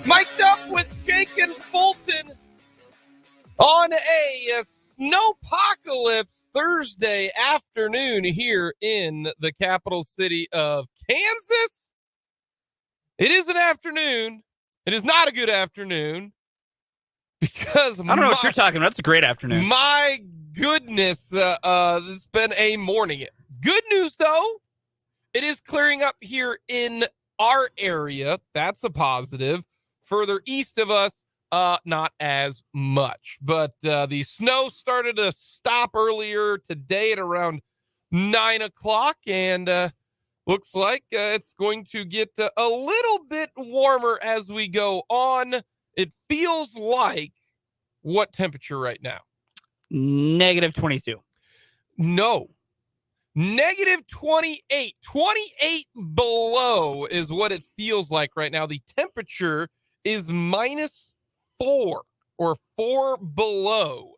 Mic'd up with Jake and Fulton on a snowpocalypse Thursday afternoon here in the capital city of Kansas. It is an afternoon. It is not a good afternoon because I don't know what you're talking about. It's a great afternoon. My goodness, it's been a morning. Good news, though. It is clearing up here in our area. That's a positive. Further east of us, not as much. But the snow started to stop earlier today at around 9 o'clock, and looks like it's going to get a little bit warmer as we go on. It feels like what temperature right now? Negative 22. No. Negative 28. 28 below is what it feels like right now. The temperature is -4 or 4 below.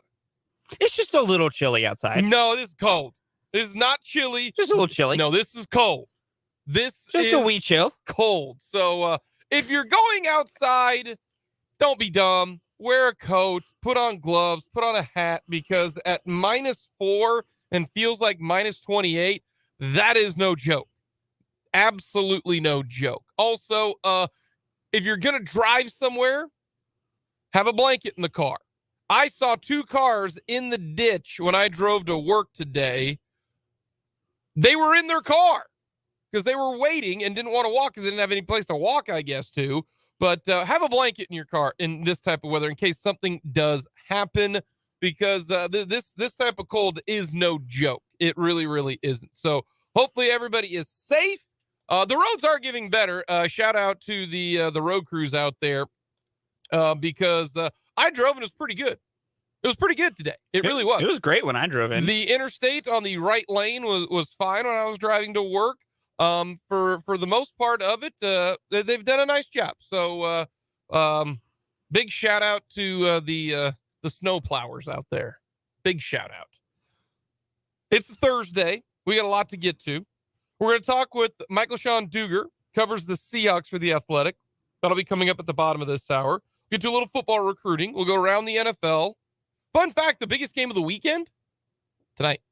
It's just a little chilly outside. No, this is cold. This is not chilly. Just a little chilly. No, this is cold. This just is a wee chill. Cold. So if you're going outside, don't be dumb. Wear a coat, put on gloves, put on a hat, because at -4 and feels like -28, that is no joke. Absolutely no joke. Also, if you're going to drive somewhere, have a blanket in the car. I saw 2 cars in the ditch when I drove to work today. They were in their car because they were waiting and didn't want to walk because they didn't have any place to walk, I guess, to. But have a blanket in your car in this type of weather in case something does happen, because this type of cold is no joke. It really, really isn't. So hopefully everybody is safe. The roads are getting better. Shout out to the road crews out there, because I drove and it was pretty good. It was pretty good today. It really was. It was great when I drove in. The interstate on the right lane was fine when I was driving to work. For the most part of it, they've done a nice job. So big shout out to the snow plowers out there. Big shout out. It's Thursday. We got a lot to get to. We're going to talk with Michael-Shawn Dugar, covers the Seahawks for The Athletic. That'll be coming up at the bottom of this hour. Get to a little football recruiting. We'll go around the NFL. Fun fact, the biggest game of the weekend? Tonight.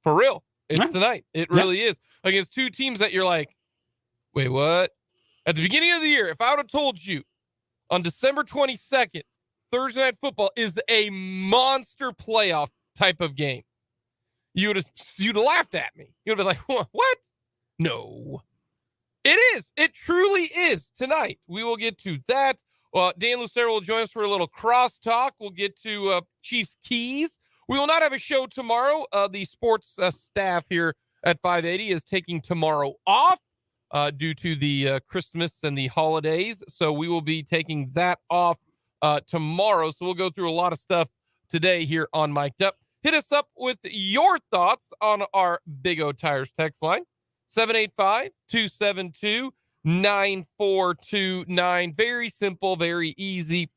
For real. It's tonight. It really is. Against 2 teams that you're like, wait, what? At the beginning of the year, if I would have told you on December 22nd, Thursday Night Football is a monster playoff type of game, you'd have laughed at me. You'd have been like, what? No. It is. It truly is tonight. We will get to that. Dan Lucero will join us for a little crosstalk. We'll get to Chiefs Keys. We will not have a show tomorrow. The sports staff here at 580 is taking tomorrow off due to the Christmas and the holidays. So we will be taking that off tomorrow. So we'll go through a lot of stuff today here on Mic'd Up. Hit us up with your thoughts on our Big O Tires text line, 785-272-9429. Very simple, very easy.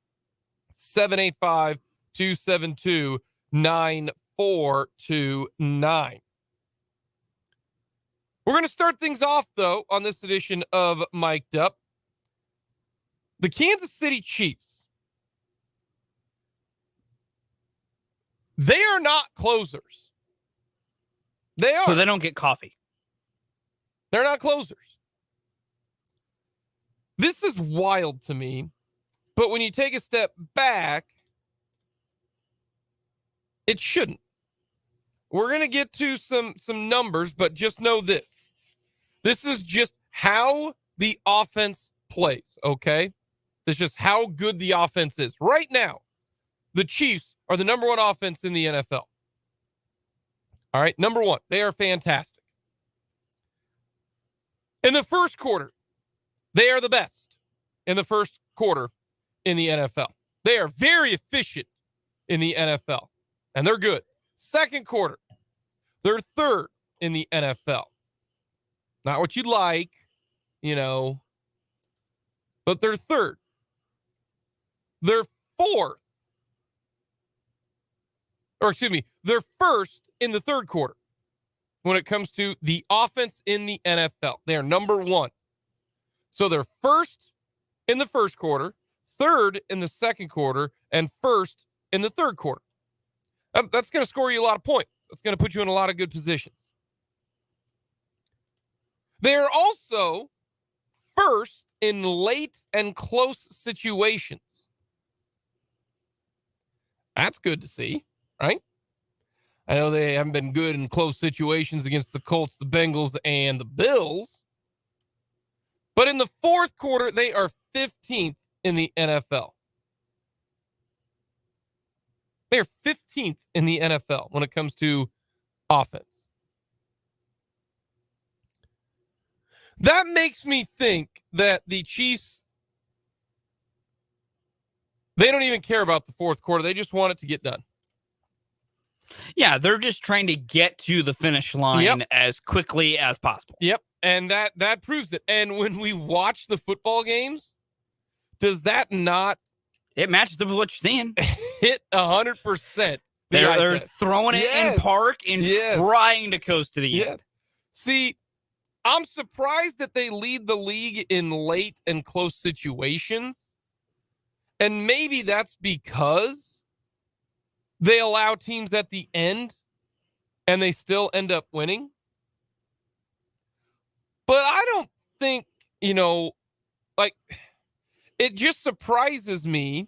785-272-9429. We're going to start things off, though, on this edition of Mic'd Up. The Kansas City Chiefs, they are not closers. They are. So they don't get coffee. They're not closers. This is wild to me, but when you take a step back, it shouldn't. We're going to get to some numbers, but just know this. This is just how the offense plays, okay? It's just how good the offense is. Right now, the Chiefs are the number 1 offense in the NFL. All right, number 1. They are fantastic. In the first quarter, they are the best in the first quarter in the NFL. They are very efficient in the NFL, and they're good. Second quarter, they're third in the NFL. Not what you'd like, but they're third. They're fourth. They're first in the third quarter when it comes to the offense in the NFL. They are number 1. So they're first in the first quarter, third in the second quarter, and first in the third quarter. That's going to score you a lot of points. That's going to put you in a lot of good positions. They're also first in late and close situations. That's good to see, right? I know they haven't been good in close situations against the Colts, the Bengals, and the Bills. But in the fourth quarter, they are 15th in the NFL. They are 15th in the NFL when it comes to offense. That makes me think that the Chiefs, they don't even care about the fourth quarter. They just want it to get done. Yeah, they're just trying to get to the finish line as quickly as possible. Yep, and that proves it. And when we watch the football games, does that not... It matches up with what you're seeing. Hit 100%. They're throwing it in park and trying to coast to the end. See, I'm surprised that they lead the league in late and close situations. And maybe that's because they allow teams at the end and they still end up winning. But I don't think, like, it just surprises me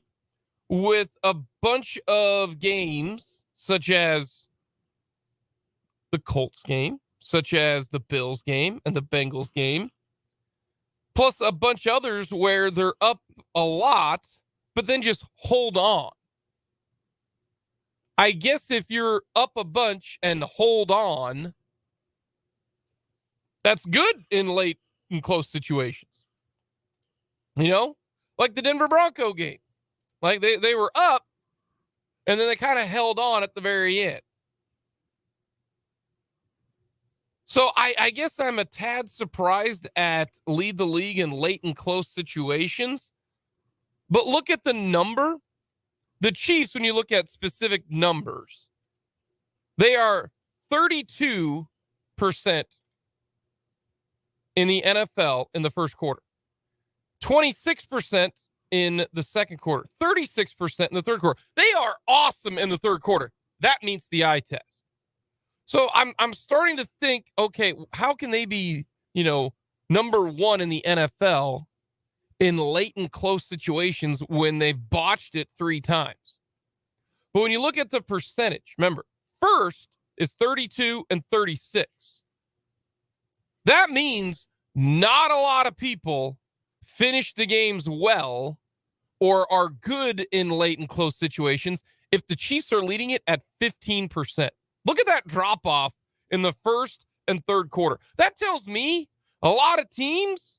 with a bunch of games, such as the Colts game, such as the Bills game and the Bengals game, plus a bunch of others where they're up a lot, but then just hold on. I guess if you're up a bunch and hold on, that's good in late and close situations. Like the Denver Bronco game. Like they were up, and then they kind of held on at the very end. So I guess I'm a tad surprised at lead the league in late and close situations. But look at the number. The Chiefs, when you look at specific numbers, they are 32% in the NFL in the first quarter, 26% in the second quarter, 36% in the third quarter. They are awesome in the third quarter. That meets the eye test. So I'm starting to think, okay, how can they be, number one in the NFL in late and close situations when they've botched it 3 times? But when you look at the percentage, remember, first is 32 and 36. That means not a lot of people finish the games well or are good in late and close situations if the Chiefs are leading it at 15%. Look at that drop off in the first and third quarter. That tells me a lot of teams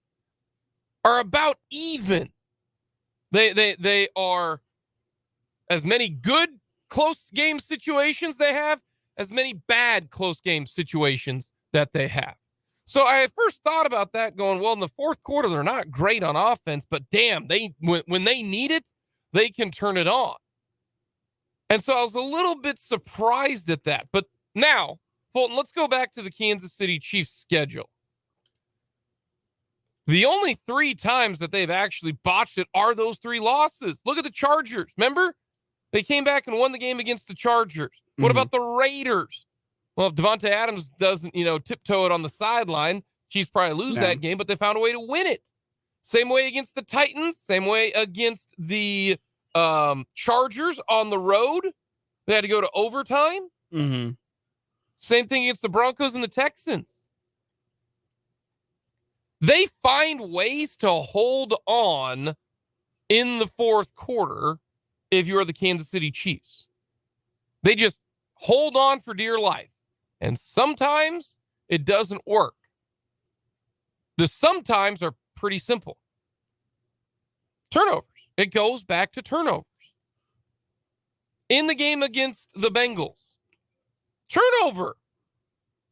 are about even. They are as many good close game situations they have as many bad close game situations that they have. So I first thought about that going, well, in the fourth quarter, they're not great on offense, but damn, when they need it, they can turn it on. And so I was a little bit surprised at that. But now, Fulton, let's go back to the Kansas City Chiefs schedule. The only 3 times that they've actually botched it are those 3 losses. Look at the Chargers. Remember? They came back and won the game against the Chargers. What about the Raiders? Well, if Devontae Adams doesn't, tiptoe it on the sideline, Chiefs probably lose that game, but they found a way to win it. Same way against the Titans. Same way against the Chargers on the road. They had to go to overtime. Mm-hmm. Same thing against the Broncos and the Texans. They find ways to hold on in the fourth quarter if you are the Kansas City Chiefs. They just hold on for dear life. And sometimes it doesn't work. The sometimes are pretty simple. Turnovers. It goes back to turnovers. In the game against the Bengals, turnover.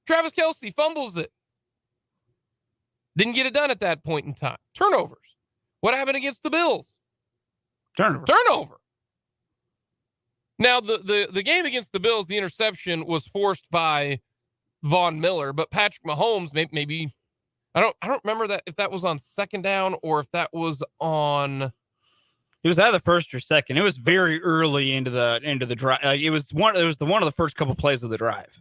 Travis Kelce fumbles it. Didn't get it done at that point in time. Turnovers. What happened against the Bills? Turnover. Now, the game against the Bills, the interception was forced by Von Miller, but Patrick Mahomes, maybe I don't remember that if that was on second down or if that was on. It was either first or second. It was very early into the drive. It was one of the first couple plays of the drive.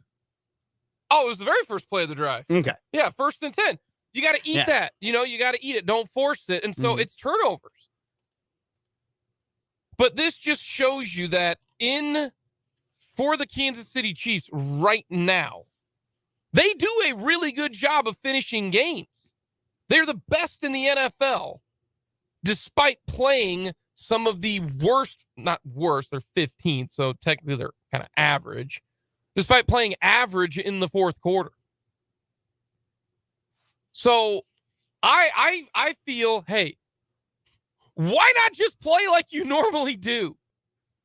Oh, it was the very first play of the drive. Okay. Yeah, 1st and 10. You got to eat that. You got to eat it. Don't force it. And so it's turnovers. But this just shows you that for the Kansas City Chiefs right now, they do a really good job of finishing games. They're the best in the NFL, despite playing some of the worst, not worst, they're 15th, so technically they're kind of average, despite playing average in the fourth quarter. So I feel, hey, why not just play like you normally do?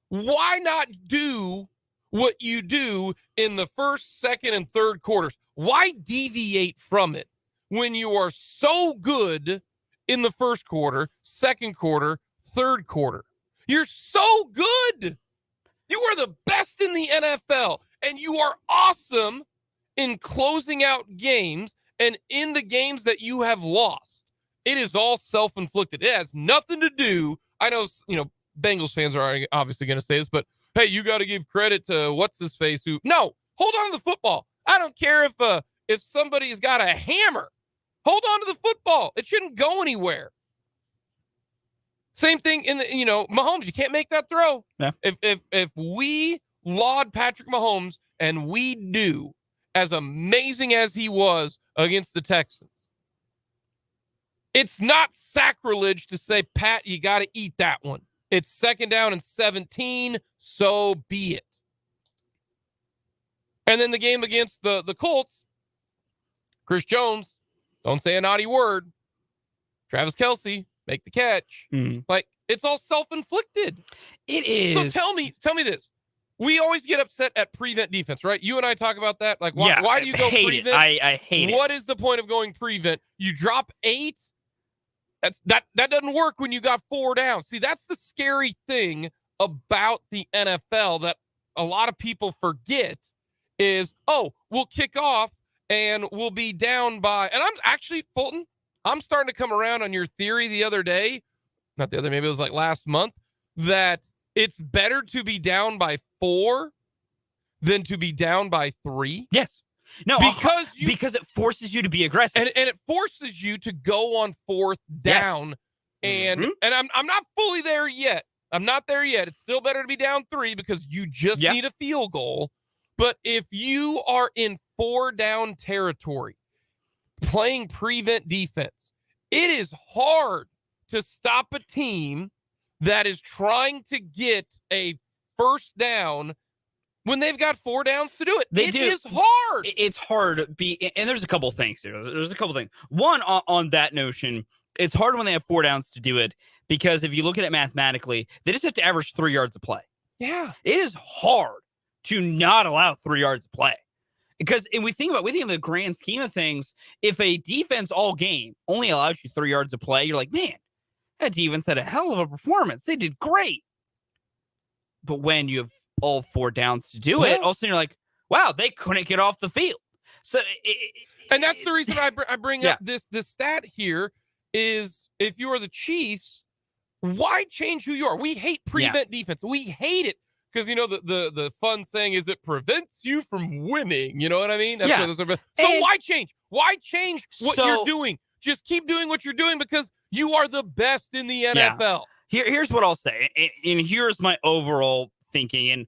Why not do what you do in the first, second, and third quarters? Why deviate from it when you are so good in the first quarter, second quarter, third quarter? You're so good. You are the best in the NFL, and you are awesome in closing out games and in the games that you have lost. It is all self-inflicted. It has nothing to do. I know, Bengals fans are obviously going to say this, but hey, you got to give credit to what's his face who. No, hold on to the football. I don't care if somebody's got a hammer. Hold on to the football. It shouldn't go anywhere. Same thing in the, Mahomes, you can't make that throw. Yeah. If we laud Patrick Mahomes, and we do, as amazing as he was against the Texans, it's not sacrilege to say, Pat, you got to eat that one. It's second down and 17, so be it. And then the game against the Colts, Chris Jones, don't say a naughty word. Travis Kelce, make the catch. Like, it's all self-inflicted. It is. So tell me this. We always get upset at prevent defense, right? You and I talk about that. Like, why do you go prevent? I hate it. What is the point of going prevent? You drop 8. That doesn't work when you got 4 down. See, that's the scary thing about the NFL that a lot of people forget is, we'll kick off and we'll be down by, and I'm actually, Fulton, I'm starting to come around on your theory the other day, maybe it was like last month, that it's better to be down by 4 than to be down by 3. Yes. No, because it forces you to be aggressive. And it forces you to go on 4th down. Yes. And I'm not fully there yet. I'm not there yet. It's still better to be down 3 because you just need a field goal. But if you are in 4 down territory playing prevent defense, it is hard to stop a team that is trying to get a first down when they've got 4 downs to do it. It is hard. It's hard to be, and there's a couple things here. There's a couple things. One, on that notion, it's hard when they have 4 downs to do it because if you look at it mathematically, they just have to average 3 yards of play. Yeah. It is hard to not allow 3 yards of play. Because we think of the grand scheme of things, if a defense all game only allows you 3 yards of play, you're like, man, that defense had a hell of a performance. They did great. But when you have all 4 downs to do it, all of a sudden you're like, wow, they couldn't get off the field. So, and that's the reason I bring up this stat here is if you are the Chiefs, why change who you are? We hate prevent defense. We hate it. Because, the fun saying is it prevents you from winning. You know what I mean? That's so why change? Why change what you're doing? Just keep doing what you're doing because you are the best in the NFL. Here's what I'll say. And here's my overall thinking. And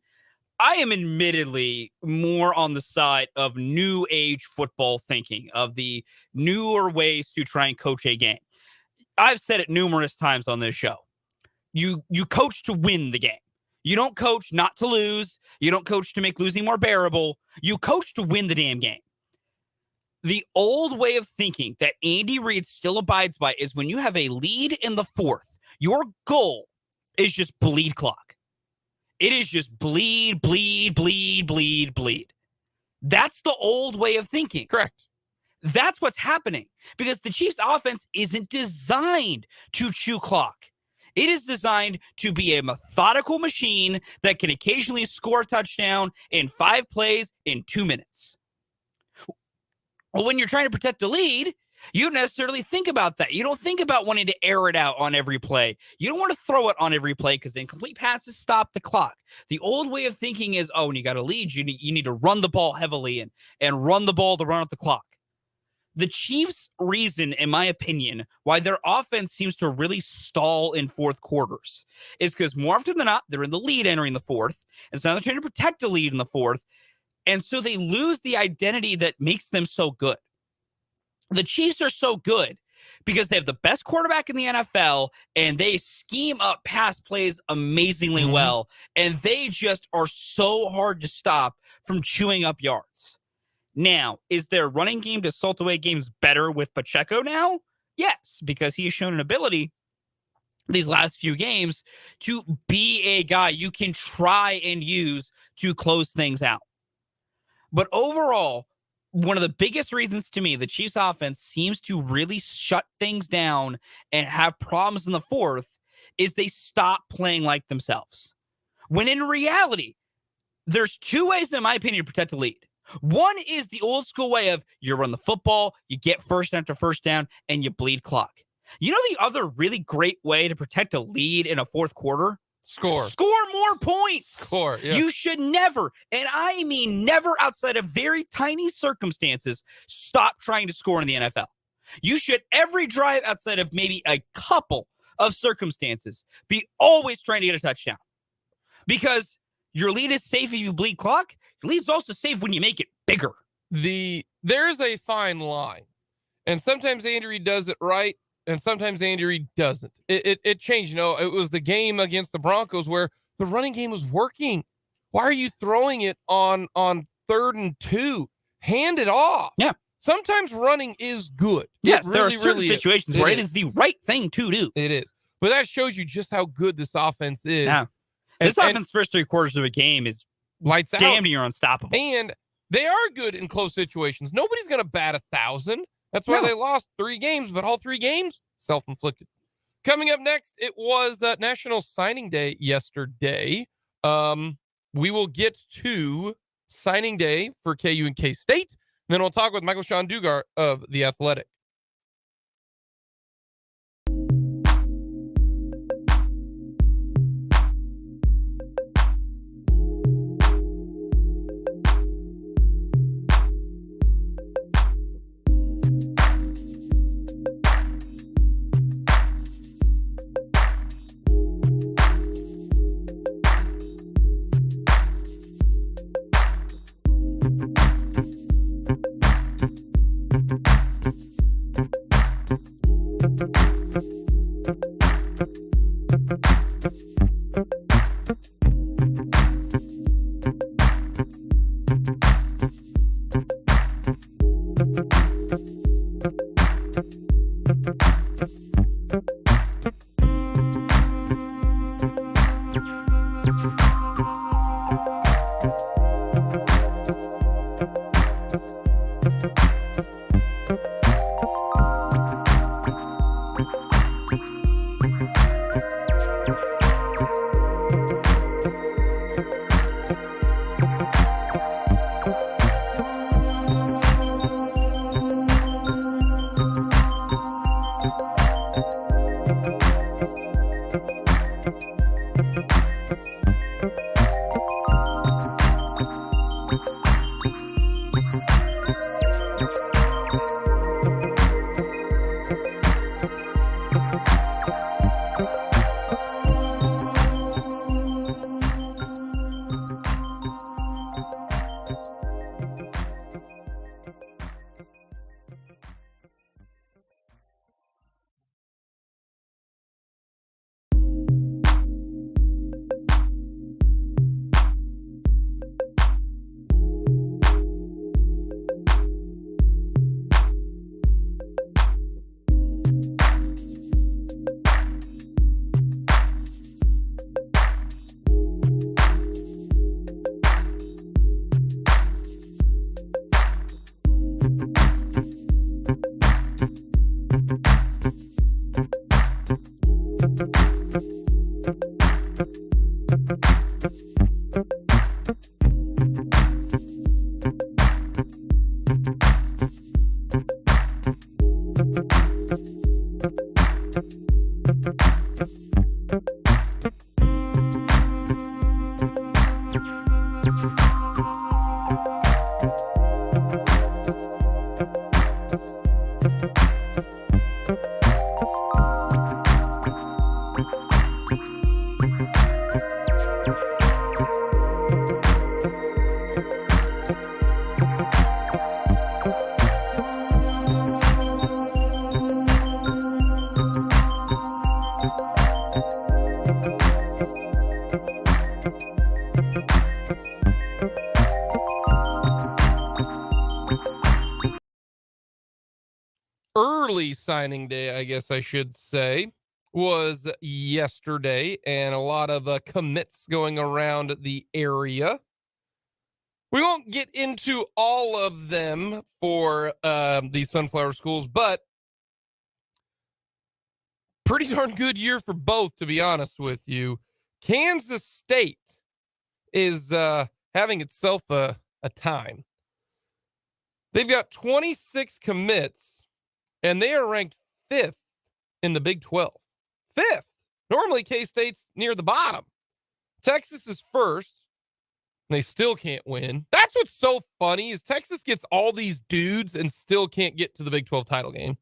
I am admittedly more on the side of new age football thinking, of the newer ways to try and coach a game. I've said it numerous times on this show. You coach to win the game. You don't coach not to lose. You don't coach to make losing more bearable. You coach to win the damn game. The old way of thinking that Andy Reid still abides by is when you have a lead in the 4th, your goal is just bleed clock. It is just bleed, bleed, bleed, bleed, bleed. That's the old way of thinking. Correct. That's what's happening because the Chiefs offense isn't designed to chew clock. It is designed to be a methodical machine that can occasionally score a touchdown in 5 plays in 2 minutes. Well, when you're trying to protect the lead, You don't necessarily think about that. You don't think about wanting to air it out on every play. You don't want to throw it on every play because incomplete passes stop the clock. The old way of thinking is, when you got a lead, you need to run the ball heavily and run the ball to run out the clock. The Chiefs' reason, in my opinion, why their offense seems to really stall in fourth quarters is because more often than not, they're in the lead entering the fourth, and so they're trying to protect the lead in the fourth, and so they lose the identity that makes them so good. The Chiefs are so good because they have the best quarterback in the NFL, and they scheme up pass plays amazingly well, and they just are so hard to stop from chewing up yards. Now, is their running game to salt away games better with Pacheco now? Yes, because he has shown an ability these last few games to be a guy you can try and use to close things out. But overall, one of the biggest reasons to me the Chiefs offense seems to really shut things down and have problems in the fourth is they stop playing like themselves. When in reality, there's two ways, in my opinion, to protect the lead. One is the old school way of you run the football, you get first down after first down, and you bleed clock. You know the other really great way to protect a lead in a fourth quarter? Score more points. Yeah. You should never, and I mean never outside of very tiny circumstances, stop trying to score in the NFL. You should every drive outside of maybe a couple of circumstances be always trying to get a touchdown. Because your lead is safe if you bleed clock. Your lead is also safe when you make it bigger. There's a fine line. And sometimes Andy Reid does it right, and sometimes Andy Reid doesn't. It changed. It was the game against the Broncos where the running game was working. Why are you throwing it on 3rd and 2? Hand it off. Yeah. Sometimes running is good. Yes, there are certain situations where it is the right thing to do. It is. But that shows you just how good this offense is. Yeah. This offense first 3 quarters of a game is lights out. Damn near unstoppable. And they are good in close situations. Nobody's going to bat 1,000. That's why they lost 3 games, but all 3 games, self-inflicted. Coming up next, it was National Signing Day yesterday. We will get to signing day for KU and K-State. Then we'll talk with Michael-Shawn Dugar of The Athletic. early signing day, I guess I should say, was yesterday, and a lot of commits going around the area. We won't get into all of them for these Sunflower schools, but pretty darn good year for both, to be honest with you. Kansas State is having itself a time. They've got 26 commits, and they are ranked 5th in the Big 12. 5th. Normally, K-State's near the bottom. Texas is 1st. They still can't win. That's what's so funny is Texas gets all these dudes and still can't get to the Big 12 title game.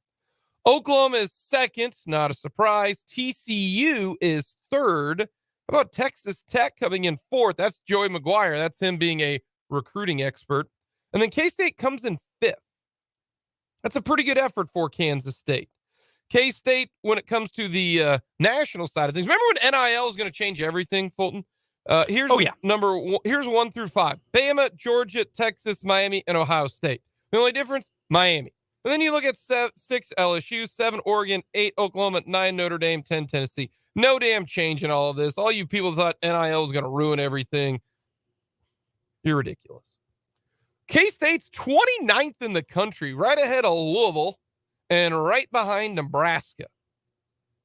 Oklahoma is 2nd, not a surprise. TCU is 3rd. How about Texas Tech coming in 4th? That's Joey McGuire. That's him being a recruiting expert. And then K-State comes in 5th. That's a pretty good effort for Kansas State. K-State, when it comes to the national side of things, remember when NIL is going to change everything, Fulton? Here's number one, here's 1 through 5. Bama, Georgia, Texas, Miami, and Ohio State. The only difference, Miami. And then you look at 6 LSU, 7 Oregon, 8 Oklahoma, 9 Notre Dame, 10 Tennessee. No damn change in all of this. All you people thought NIL was going to ruin everything. You're ridiculous. K-State's 29th in the country, right ahead of Louisville and right behind Nebraska.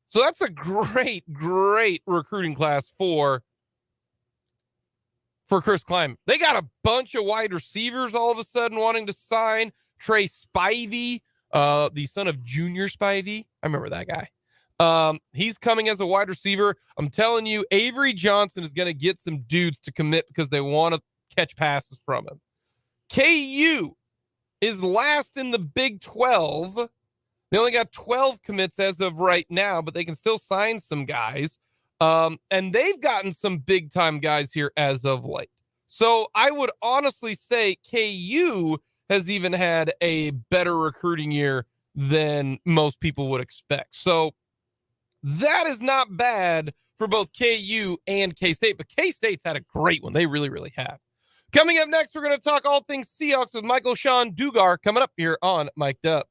So that's a great recruiting class for Chris Kleiman. They got a bunch of wide receivers all of a sudden wanting to sign. Trey Spivey, the son of Junior Spivey. I remember that guy. He's coming as a wide receiver. I'm telling you, Avery Johnson is going to get some dudes to commit because they want to catch passes from him. KU is last in the Big 12. They only got 12 commits as of right now, but they can still sign some guys. And they've gotten some big time guys here as of late. So I would honestly say KU has even had a better recruiting year than most people would expect. So that is not bad for both KU and K-State, but K-State's had a great one. They really have. Coming up next, we're going to talk all things Seahawks with Michael-Shawn Dugar coming up here on Mic'd Up.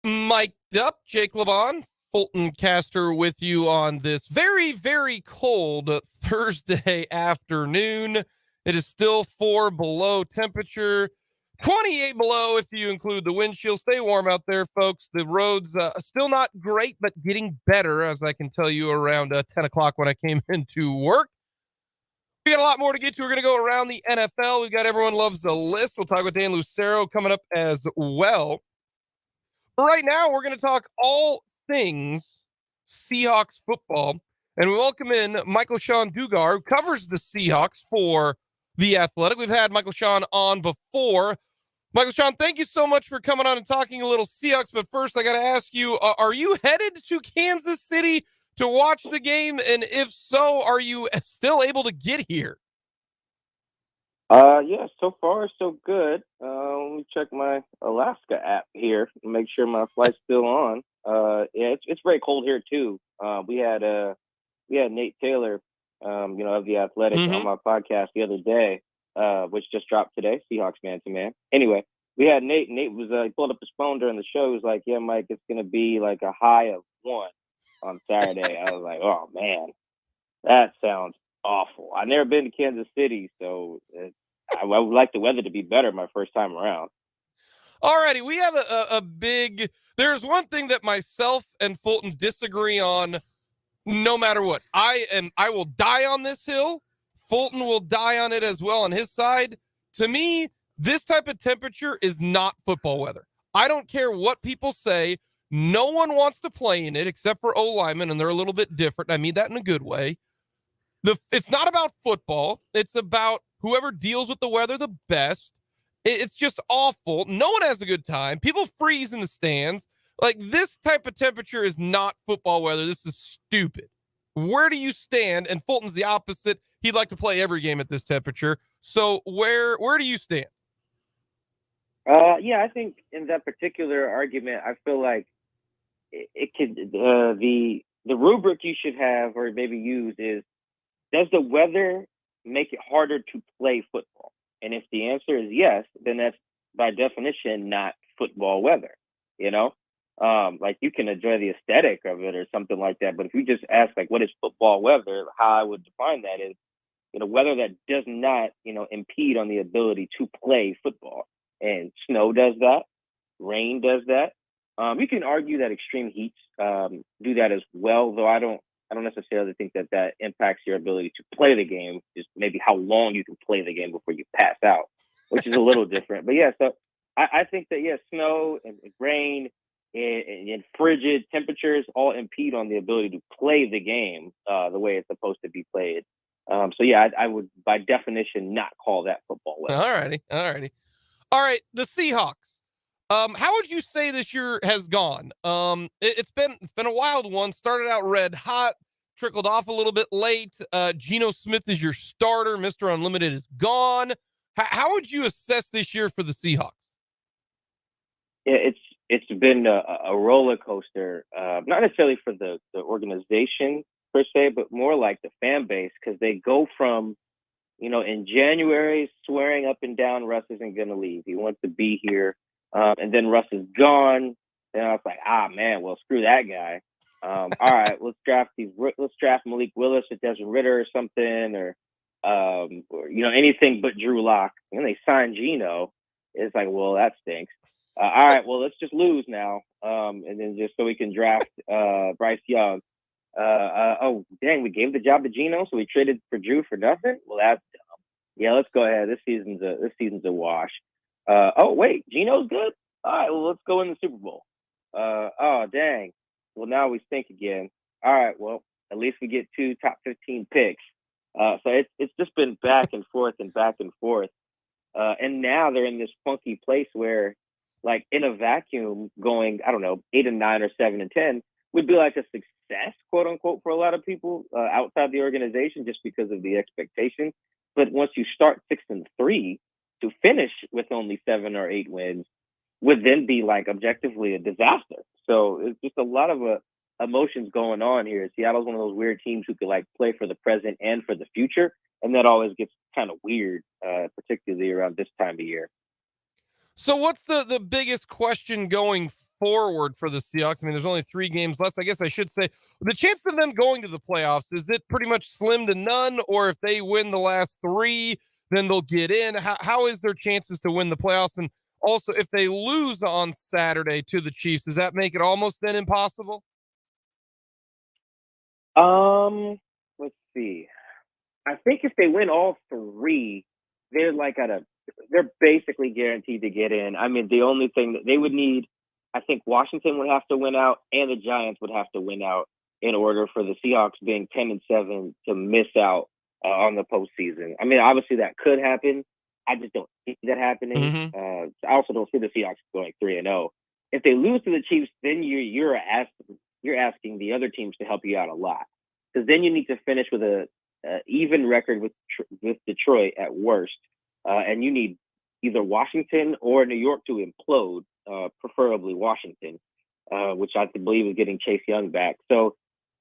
Mic'd up, Jake LeBon, Fulton Caster with you on this very, very cold Thursday afternoon. It is still 4 below temperature, 28 below if you include the wind chill. Stay warm out there, folks. The roads still not great, but getting better, as I can tell you around 10 o'clock when I came into work. We got a lot more to get to. We're going to go around the NFL. We've got Everyone Loves the List. We'll talk with Dan Lucero coming up as well. But right now, we're going to talk all things Seahawks football. And we welcome in Michael-Shawn Dugar, who covers the Seahawks for The Athletic. We've had Michael-Shawn on before. Michael-Shawn, thank you so much for coming on and talking a little Seahawks. But first, I got to ask you, are you headed to Kansas City to watch the game? And if so, are you still able to get here? Yeah, so far so good. Let me check my Alaska app here and make sure my flight's still on. Yeah, it's very cold here too. We had Nate Taylor, of The Athletic on my podcast the other day, which just dropped today, Seahawks Man to Man. Anyway, we had Nate. Nate was he pulled up his phone during the show. He was like, "Yeah, Mike, it's gonna be like a high of 1 on Saturday." I was like, "Oh man, that sounds awful." I've never been to Kansas City, so I would like the weather to be better my first time around. Alrighty, we have a big. There's one thing that myself and Fulton disagree on. No matter what, I will die on this hill. Fulton will die on it as well on his side. To me, this type of temperature is not football weather. I don't care what people say. No one wants to play in it except for O-linemen, and they're a little bit different. I mean that in a good way. It's not about football. It's about whoever deals with the weather the best. It's just awful. No one has a good time. People freeze in the stands. Like, this type of temperature is not football weather. This is stupid. Where do you stand? And Fulton's the opposite. He'd like to play every game at this temperature. So where do you stand? Yeah, I think in that particular argument, I feel like it could the rubric you should have or maybe use is, does the weather make it harder to play football? And if the answer is yes, then that's by definition not football weather. You know, like you can enjoy the aesthetic of it or something like that. But if you just ask like, what is football weather? How I would define that is, weather that does not, impede on the ability to play football. And snow does that, rain does that. You can argue that extreme heats do that as well, though I don't necessarily think that that impacts your ability to play the game. Just maybe how long you can play the game before you pass out, which is a little different. But yeah, so I think that snow and rain and frigid temperatures all impede on the ability to play the game the way it's supposed to be played. So yeah, I would by definition not call that football weather. All right, the Seahawks. How would you say this year has gone? It's been a wild one. Started out red hot, trickled off a little bit late. Geno Smith is your starter. Mr. Unlimited is gone. How would you assess this year for the Seahawks? Yeah, it's been a roller coaster, not necessarily for the organization per se, but more like the fan base, because they go from in January swearing up and down Russ isn't going to leave. He wants to be here. And then Russ is gone. And I was like, man, well, screw that guy. All right, let's draft Malik Willis or Desmond Ritter or something, or anything but Drew Lock. And then they sign Geno. It's like, well, that stinks. All right, well, let's just lose now. And then just so we can draft Bryce Young. Oh, dang, we gave the job to Geno, so we traded for Drew for nothing? Well, that's dumb. Yeah, let's go ahead. This season's a wash. Oh, wait, Geno's good? All right, well, let's go in the Super Bowl. Oh, dang. Well, now we stink again. All right, well, at least we get 2 top 15 picks. So it's just been back and forth and back and forth. And now they're in this funky place where, like, in a vacuum, going, I don't know, 8-9 or 7-10 would be like a success, quote unquote, for a lot of people outside the organization, just because of the expectation. But once you start 6-3, to finish with only 7 or 8 wins would then be like objectively a disaster. So it's just a lot of emotions going on here. Seattle's one of those weird teams who could like play for the present and for the future, and that always gets kind of weird, particularly around this time of year. So what's the biggest question going forward for the Seahawks? I mean, there's only 3 games left. I guess I should say the chance of them going to the playoffs, is it pretty much slim to none? Or if they win the last 3, then they'll get in? How is their chances to win the playoffs? And also, if they lose on Saturday to the Chiefs, does that make it almost then impossible? Let's see. I think if they win all 3, they're like they're basically guaranteed to get in. I mean, the only thing that they would need, I think Washington would have to win out and the Giants would have to win out in order for the Seahawks being 10-7 to miss out on the postseason. I mean, obviously that could happen. I just don't see that happening. Mm-hmm. I also don't see the Seahawks going 3-0. If they lose to the Chiefs, then you're asking the other teams to help you out a lot, because then you need to finish with a even record with Detroit at worst, and you need either Washington or New York to implode, preferably Washington, which I believe is getting Chase Young back. So,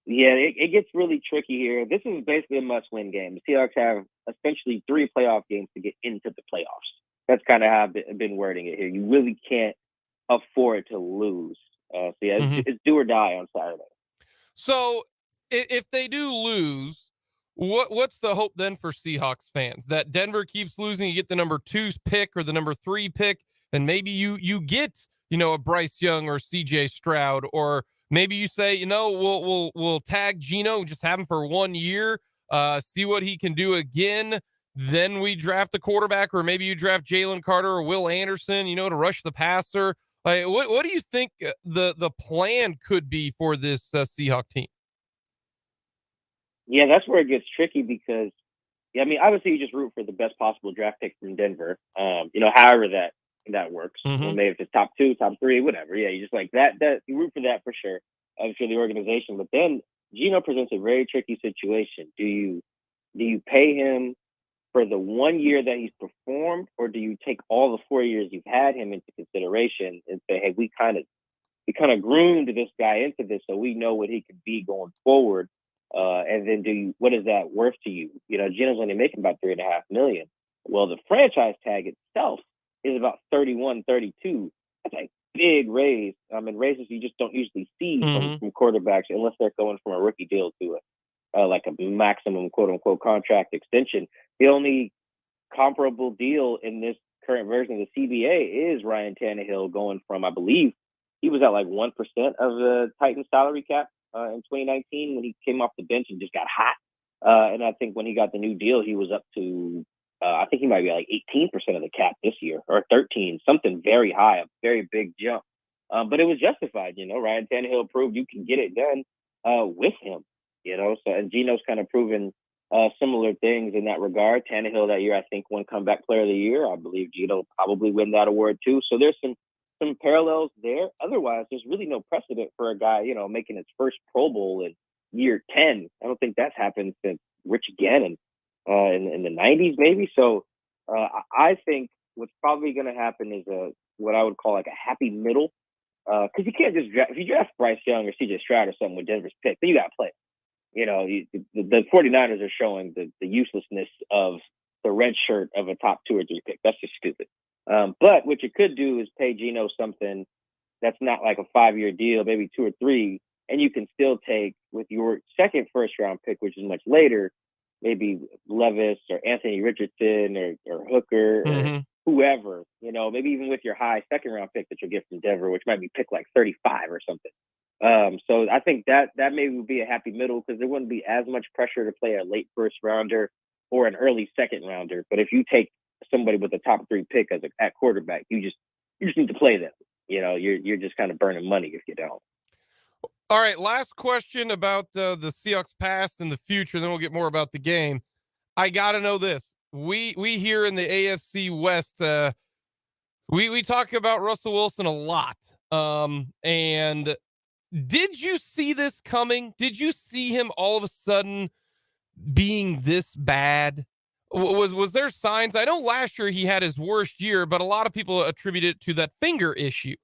yeah, it gets really tricky here. This is basically a must-win game. The Seahawks have essentially 3 playoff games to get into the playoffs. That's kind of how I've been wording it here. You really can't afford to lose. So, yeah, it's do or die on Saturday. So if they do lose, what's the hope then for Seahawks fans? That Denver keeps losing, you get the number 2 pick or the number 3 pick, and maybe you get, a Bryce Young or CJ Stroud, or maybe you say, we'll tag Geno, just have him for 1 year, see what he can do again. Then we draft a quarterback, or maybe you draft Jalen Carter or Will Anderson, to rush the passer. Like, what do you think the plan could be for this Seahawk team? Yeah, that's where it gets tricky because, I mean, obviously you just root for the best possible draft pick from Denver. However that works. Mm-hmm. Maybe if it's top 2, top 3, whatever. Yeah, you just like that you root for that for sure for the organization. But then Geno presents a very tricky situation. Do you pay him for the 1 year that he's performed, or do you take all the 4 years you've had him into consideration and say, hey, we kind of groomed this guy into this, so we know what he could be going forward. And then what is that worth to you? Geno's only making about $3.5 million. Well, the franchise tag itself is about 31, 32. That's a big raise. And raises you just don't usually see from quarterbacks unless they're going from a rookie deal to like a maximum quote unquote contract extension. The only comparable deal in this current version of the CBA is Ryan Tannehill going from, I believe, he was at like 1% of the Titans salary cap in 2019 when he came off the bench and just got hot. And I think when he got the new deal, he was up to, I think he might be like 18% of the cap this year, or 13, something very high, a very big jump. But it was justified, Ryan Tannehill proved you can get it done with him, so, and Geno's kind of proven similar things in that regard. Tannehill that year, I think, won comeback player of the year. I believe Geno will probably win that award too. So there's some parallels there. Otherwise, there's really no precedent for a guy, making his first Pro Bowl in year 10. I don't think that's happened since Rich Gannon in the 90s, maybe. So I think what's probably going to happen is what I would call like a happy middle. Because you can't just draft, if you draft Bryce Young or CJ Stroud or something with Denver's pick, then you got to play. The 49ers are showing the uselessness of the red shirt of a top 2 or 3 pick. That's just stupid. But what you could do is pay Geno something that's not like a 5-year deal, maybe 2 or 3, and you can still take with your second first-round pick, which is much later, maybe Levis or Anthony Richardson or Hooker or whoever, maybe even with your high second-round pick that you'll get from Denver, which might be pick like 35 or something. So I think that maybe would be a happy middle because there wouldn't be as much pressure to play a late first-rounder or an early second-rounder. But if you take somebody with a top 3 pick at quarterback, you just need to play them. You're just kind of burning money if you don't. All right, last question about the Seahawks past and the future, then we'll get more about the game. I got to know this. We here in the AFC West, we talk about Russell Wilson a lot. And did you see this coming? Did you see him all of a sudden being this bad? Was there signs? I know last year he had his worst year, but a lot of people attribute it to that finger issue.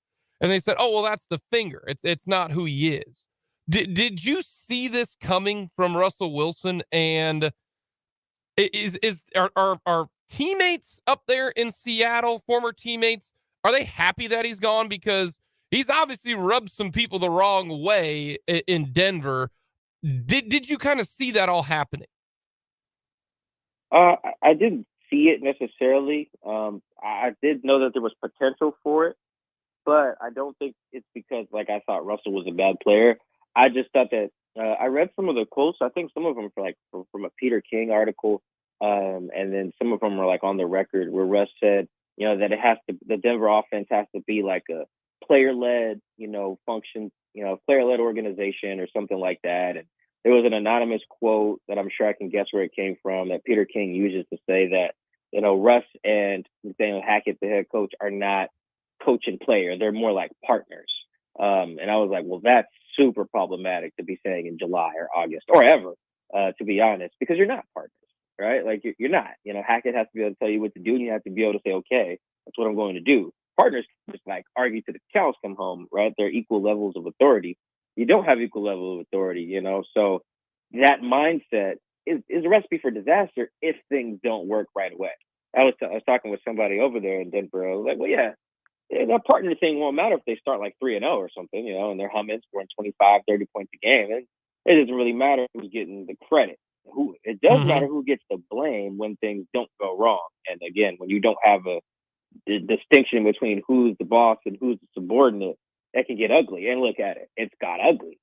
And they said, "Oh, well, that's the finger. It's not who he is." Did you see this coming from Russell Wilson? And are teammates up there in Seattle, former teammates, are they happy that he's gone? Because he's obviously rubbed some people the wrong way in Denver. Did you kind of see that all happening? I didn't see it necessarily. I did know that there was potential for it, but I don't think it's because like I thought Russell was a bad player. I just thought that I read some of the quotes. I think some of them from a Peter King article, and then some of them were like on the record where Russ said, that the Denver offense has to be like a player-led, function, player-led organization or something like that. And there was an anonymous quote that I'm sure I can guess where it came from that Peter King uses to say that, Russ and Nathaniel Hackett, the head coach, are not coach and player. They're more like partners. And I was like, well, that's super problematic to be saying in July or August or ever, to be honest, because you're not partners, right? Like you're not. Hackett has to be able to tell you what to do, and you have to be able to say, okay, that's what I'm going to do. Partners just like argue to the cows come home, right? They're equal levels of authority. You don't have equal level of authority, so that mindset is a recipe for disaster if things don't work right away. I was talking with somebody over there in Denver. I was like, well, yeah, that partner thing won't matter if they start like 3-0 or something, and they're humming, scoring 25, 30 points a game. And it doesn't really matter who's getting the credit. It does matter who gets the blame when things don't go wrong. And again, when you don't have a distinction between who's the boss and who's the subordinate, that can get ugly. And look at it. It's got ugly,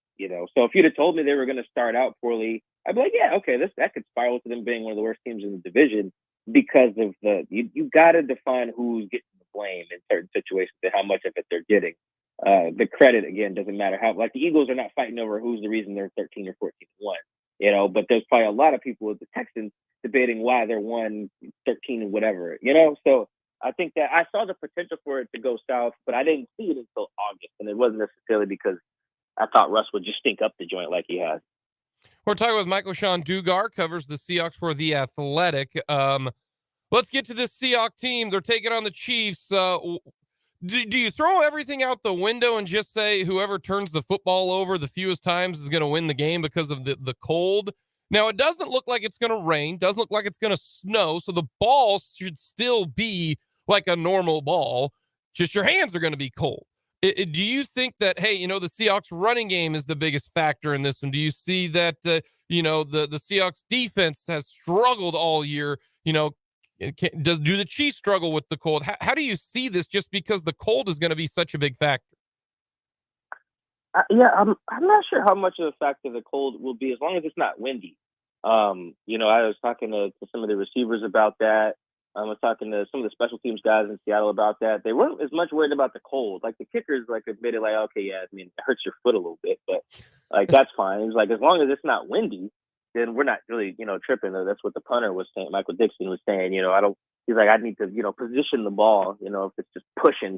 So if you'd have told me they were going to start out poorly, I'd be like, yeah, okay, that could spiral to them being one of the worst teams in the division because of you got to define who's getting the blame in certain situations and how much of it they're getting. The credit, again, doesn't matter how, like the Eagles are not fighting over who's the reason they're 13 or 14-1, but there's probably a lot of people with the Texans debating why they're 1-13 and whatever, So I think that I saw the potential for it to go south, but I didn't see it until August. And it wasn't necessarily because I thought Russ would just stink up the joint like he has. We're talking with Michael-Shawn Dugar, covers the Seahawks for The Athletic. Let's get to this Seahawks team. They're taking on the Chiefs. Do you throw everything out the window and just say whoever turns the football over the fewest times is going to win the game because of the cold? Now, it doesn't look like it's going to rain, doesn't look like it's going to snow, so the ball should still be like a normal ball, just your hands are going to be cold. Do you think that, hey, the Seahawks running game is the biggest factor in this one? Do you see that, the Seahawks defense has struggled all year? Do the Chiefs struggle with the cold? How do you see this, just because the cold is going to be such a big factor? Yeah, I'm not sure how much of a factor the cold will be as long as it's not windy. I was talking to some of the receivers about that. I was talking to some of the special teams guys in Seattle about that. They weren't as much worried about the cold. Like the kickers, admitted, okay, yeah, I mean, it hurts your foot a little bit, but that's fine. It was as long as it's not windy, then we're not really, tripping. That's what the punter was saying. Michael Dixon was saying, I don't. He's like, I need to, position the ball. If it's just pushing,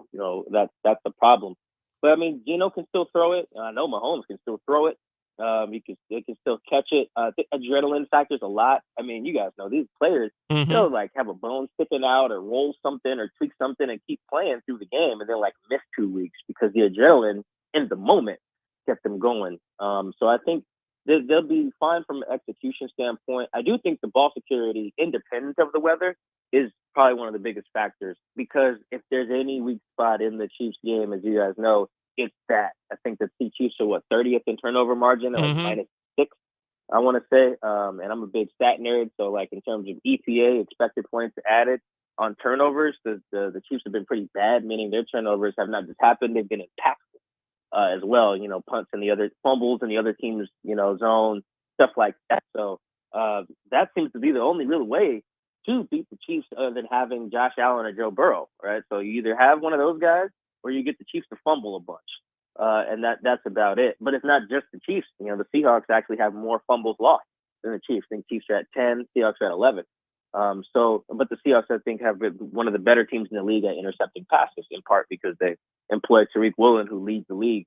that's the problem. But I mean, Geno can still throw it. I know Mahomes can still throw it. They can still catch it. The adrenaline factors a lot. I mean, you guys know these players, they'll have a bone sticking out or roll something or tweak something and keep playing through the game and then miss 2 weeks because the adrenaline in the moment kept them going. So I think they'll be fine from an execution standpoint. I do think the ball security, independent of the weather, is probably one of the biggest factors because if there's any weak spot in the Chiefs game, as you guys know, it's that. I think the Chiefs are 30th in turnover margin, or -6, I want to say. And I'm a big stat nerd, so in terms of EPA, expected points added on turnovers, the Chiefs have been pretty bad, meaning their turnovers have not just happened; they've been impactful as well. Punts and the other fumbles and the other team's zone, stuff like that. So that seems to be the only real way to beat the Chiefs other than having Josh Allen or Joe Burrow, right? So you either have one of those guys or you get the Chiefs to fumble a bunch. And that's about it. But it's not just the Chiefs. The Seahawks actually have more fumbles lost than the Chiefs. I think Chiefs are at 10, Seahawks are at 11. But the Seahawks, I think, have been one of the better teams in the league at intercepting passes, in part because they employ Tariq Woolen, who leads the league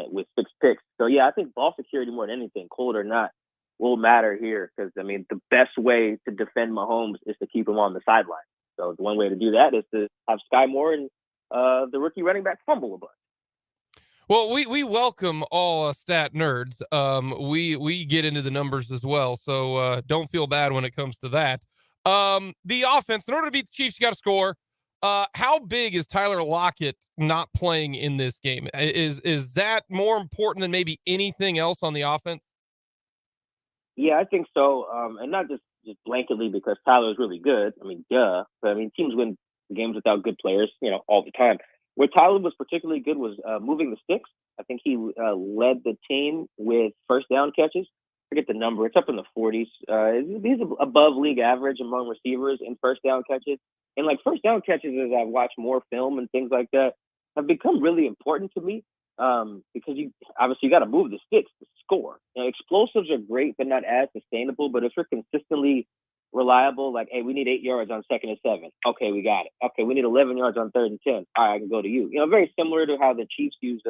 with 6 picks. So, yeah, I think ball security more than anything, cold or not, will matter here because, I mean, the best way to defend Mahomes is to keep him on the sideline. So the one way to do that is to have Sky Moore and the rookie running back fumble a bunch. Well, we welcome all stat nerds. We get into the numbers as well, so don't feel bad when it comes to that. The offense, in order to beat the Chiefs, you got to score. How big is Tyler Lockett not playing in this game? Is that more important than maybe anything else on the offense? Yeah, I think so. And not just blanketly because Tyler is really good. I mean, duh. But I mean, teams win games without good players, all the time. Where Tyler was particularly good was moving the sticks. I think he led the team with first down catches. Forget the number. It's up in the 40s. He's above league average among receivers in first down catches. And first down catches, as I've watched more film and things like that, have become really important to me because you got to move the sticks to score. Explosives are great, but not as sustainable. But if you're consistently reliable, hey, we need 8 yards on 2nd and 7. Okay, we got it. Okay, we need 11 yards on 3rd and 10. All right, I can go to you. Very similar to how the Chiefs use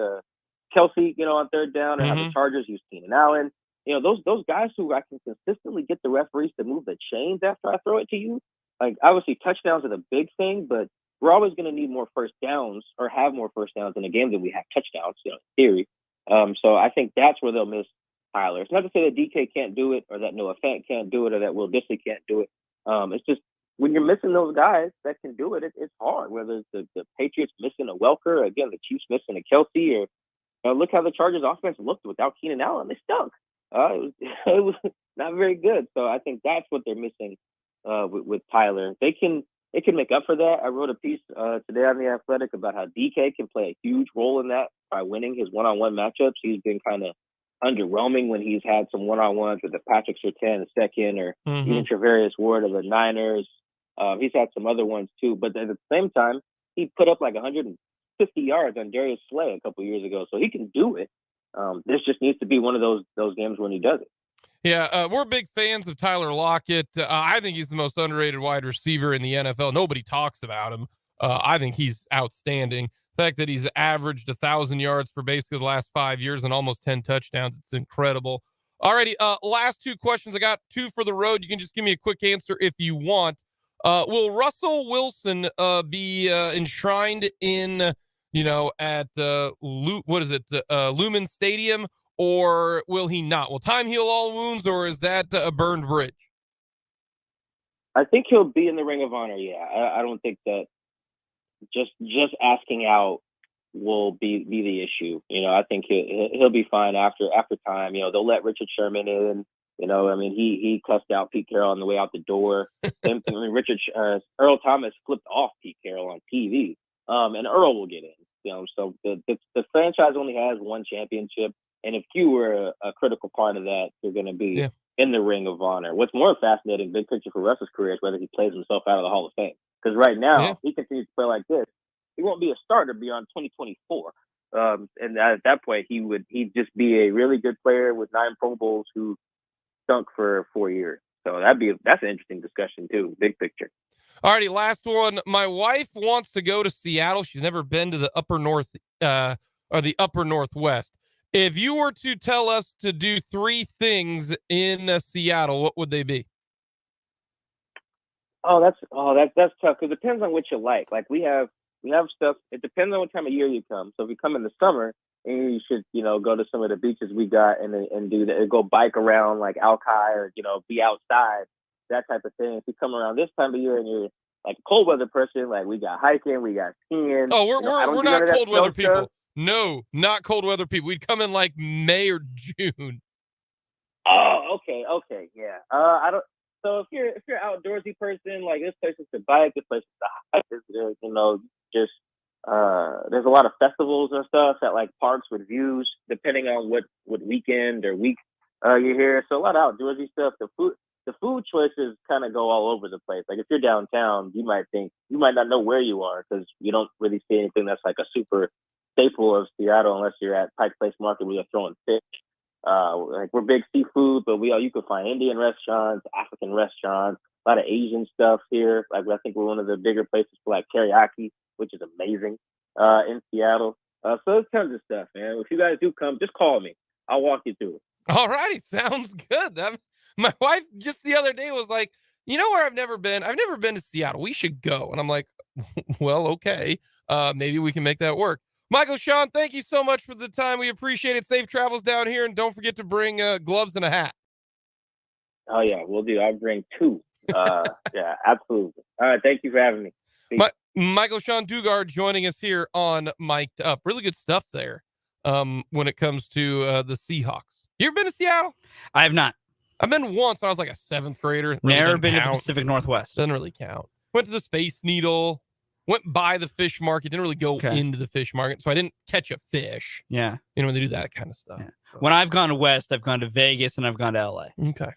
Kelsey, on 3rd down, or how the Chargers use Keenan Allen. Those guys who I can consistently get the referees to move the chains after I throw it to you. Obviously, touchdowns are the big thing, but we're always going to need more first downs or have more first downs in a game than we have touchdowns, in theory. So I think that's where they'll miss Tyler. It's not to say that DK can't do it or that Noah Fant can't do it or that Will Disley can't do it. It's just when you're missing those guys that can do it, it's hard. Whether it's the Patriots missing a Welker, again, the Chiefs missing a Kelsey, or look how the Chargers offense looked without Keenan Allen. They stunk. It was not very good. So I think that's what they're missing with Tyler. They can make up for that. I wrote a piece today on The Athletic about how DK can play a huge role in that by winning his one-on-one matchups. He's been kind of underwhelming when he's had some one-on-ones with the Patrick Surtain II or even Travarius Ward of the Niners. He's had some other ones too, but at the same time, he put up 150 yards on Darius Slay a couple years ago, so he can do it. This just needs to be one of those games when he does it. Yeah, we're big fans of Tyler Lockett. I think he's the most underrated wide receiver in the NFL. Nobody talks about him. I think he's outstanding. The fact that he's averaged 1,000 yards for basically the last 5 years and almost 10 touchdowns, it's incredible. Alrighty, last two questions. I got two for the road. You can just give me a quick answer if you want. Will Russell Wilson be enshrined in, at Lumen Stadium, or will he not? Will time heal all wounds, or is that a burned bridge? I think he'll be in the Ring of Honor. Yeah, I don't think that just asking out will be the issue. I think he'll be fine after time. They'll let Richard Sherman in. He cussed out Pete Carroll on the way out the door. Same thing. Earl Thomas flipped off Pete Carroll on TV, and Earl will get in. So the franchise only has one championship, and if you were a critical part of that, you're going to be in the Ring of Honor. What's more fascinating, big picture for Russell's career, is whether he plays himself out of the Hall of Fame. Because right now, he continues to play like this, he won't be a starter beyond 2024. And at that point, he'd just be a really good player with 9 Pro Bowls who stunk for 4 years. So that's an interesting discussion too, big picture. Alrighty, last one. My wife wants to go to Seattle. She's never been to the upper north or the upper northwest. If you were to tell us to do 3 things in Seattle, what would they be? That's tough, because it depends on what you like. Like we have stuff. It depends on what time of year you come. So if you come in the summer, you should go to some of the beaches we got and do that. Go bike around like Alki, or be outside, that type of thing. If you come around this time of year and you're like a cold weather person, like we got hiking, we got skiing. Oh, we're not cold weather people. No, not cold weather people. We'd come in like May or June. Oh, okay, yeah. I don't. So if you're an outdoorsy person, like this place is to bike, this place is to hike. There's a lot of festivals and stuff at like parks with views, depending on what weekend or week you're here. So a lot of outdoorsy stuff. The food choices kind of go all over the place. Like if you're downtown, you might not know where you are, because you don't really see anything that's like a super staple of Seattle unless you're at Pike Place Market where you're throwing fish. Like we're big seafood, but you can find Indian restaurants, African restaurants, a lot of Asian stuff here. Like I think we're one of the bigger places for like teriyaki, which is amazing in Seattle. So there's tons of stuff, man. If you guys do come, just call me. I'll walk you through it. All righty, sounds good. My wife just the other day was like, where I've never been? I've never been to Seattle. We should go. And I'm like, well, okay. Maybe we can make that work. Michael-Shawn, thank you so much for the time. We appreciate it. Safe travels down here, and don't forget to bring gloves and a hat. Oh yeah, we'll do. I'll bring 2. Yeah, absolutely. All right, thank you for having me. Michael-Shawn Dugar joining us here on Mic'd Up. Really good stuff there when it comes to the Seahawks. You ever been to Seattle? I have not. I've been once when I was like a 7th grader. Never been to the Pacific Northwest. Doesn't really count. Went to the Space Needle. Went by the fish market. Didn't really go into the fish market, so I didn't catch a fish. Yeah. When they do that kind of stuff. Yeah. So. When I've gone west, I've gone to Vegas and I've gone to LA. Okay.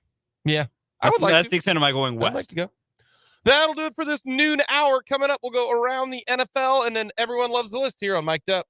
Yeah. That's the extent of my going west. I'd like to go. That'll do it for this noon hour. Coming up, we'll go around the NFL, and then everyone loves the list here on Mic'd Up.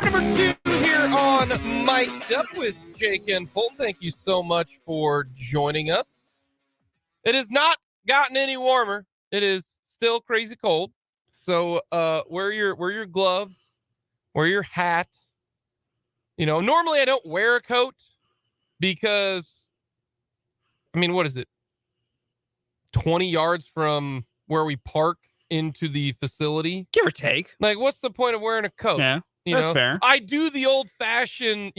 Number 2 here on Mic'd Up with Jake and Fulton. Thank you so much for joining us. It has not gotten any warmer. It is still crazy cold. So wear your gloves, wear your hat. You know, normally I don't wear a coat because, I mean, what is it? 20 yards from where we park into the facility, give or take. Like, what's the point of wearing a coat? Yeah, that's fair. I do the old fashioned,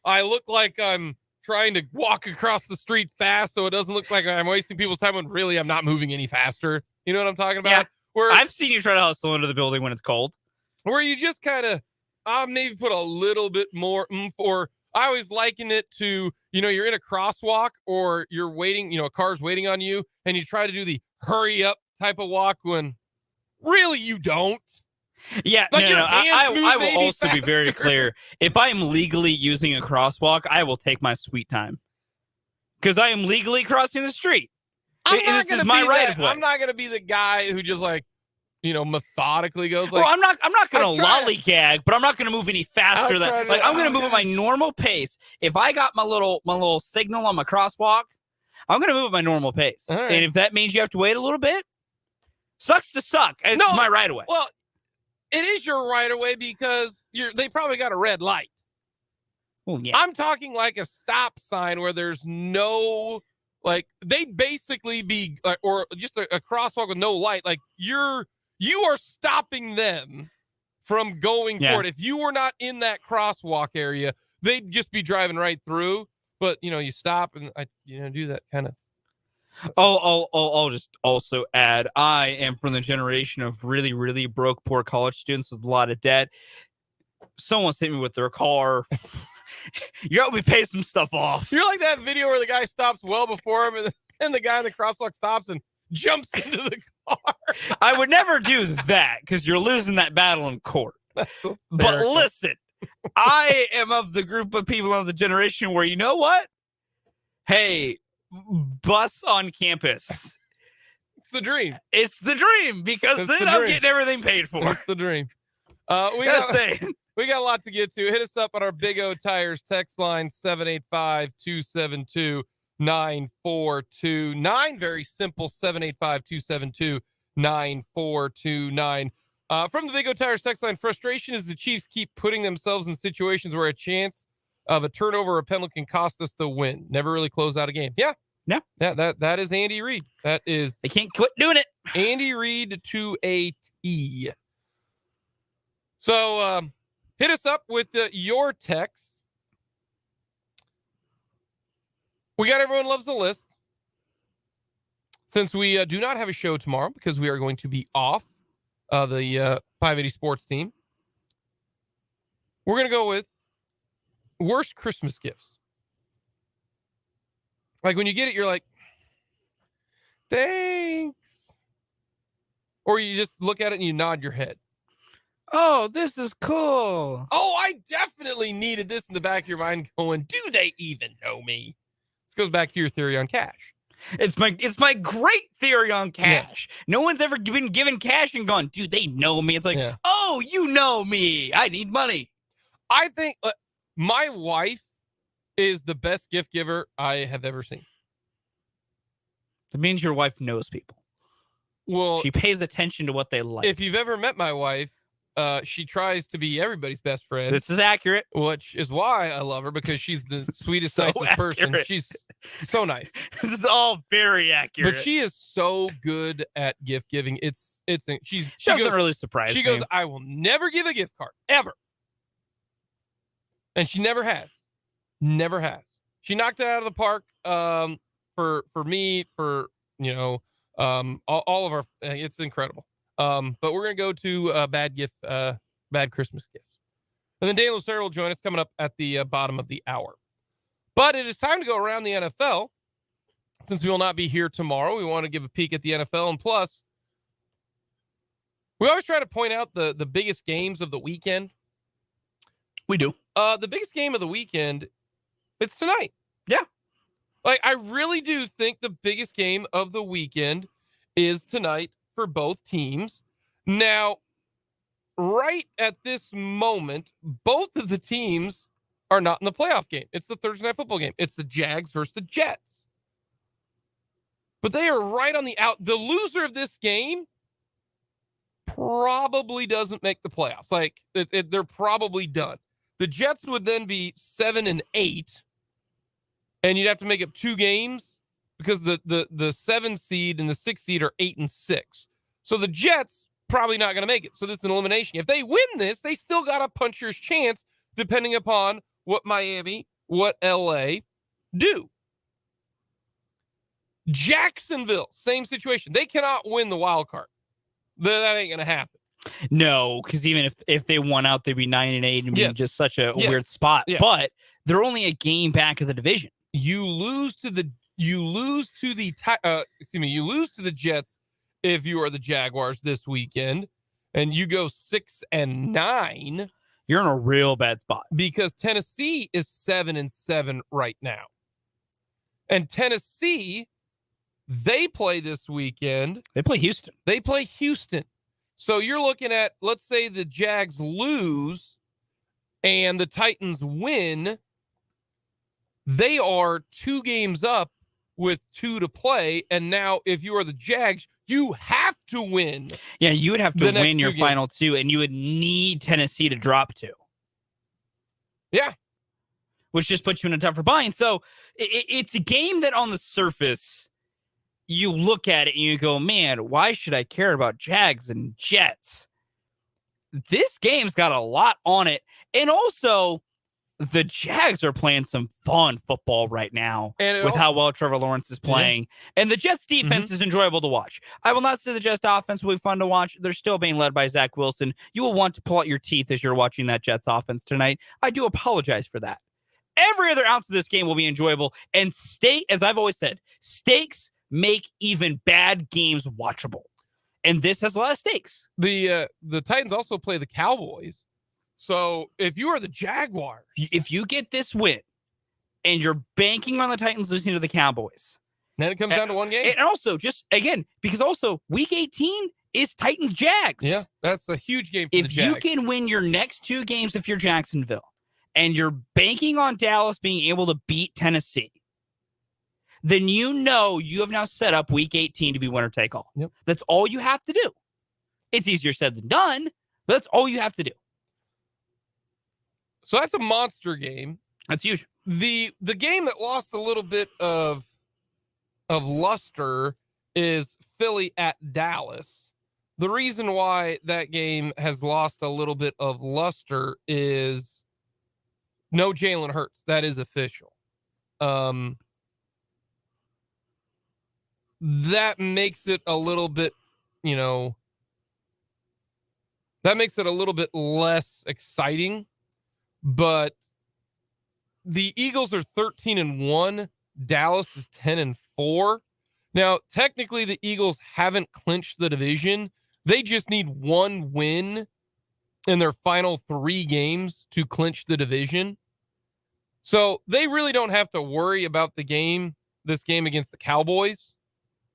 I look like I'm trying to walk across the street fast so it doesn't look like I'm wasting people's time when really I'm not moving any faster. You know what I'm talking about? Yeah. Where I've seen you try to hustle into the building when it's cold. Where you just kind of maybe put a little bit more or I always liken it to, you're in a crosswalk or you're waiting, a car's waiting on you and you try to do the hurry up type of walk when really you don't. Yeah, like no. I will also faster. be very clear. If I am legally using a crosswalk, I will take my sweet time because I am legally crossing the street. This is my right of way. I'm not going to be the guy who just methodically goes like. Well, I'm not going to lollygag, but I'm not going to move any faster than I'm going to move at my normal pace. If I got my little signal on my crosswalk, I'm going to move at my normal pace. Right. And if that means you have to wait a little bit, sucks to suck. It's my right of way. Well, it is your right of way because they probably got a red light. Oh, yeah. I'm talking like a stop sign where there's no, they'd basically be, or just a crosswalk with no light. Like you are stopping them from going forward. If you were not in that crosswalk area, they'd just be driving right through. But, you stop and do that kind of. I'll just also add, I am from the generation of really, really broke, poor college students with a lot of debt. Someone's hit me with their car. You help me pay some stuff off. You're like that video where the guy stops well before him and the guy in the crosswalk stops and jumps into the car. I would never do that because you're losing that battle in court. But listen, I am of the group of people of the generation where, you know what? Hey, bus on campus. It's the dream. It's the dream because then I'm getting everything paid for. It's the dream. We got a lot to get to. Hit us up on our Big O Tires text line 785-272-9429. Very simple, 785-272-9429. From the Big O Tires text line, frustration is the Chiefs keep putting themselves in situations where a chance of a turnover or a penalty can cost us the win. Never really close out a game. Yeah. Yeah. Yeah, that is Andy Reid. That is They can't quit doing it. Andy Reid to a T. So hit us up with your texts. We got Everyone Loves the List. Since we do not have a show tomorrow because we are going to be off the 580 sports team, we're going to go with worst Christmas gifts. Like when you get it, you're like, thanks. Or you just look at it and you nod your head. Oh, this is cool. Oh, I definitely needed this in the back of your mind going, do they even know me? This goes back to your theory on cash. It's my great theory on cash. Yeah. No one's ever been given cash and gone, dude, they know me. It's like, oh, you know me. I need money. I think my wife is the best gift giver I have ever seen. That means your wife knows people. Well, she pays attention to what they like. If you've ever met my wife, she tries to be everybody's best friend. This is accurate. Which is why I love her, because she's the sweetest, so nicest person. She's so nice. This is all very accurate. But she is so good at gift giving. She doesn't really surprise me. She goes, I will never give a gift card, ever. And she never has. Never has. She knocked it out of the park for me, for, all of our, it's incredible. But we're going to go to bad Christmas gifts. And then Dan Lucero will join us coming up at the bottom of the hour. But it is time to go around the NFL. Since we will not be here tomorrow, we want to give a peek at the NFL. And plus, we always try to point out the biggest games of the weekend. We do. The biggest game of the weekend, it's tonight. Yeah. Like, I really do think the biggest game of the weekend is tonight for both teams. Now, right at this moment, both of the teams are not in the playoff game. It's the Thursday Night Football game. It's the Jags versus the Jets. But they are right on the out. The loser of this game probably doesn't make the playoffs. Like, they're probably done. The Jets would then be 7-8, and you'd have to make up 2 games because the 7 seed and the 6 seed are 8-6. So the Jets probably not going to make it. So this is an elimination. If they win this, they still got a puncher's chance, depending upon what Miami, what LA do. Jacksonville, same situation. They cannot win the wild card. That ain't going to happen. No, because even if they won out, they'd be 9-8 and be in just such a weird spot. Yeah. But they're only a game back of the division. You lose to the Jets if you are the Jaguars this weekend, and you go 6-9. You're in a real bad spot because Tennessee is 7-7 right now, and Tennessee, they play this weekend. They play Houston. So you're looking at, let's say the Jags lose and the Titans win. They are 2 games up with 2 to play. And now if you are the Jags, you have to win. Yeah, you would have to win your final 2, and you would need Tennessee to drop 2. Yeah. Which just puts you in a tougher bind. So it's a game that on the surface, you look at it and you go, man, why should I care about Jags and Jets? This game's got a lot on it. And also, the Jags are playing some fun football right now with how well Trevor Lawrence is playing. Yeah. And the Jets defense is enjoyable to watch. I will not say the Jets offense will be fun to watch. They're still being led by Zach Wilson. You will want to pull out your teeth as you're watching that Jets offense tonight. I do apologize for that. Every other ounce of this game will be enjoyable. And as I've always said, stakes make even bad games watchable. And this has a lot of stakes. The Titans also play the Cowboys. So if you are the Jaguars, if you get this win and you're banking on the Titans losing to the Cowboys, then it comes down to one game. And also, just again, because also week 18 is Titans Jags. Yeah, that's a huge game for the Jags. If you can win your next 2 games if you're Jacksonville and you're banking on Dallas being able to beat Tennessee, then you have now set up week 18 to be winner take all. Yep. That's all you have to do. It's easier said than done, but that's all you have to do. So that's a monster game. That's huge. The game that lost a little bit of of luster is Philly at Dallas. The reason why that game has lost a little bit of luster is no Jalen Hurts. That is official. That makes it a little bit, that makes it a little bit less exciting, but the Eagles are 13-1. Dallas is 10-4. Now, technically the Eagles haven't clinched the division. They just need one win in their final 3 games to clinch the division. So they really don't have to worry about this game against the Cowboys.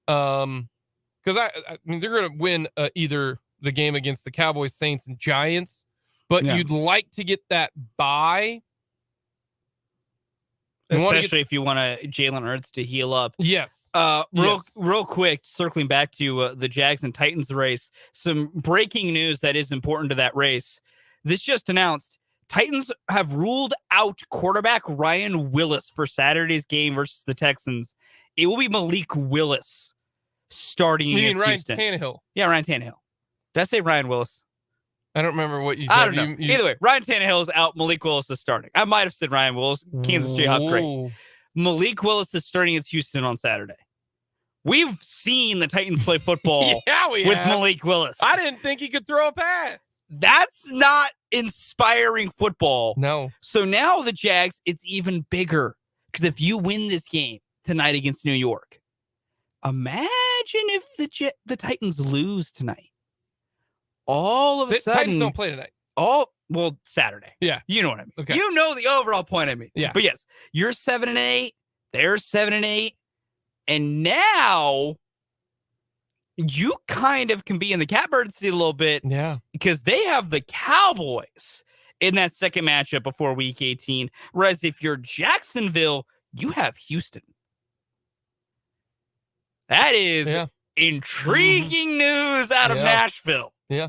Because I mean, they're going to win either the game against the Cowboys, Saints, and Giants, but you'd like to get that bye. Especially if you want Jalen Hurts to heal up. Yes. Real quick, circling back to the Jags and Titans race, some breaking news that is important to that race. This just announced, Titans have ruled out quarterback Ryan Willis for Saturday's game versus the Texans. It will be Malik Willis starting against Ryan Houston. Tannehill? Yeah, Ryan Tannehill. Did I say Ryan Willis? I don't remember what you said. I don't know. Either way, Ryan Tannehill is out. Malik Willis is starting. I might have said Ryan Willis. Kansas Jayhawk, great. Malik Willis is starting against Houston on Saturday. We've seen the Titans play football with Malik Willis. I didn't think he could throw a pass. That's not inspiring football. No. So now the Jags, it's even bigger. Because if you win this game tonight against New York, imagine if the Titans lose tonight. All of a sudden, Titans don't play tonight. Saturday. Yeah. You know what I mean. Okay. You know the overall point I mean. Yeah. But yes, you're 7-8. They're 7-8. And now you kind of can be in the catbird seat a little bit. Yeah. Because they have the Cowboys in that second matchup before week 18. Whereas if you're Jacksonville, you have Houston. That is intriguing news out of Nashville. Yeah.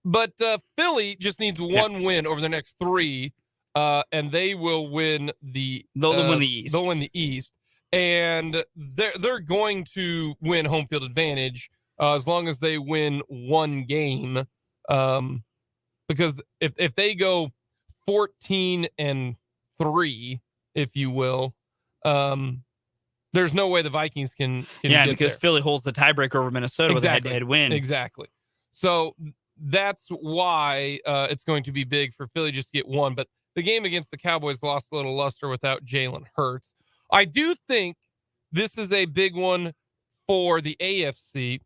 But Philly just needs one win over the next 3, and they will win the They'll win the East. They'll win the East. And they're going to win home field advantage as long as they win one game. Because if they go 14-3, if you will, there's no way the Vikings can get because there. Philly holds the tiebreaker over Minnesota with a head-to-head win. Exactly. So that's why it's going to be big for Philly just to get one. But the game against the Cowboys lost a little luster without Jalen Hurts. I do think this is a big one for the AFC.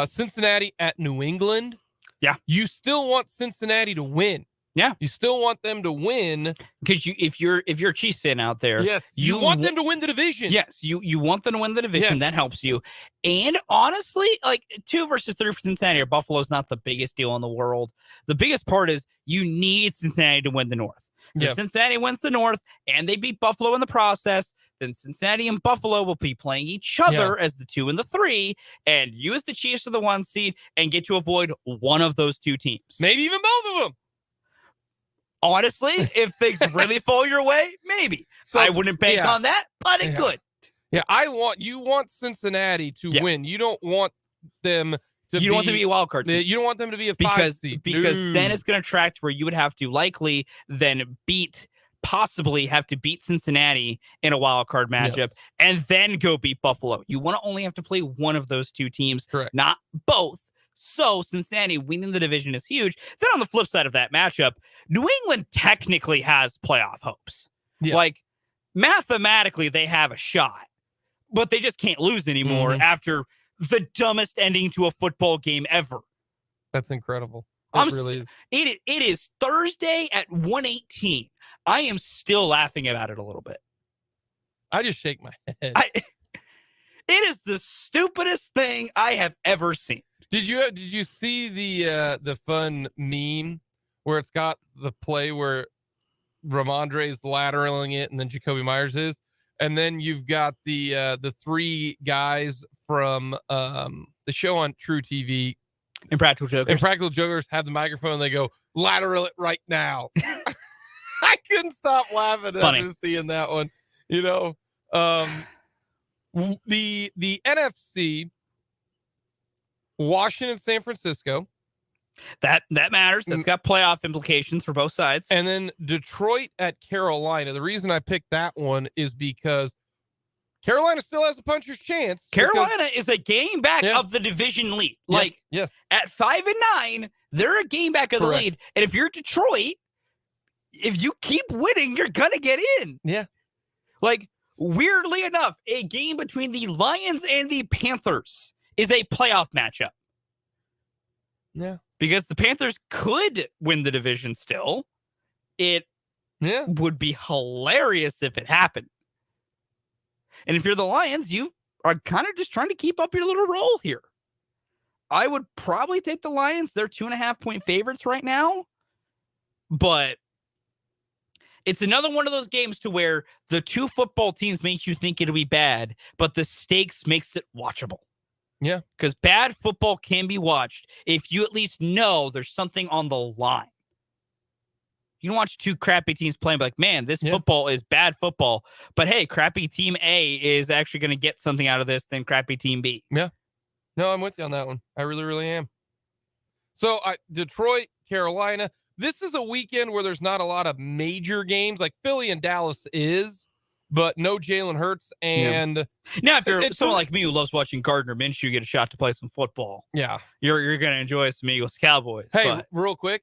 Cincinnati at New England. Yeah. You still want Cincinnati to win. Yeah. You still want them to win. Because if you're a Chiefs fan out there, yes, you want them to win the division. Yes, you want them to win the division. Yes. That helps you. And honestly, like 2 versus 3 for Cincinnati or Buffalo's not the biggest deal in the world. The biggest part is you need Cincinnati to win the North. So Cincinnati wins the North and they beat Buffalo in the process. Then Cincinnati and Buffalo will be playing each other as the 2 and the 3, and you as the Chiefs are the 1 seed and get to avoid one of those 2 teams. Maybe even both of them. Honestly, if things really fall your way, maybe. So, I wouldn't bank on that, but it could. Yeah, you want Cincinnati to win. You don't want them to You don't want them to be a wild card team. You don't want them to be a 5 seed. Because then it's going to track to where you would have to likely then possibly have to beat Cincinnati in a wild card matchup and then go beat Buffalo. You want to only have to play one of those 2 teams, not both. So Cincinnati winning the division is huge. Then on the flip side of that matchup, New England technically has playoff hopes. Yes. Like mathematically, they have a shot, but they just can't lose anymore after the dumbest ending to a football game ever. That's incredible. It is Thursday at 1:18. I am still laughing about it a little bit. I just shake my head. It is the stupidest thing I have ever seen. Did you see the fun meme where it's got the play where Ramondre's lateraling it and then Jacoby Myers is, and then you've got the 3 guys from the show on True TV, Impractical Jokers. Impractical Jokers have the microphone and they go lateral it right now. I couldn't stop laughing at just seeing that one. The NFC, Washington, San Francisco. That matters. That's got playoff implications for both sides. And then Detroit at Carolina. The reason I picked that one is because Carolina still has a puncher's chance. Carolina is a game back of the division lead. Like, yes. At 5-9, they're a game back of the lead. And if you're Detroit, if you keep winning, you're going to get in. Yeah. Like, weirdly enough, a game between the Lions and the Panthers is a playoff matchup. Yeah. Because the Panthers could win the division still. It would be hilarious if it happened. And if you're the Lions, you are kind of just trying to keep up your little roll here. I would probably take the Lions. They're 2.5-point favorites right now. But it's another one of those games to where the two football teams make you think it'll be bad, but the stakes makes it watchable. Yeah. Because bad football can be watched if you at least know there's something on the line. You can watch two crappy teams playing, like, man, this football is bad football. But hey, crappy team A is actually going to get something out of this than crappy team B. Yeah. No, I'm with you on that one. I really, really am. So Detroit, Carolina. This is a weekend where there's not a lot of major games. Like Philly and Dallas is, but no Jalen Hurts. And now, if you're someone like me who loves watching Gardner Minshew get a shot to play some football, you're going to enjoy some Eagles Cowboys. Hey, real quick.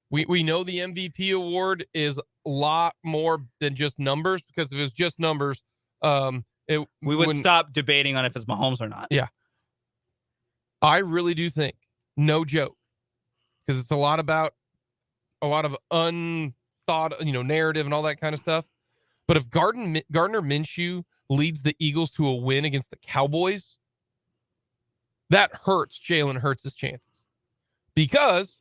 We know the MVP award is a lot more than just numbers, because if it was just numbers, we would stop debating on if it's Mahomes or not. Yeah. I really do think, no joke, because it's a lot of unthought, narrative and all that kind of stuff. But if Gardner Minshew leads the Eagles to a win against the Cowboys, that hurts Jalen Hurts' chances, because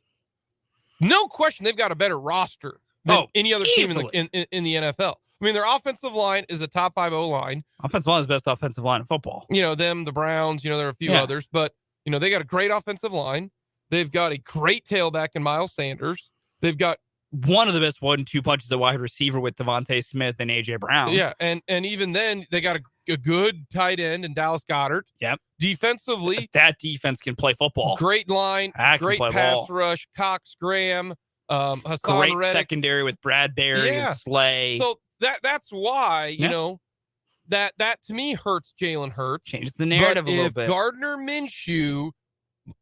no question they've got a better roster than any other team in the NFL. I mean, their offensive line is a top 5 O-line. Offensive line is the best offensive line in football. The Browns, there are a few others, but, they got a great offensive line. They've got a great tailback in Miles Sanders. They've got one of the best 1-2 punches at wide receiver with Devontae Smith and A.J. Brown. Yeah, and even then, they got a good tight end in Dallas Goedert. Yep. Defensively, that defense can play football. Great line, great pass rush. Cox, Graham, Hassan great Reddick. Secondary with Bradbury and Slay. So that's why that to me hurts Jalen Hurts. Changes the narrative a little bit. Gardner Minshew,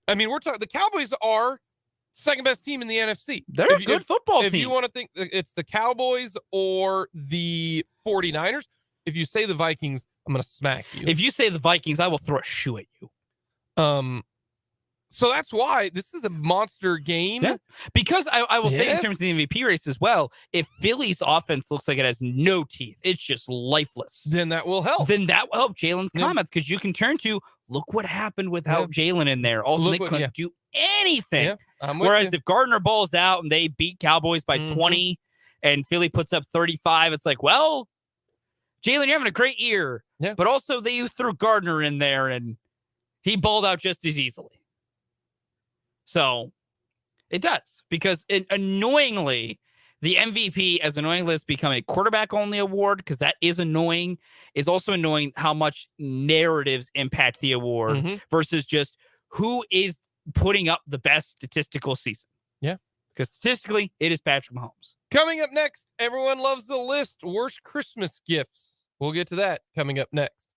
I mean, we're talking. The Cowboys are second best team in the NFC. They're a good football team. If you want to think it's the Cowboys or the 49ers, if you say the Vikings, I'm going to smack you. If you say the Vikings, I will throw a shoe at you. So that's why this is a monster game. Yeah. Because I will say, in terms of the MVP race as well, if Philly's offense looks like it has no teeth, it's just lifeless, then that will help. Jalen's comments, because you can turn to, look what happened without Jalen in there. Also, they couldn't do anything. Yeah, whereas if Gardner balls out and they beat Cowboys by 20 and Philly puts up 35, it's like, well, Jalen, you're having a great year. Yeah. But also you threw Gardner in there and he balled out just as easily. So it does, because annoyingly, the MVP, as annoyingly as become a quarterback-only award, because that is annoying, is also annoying how much narratives impact the award versus just who is putting up the best statistical season. Yeah. Because statistically, it is Patrick Mahomes. Coming up next, everyone loves the list. Worst Christmas gifts. We'll get to that coming up next.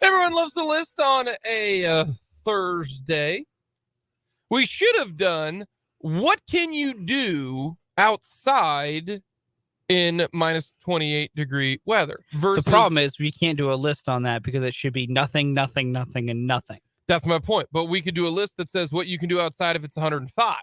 Everyone loves the list on a Thursday. We should have done what can you do outside in minus 28 degree weather versus The problem is we can't do a list on that because it should be nothing, nothing, nothing, and nothing. That's my point. But we could do a list that says what you can do outside if it's 105.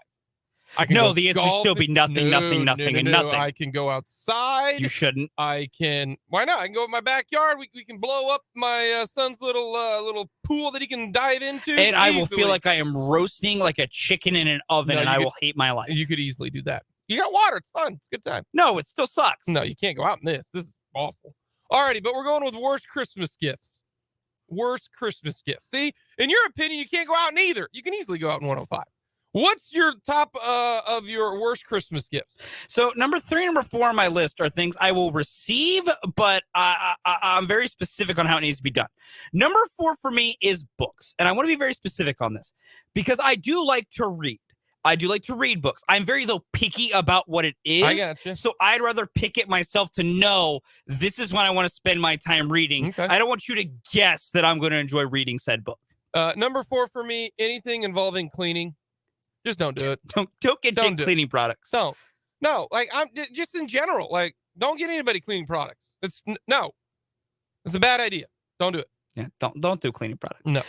I can No, go the answer should still be nothing, nothing, nothing, and nothing. I can go outside. You shouldn't. I can. Why not? I can go in my backyard. We can blow up my son's little pool that he can dive into. And I will feel like I am roasting like a chicken in an oven, and I will hate my life. You could easily do that. You got water. It's fun. It's a good time. No, it still sucks. No, you can't go out in this. This is awful. Alrighty, but we're going with worst Christmas gifts. Worst Christmas gifts. See, in your opinion, you can't go out in either. You can easily go out in 105. What's your top of your worst Christmas gifts? So number 3 and number 4 on my list are things I will receive, but I'm very specific on how it needs to be done. Number 4 for me is books. And I want to be very specific on this because I do like to read. I do like to read books. I'm very, though, picky about what it is. I gotcha. So I'd rather pick it myself to know this is when I want to spend my time reading. Okay. I don't want you to guess that I'm going to enjoy reading said book. Number 4 for me, anything involving cleaning. Just don't do it. Don't get Jake cleaning products. Don't. No, like I'm just in general. Like, don't get anybody cleaning products. It's a bad idea. Don't do it. Yeah, don't do cleaning products. No.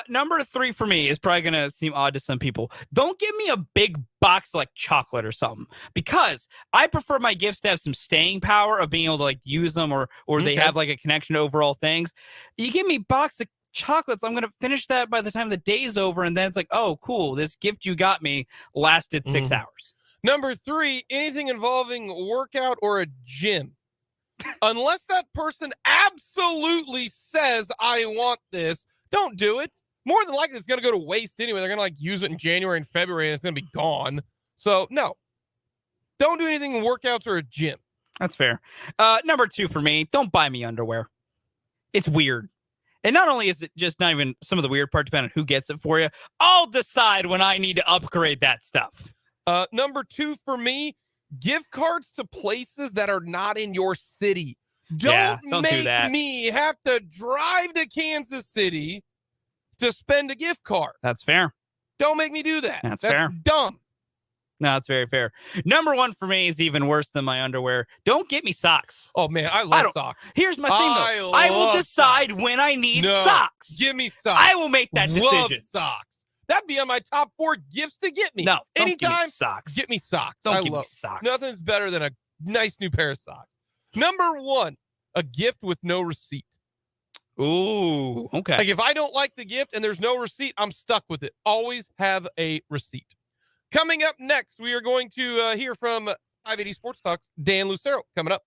Number 3 for me is probably gonna seem odd to some people. Don't give me a big box of like chocolate or something because I prefer my gifts to have some staying power of being able to like use them or they have like a connection to overall things. You give me a box of chocolates, I'm gonna finish that by the time the day's over, and then it's like, oh, cool, this gift you got me lasted 6 hours. Number 3, anything involving workout or a gym. Unless that person absolutely says, I want this, don't do it. More than likely, it's going to go to waste anyway. They're going to like use it in January and February, and it's going to be gone. So, no. Don't do anything in workouts or a gym. That's fair. Number 2 for me, don't buy me underwear. It's weird. And not only is it just not even some of the weird part, depending on who gets it for you, I'll decide when I need to upgrade that stuff. Number 2 for me, gift cards to places that are not in your city. Don't make me have to drive to Kansas City to spend a gift card. That's fair. Don't make me do that. That's fair. Dumb. No, that's very fair. Number 1 for me is even worse than my underwear. Don't get me socks. Oh, man, I love socks. Here's my thing, though. I will decide when I need socks. Give me socks. I will make that decision. Love socks. That'd be on my top 4 gifts to get me. No, anytime. Give me socks. Get me socks. Don't give me socks. Nothing's better than a nice new pair of socks. Number 1, a gift with no receipt. Ooh, okay. Like if I don't like the gift and there's no receipt, I'm stuck with it. Always have a receipt. Coming up next, we are going to hear from 580 Sports Talk's Dan Lucero coming up.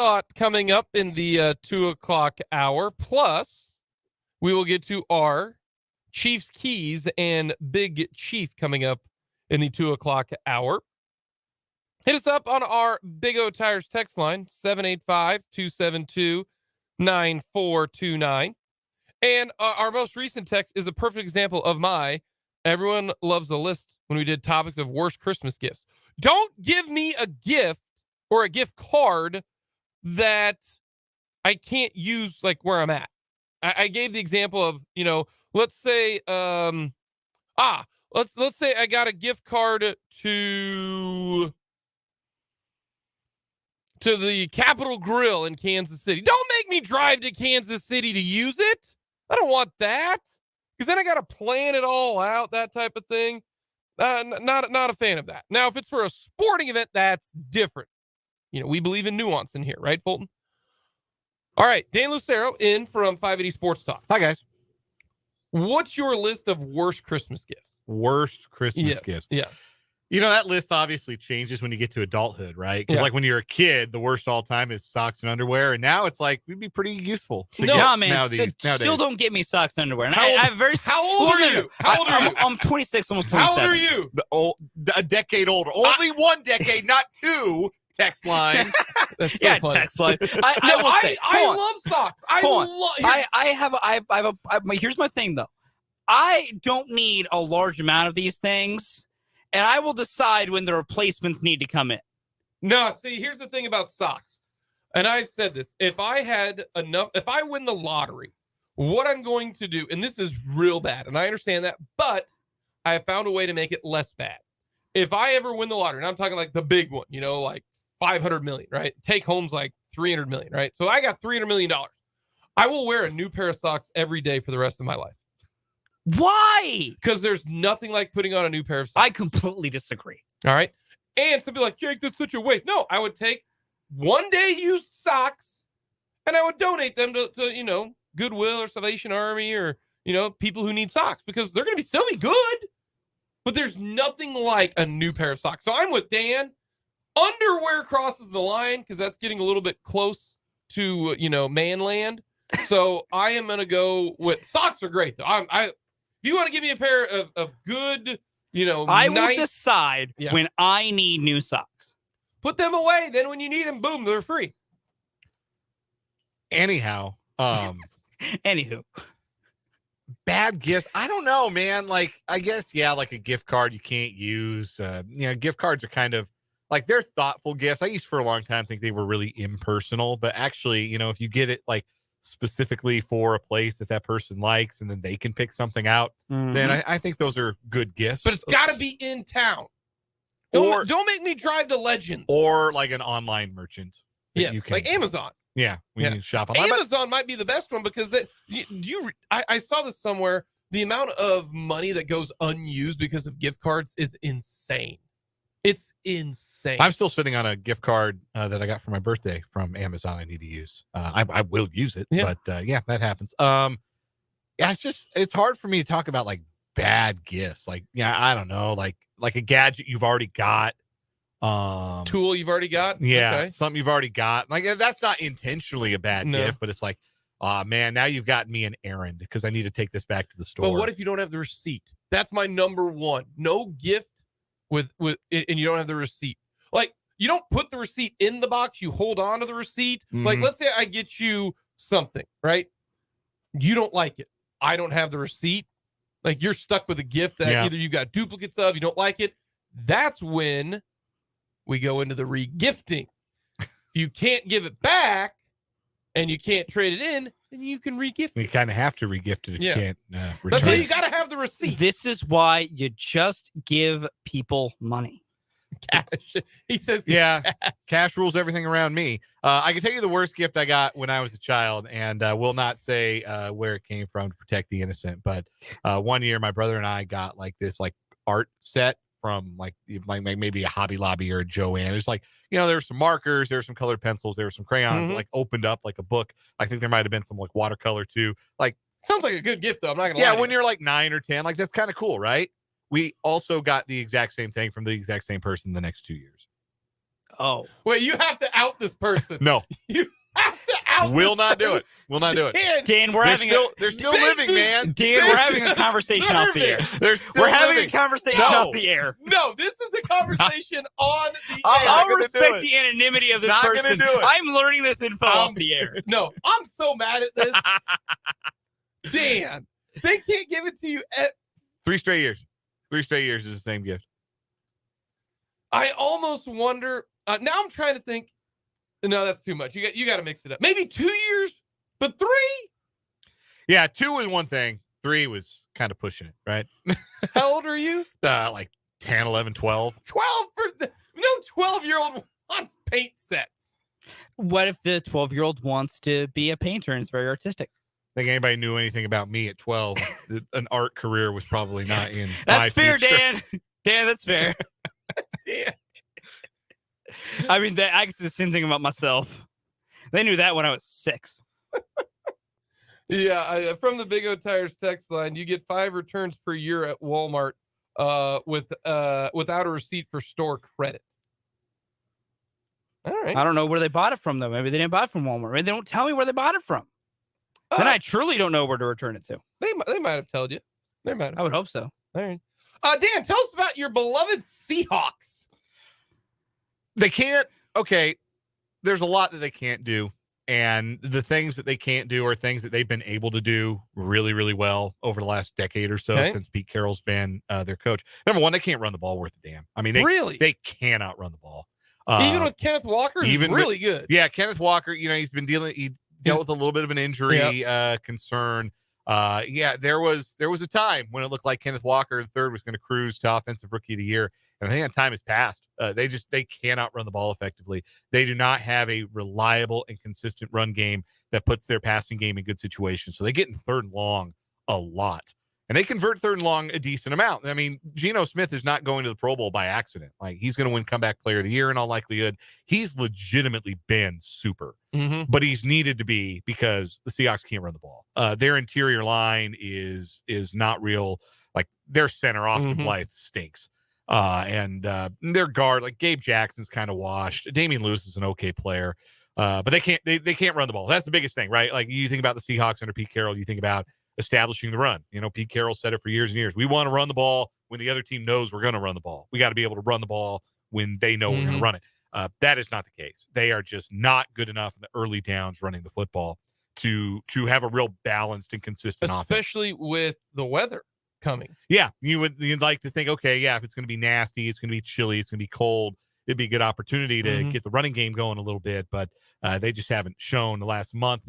Thought coming up in the 2 o'clock hour. Plus, we will get to our Chiefs Keys and Big Chief coming up in the 2 o'clock hour. Hit us up on our Big O Tires text line, 785-272-9429. And our most recent text is a perfect example of my everyone loves the list when we did topics of worst Christmas gifts. Don't give me a gift or a gift card that I can't use like where I'm at. I gave the example of, let's say, let's say I got a gift card to the Capitol Grill in Kansas City. Don't make me drive to Kansas City to use it. I don't want that, because then I got to plan it all out, that type of thing. Not a fan of that. Now, if it's for a sporting event, that's different. We believe in nuance in here, right, Fulton? All right, Dan Lucero in from 580 Sports Talk. Hi, guys. What's your list of worst Christmas gifts? Worst Christmas gifts. Yeah. That list obviously changes when you get to adulthood, right? Because like when you're a kid, the worst all time is socks and underwear, and now it's like we'd be pretty useful. No, man, nowadays. Still don't get me socks and underwear. And How old are you? How old are you? I'm 26, almost 27. How old are you? A decade older. Only one decade, not two. Text line. That's so funny. Text line. I love socks. Here's my thing though. I don't need a large amount of these things, and I will decide when the replacements need to come in. No, see, here's the thing about socks. And I've said this. If I win the lottery, what I'm going to do, and this is real bad, and I understand that, but I have found a way to make it less bad. If I ever win the lottery, and I'm talking like the big one, like 500 million, right? Take home's like 300 million, right? So I got $300 million. I will wear a new pair of socks every day for the rest of my life. Why? Because there's nothing like putting on a new pair of socks. I completely disagree. All right. And some people are like, Jake, that's such a waste. No, I would take one day used socks and I would donate them to Goodwill or Salvation Army or, people who need socks, because they're going to still be good. But there's nothing like a new pair of socks. So I'm with Dan. Underwear crosses the line because that's getting a little bit close to, manland. So I am going to go with socks are great, though. If you want to give me a pair of good, I will decide when I need new socks. Put them away. Then when you need them, boom, they're free. Anyhow, Anywho. Bad gifts. I don't know, man. Like, I guess, like a gift card you can't use. Gift cards are kind of like, they're thoughtful gifts. I used for a long time think they were really impersonal, but actually, if you get it like specifically for a place that person likes and then they can pick something out, then I think those are good gifts. But it's got to be in town. Don't make me drive to Legends. Or like an online merchant. Yes, like Amazon. Yeah, we need to shop online. Amazon might be the best one because I saw this somewhere. The amount of money that goes unused because of gift cards is insane. It's insane. I'm still sitting on a gift card that I got for my birthday from Amazon. I need to use. I will use it, but that happens. It's hard for me to talk about like bad gifts. Like, I don't know, like a gadget you've already got. Tool you've already got. Something you've already got. Like, that's not intentionally a bad gift, but it's like, man, now you've got me an errand because I need to take this back to the store. But what if you don't have the receipt? That's my number one. No gift with and you don't have the receipt. Like, you don't put the receipt in the box, you hold on to the receipt. Like, let's say I get you something, right? You don't like it. I don't have the receipt. Like, you're stuck with a gift that either you got duplicates of, you don't like it. That's when we go into the re-gifting. If you can't give it back and you can't trade it in, then you can re-gift it. You kind of have to re-gift it if you can't return. That's why you got to have the receipt. This is why you just give people money. Cash. He says, cash rules everything around me. I can tell you the worst gift I got when I was a child, and will not say where it came from to protect the innocent. But one year, my brother and I got like this like art set from like maybe a Hobby Lobby or a Joann. It's like, there's some markers, there's some colored pencils, there were some crayons that like opened up like a book. I think there might have been some like watercolor too. Like, sounds like a good gift though. I'm not gonna lie. Yeah, when you're like 9 or 10, like that's kind of cool, right? We also got the exact same thing from the exact same person the next 2 years. Oh, wait, you have to out this person. No, you have to out. Will not do it. Will not do it. Dan, they're still living, man. Dan, we're having a conversation off the air. We're having a conversation off the air. No, this is a conversation on the air. I'll respect the anonymity of this not person. Gonna do it. I'm learning this info off the air. No, I'm so mad at this. Dan, they can't give it to you. 3 straight years. 3 straight years is the same gift. I almost wonder. Now I'm trying to think. No, that's too much. You got to mix it up. Maybe 2 years, but 3. Yeah, 2 was one thing. 3 was kind of pushing it, right? How old are you? Like 10, 11, 12. 12. No 12-year-old wants paint sets. What if the 12-year-old wants to be a painter and is very artistic? I think anybody knew anything about me at 12, an art career was probably not in That's my fair, future. Dan. Dan, that's fair. Yeah. I mean, I guess the same thing about myself. They knew that when I was 6. Yeah, from the Big O Tires text line, you get 5 returns per year at Walmart without a receipt for store credit. All right. I don't know where they bought it from, though. Maybe they didn't buy it from Walmart. Maybe they don't tell me where they bought it from. Then I truly don't know where to return it to. They might have told you. They might have. I would hope so. All right. Dan, tell us about your beloved Seahawks. They can't. Okay, there's a lot that they can't do. And the things that they can't do are things that they've been able to do really, really well over the last decade or so since Pete Carroll's been their coach. Number one, they can't run the ball worth a damn. I mean, they cannot run the ball. Even with Kenneth Walker, he's really good. Yeah, Kenneth Walker, he dealt with a little bit of an injury concern. There was a time when it looked like Kenneth Walker III was going to cruise to Offensive Rookie of the Year. And I think that time has passed. They cannot run the ball effectively. They do not have a reliable and consistent run game that puts their passing game in good situations. So they get in 3rd and long a lot. And they convert 3rd and long a decent amount. I mean, Geno Smith is not going to the Pro Bowl by accident. Like, he's going to win Comeback Player of the Year in all likelihood. He's legitimately been super. Mm-hmm. But he's needed to be because the Seahawks can't run the ball. Their interior line is not real. Like, their center, Austin Blythe, stinks. And their guard, like Gabe Jackson's kind of washed. Damian Lewis is an okay player, but they can't run the ball. That's the biggest thing, right? Like, you think about the Seahawks under Pete Carroll, you think about establishing the run. Pete Carroll said it for years and years. We want to run the ball when the other team knows we're going to run the ball. We got to be able to run the ball when they know we're going to run it. That is not the case. They are just not good enough in the early downs running the football to have a real balanced and consistent offense. Especially with the weather coming. Yeah, you'd like to think, okay, yeah, if it's going to be nasty, it's going to be chilly, it's going to be cold, it'd be a good opportunity to get the running game going a little bit, but they just haven't shown the last month.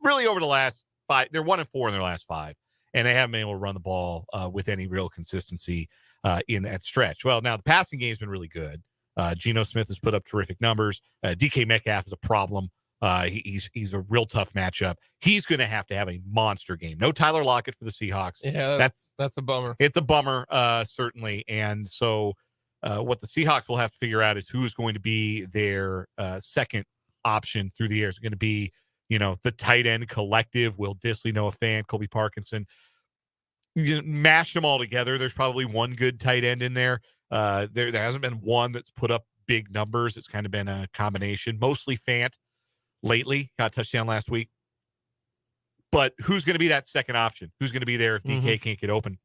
Really, over the last 5, they're 1-4 in their last 5, and they haven't been able to run the ball with any real consistency in that stretch. Well, now the passing game's been really good. Geno Smith has put up terrific numbers. DK Metcalf is a problem. He's a real tough matchup. He's going to have a monster game. No Tyler Lockett for the Seahawks. Yeah, that's a bummer. It's a bummer, certainly. And so what the Seahawks will have to figure out is who's going to be their second option through the air. Is it going to be, the tight end collective? Will Disley, Noah Fant, Colby Parkinson? You mash them all together. There's probably one good tight end in there. There hasn't been one that's put up big numbers. It's kind of been a combination. Mostly Fant. Lately, got a touchdown last week. But who's going to be that second option? Who's going to be there if DK can't get open?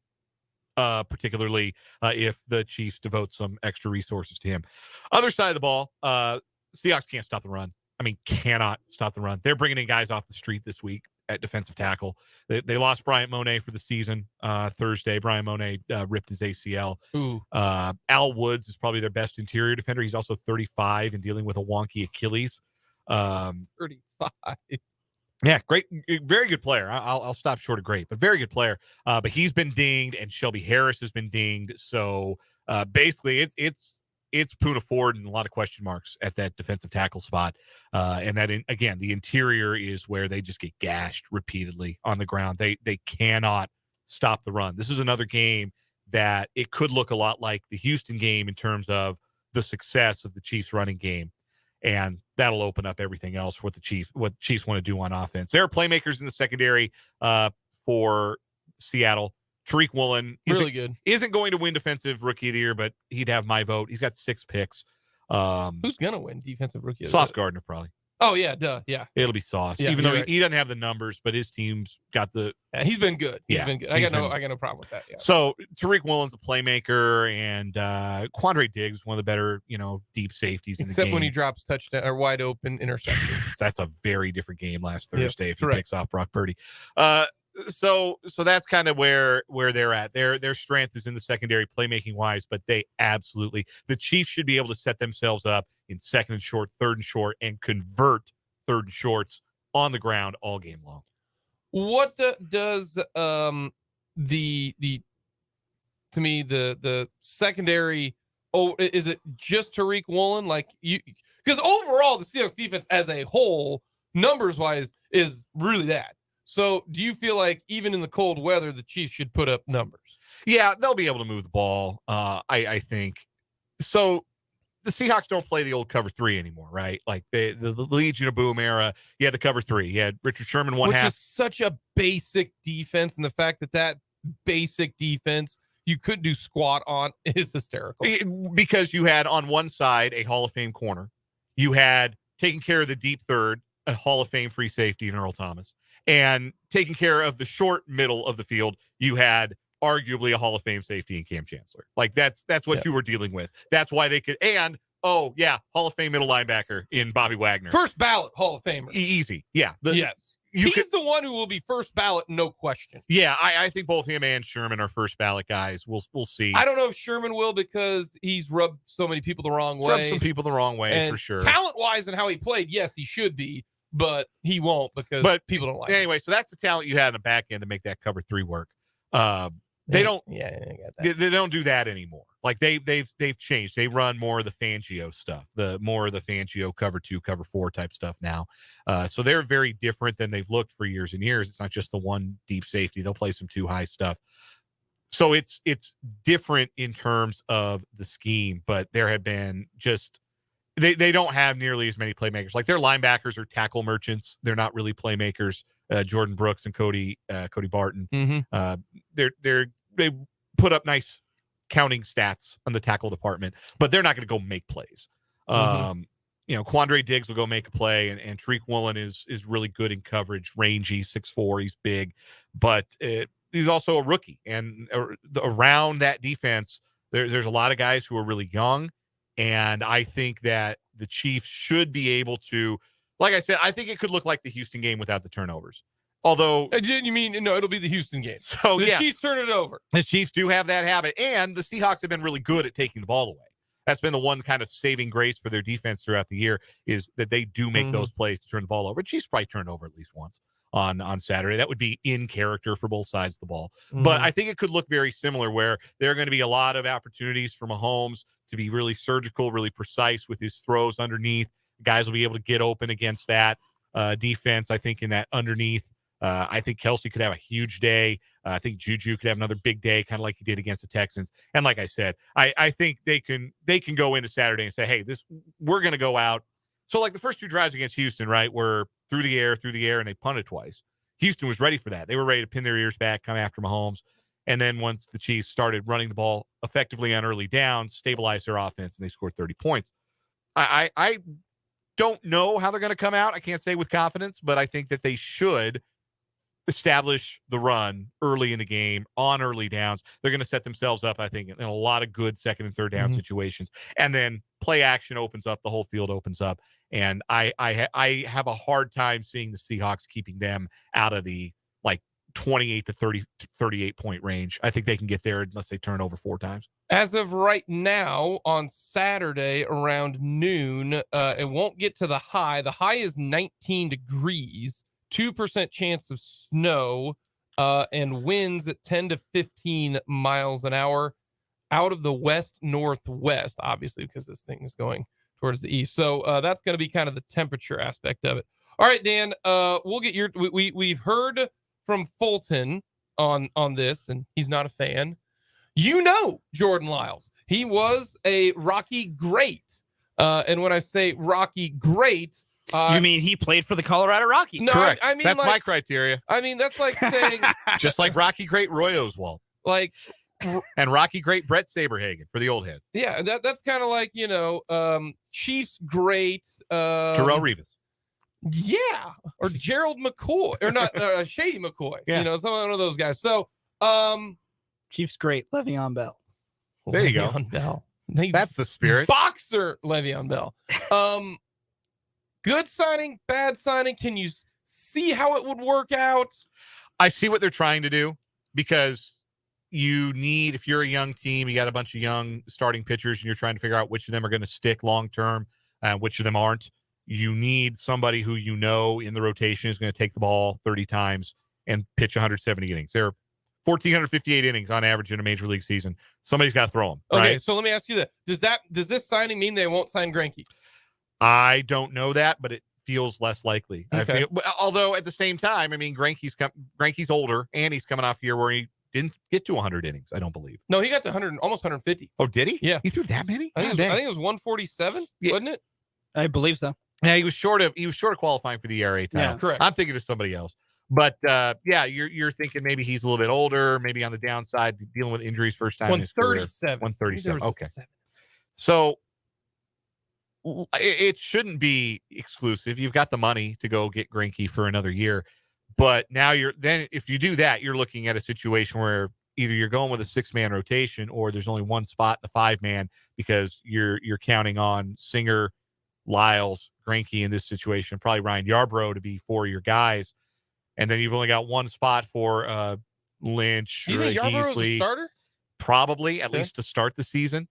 Particularly if the Chiefs devote some extra resources to him. Other side of the ball, Seahawks can't stop the run. I mean, cannot stop the run. They're bringing in guys off the street this week at defensive tackle. They lost Bryant Monet for the season Thursday. Bryant Monet ripped his ACL. Al Woods is probably their best interior defender. He's also 35 and dealing with a wonky Achilles. 35. Yeah, great, very good player. I'll stop short of great, but very good player. But he's been dinged, and Shelby Harris has been dinged. So basically, it's Poona Ford and a lot of question marks at that defensive tackle spot. And that again, the interior is where they just get gashed repeatedly on the ground. They cannot stop the run. This is another game that it could look a lot like the Houston game in terms of the success of the Chiefs running game. And that'll open up everything else what the Chiefs want to do on offense. There are playmakers in the secondary for Seattle. Tariq Woolen isn't going to win Defensive Rookie of the Year, but he'd have my vote. He's got 6 picks. Who's gonna win Defensive Rookie of the Sauce Gardner probably. Oh yeah, duh, yeah. It'll be Sauce, even though he doesn't have the numbers, but his team's got the. Yeah, he's been good. He's been good. I got no problem with that. Yeah. So Tariq Woolen's a playmaker, and Quandre Diggs is one of the better, deep safeties. Except in the game. When he drops touchdown or wide open interceptions. That's a very different game last Thursday if he correct. picks off Brock Purdy. So that's kind of where they're at. Their strength is in the secondary playmaking wise, but the Chiefs should be able to set themselves up in second and short, third and short, and convert third and shorts on the ground all game long. What does the to me the secondary? Oh, is it just Tariq Woolen? Like you, because overall the Seahawks defense as a whole, numbers wise, is really that. So do you feel like even in the cold weather, the Chiefs should put up numbers? Yeah, they'll be able to move the ball. I think so. The Seahawks don't play the old cover 3 anymore, right? Like the Legion of Boom era, you had the cover 3. You had Richard Sherman one Which half. is such a basic defense, and the fact that basic defense you could do squat on is hysterical. Because you had on one side a Hall of Fame corner. You had taking care of the deep third, a Hall of Fame free safety in Earl Thomas. And taking care of the short middle of the field, you had arguably a Hall of Fame safety in Cam Chancellor. Like that's what you were dealing with. That's why they could. And Hall of Fame middle linebacker in Bobby Wagner, first ballot Hall of Famer. Easy, yeah. Yes, he's the one who will be first ballot, no question. Yeah, I think both him and Sherman are first ballot guys. We'll see. I don't know if Sherman will because he's rubbed so many people the wrong way. Rubbed some people the wrong way and for sure. Talent wise and how he played, yes, he should be, but he won't because people don't like him. Anyway, so that's the talent you had in the back end to make that cover 3 work. They don't. Yeah, I got that. They don't do that anymore. Like they've changed. They run more of the Fangio stuff, the Fangio cover 2, cover 4 type stuff now. So they're very different than they've looked for years and years. It's not just the one deep safety. They'll play some 2 high stuff. So it's different in terms of the scheme, but there have been just they don't have nearly as many playmakers. Like their linebackers are tackle merchants. They're not really playmakers. Jordan Brooks and Cody Barton. Mm-hmm. They put up nice counting stats on the tackle department, but they're not going to go make plays. Quandre Diggs will go make a play, and Tariq Woolen is really good in coverage, rangy, 6'4", he's big, but he's also a rookie. And around that defense, there's a lot of guys who are really young, and I think that the Chiefs should be able to, like I said, I think it could look like the Houston game without the turnovers. Although, you mean no? It'll be the Houston game. So the Chiefs turn it over. The Chiefs do have that habit, and the Seahawks have been really good at taking the ball away. That's been the one kind of saving grace for their defense throughout the year is that they do make those plays to turn the ball over. Chiefs probably turned over at least once on Saturday. That would be in character for both sides of the ball. But I think it could look very similar where there are going to be a lot of opportunities for Mahomes to be really surgical, really precise with his throws underneath. Guys will be able to get open against that defense, I think, in that underneath. I think Kelsey could have a huge day. I think Juju could have another big day, kind of like he did against the Texans. And like I said, I think they can go into Saturday and say, hey, we're going to go out. So like the first 2 drives against Houston, right, were through the air, and they punted twice. Houston was ready for that. They were ready to pin their ears back, come after Mahomes. And then once the Chiefs started running the ball effectively on early downs, stabilized their offense, and they scored 30 points. I don't know how they're going to come out. I can't say with confidence, but I think that they should establish the run early in the game on early downs. They're going to set themselves up, I think, in a lot of good second and third down situations. And then play action opens up, the whole field opens up. And I have a hard time seeing the Seahawks keeping them out of the 28 to 30 to 38 point range. I think they can get there unless they turn over 4 times. As of right now, on Saturday around noon, it won't get to the high. The high is 19 degrees, 2% chance of snow, and winds at 10 to 15 miles an hour out of the west-northwest, obviously, because this thing is going towards the east. So that's going to be kind of the temperature aspect of it. All right, Dan, we'll get your, we've heard from Fulton on this, and he's not a fan. Jordan Lyles. He was a Rocky great. And when I say Rocky great, you mean he played for the Colorado Rockies? No, correct. I mean that's my criteria. I mean, that's like saying just like Rocky great Roy Oswald. Like and Rocky great Brett Saberhagen for the old heads. Yeah, that's kind of like, Chiefs great Terrell Revis. Yeah, or Gerald McCoy, or not Shady McCoy. Yeah. Some one of those guys. So, Chiefs great Le'Veon Bell. There you go. Le'Veon Bell. That's the spirit. Boxer Le'Veon Bell. Good signing, bad signing. Can you see how it would work out? I see what they're trying to do because you need, if you're a young team, you got a bunch of young starting pitchers and you're trying to figure out which of them are going to stick long term. which of them aren't. You need somebody who you know in the rotation is going to take the ball 30 times and pitch 170 innings. There are 1,458 innings on average in a major league season. Somebody's got to throw them. Okay, right? so let me ask you that. Does this signing mean they won't sign Greinke? I don't know that, but it feels less likely. Okay. Although at the same time, I mean, Greinke's older, and he's coming off a year where he didn't get to 100 innings, I don't believe. No, he got to 100, almost 150. Oh, did he? Yeah. He threw that many? I think it was 147, wasn't it? I believe so. Yeah, he was short of qualifying for the ERA title. Yeah, correct. I'm thinking of somebody else. But you're thinking maybe he's a little bit older, maybe on the downside, dealing with injuries first time in his career. 137. Okay. So it shouldn't be exclusive. You've got the money to go get Greinke for another year. But now if you do that, you're looking at a situation where either you're going with a 6-man rotation or there's only one spot in the 5-man because you're counting on Singer, Lyles, Greinke in this situation, probably Ryan Yarbrough to be 4 of your guys. And then you've only got one spot for Lynch. Do you think Yarbrough is a starter? Probably, at least to start the season.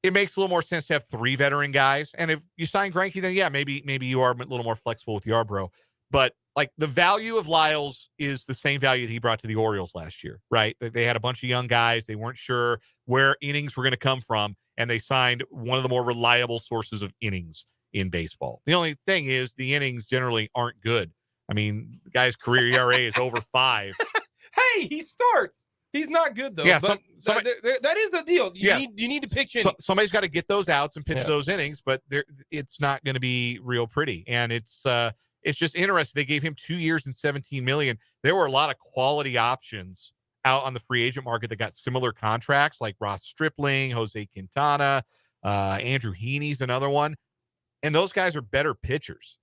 It makes a little more sense to have 3 veteran guys. And if you sign Greinke, then yeah, maybe you are a little more flexible with Yarbrough. But like the value of Lyles is the same value that he brought to the Orioles last year, right? They had a bunch of young guys. They weren't sure where innings were going to come from. And they signed one of the more reliable sources of innings in baseball. The only thing is the innings generally aren't good. I mean, the guy's career ERA is over 5. Hey, he starts. He's not good though. Yeah, but that is the deal. You need to pitch innings. Somebody's got to get those outs and pitch those innings, but it's not going to be real pretty. And it's just interesting. They gave him 2 years and $17 million. There were a lot of quality options out on the free agent market that got similar contracts, like Ross Stripling, Jose Quintana, Andrew Heaney's another one, and those guys are better pitchers.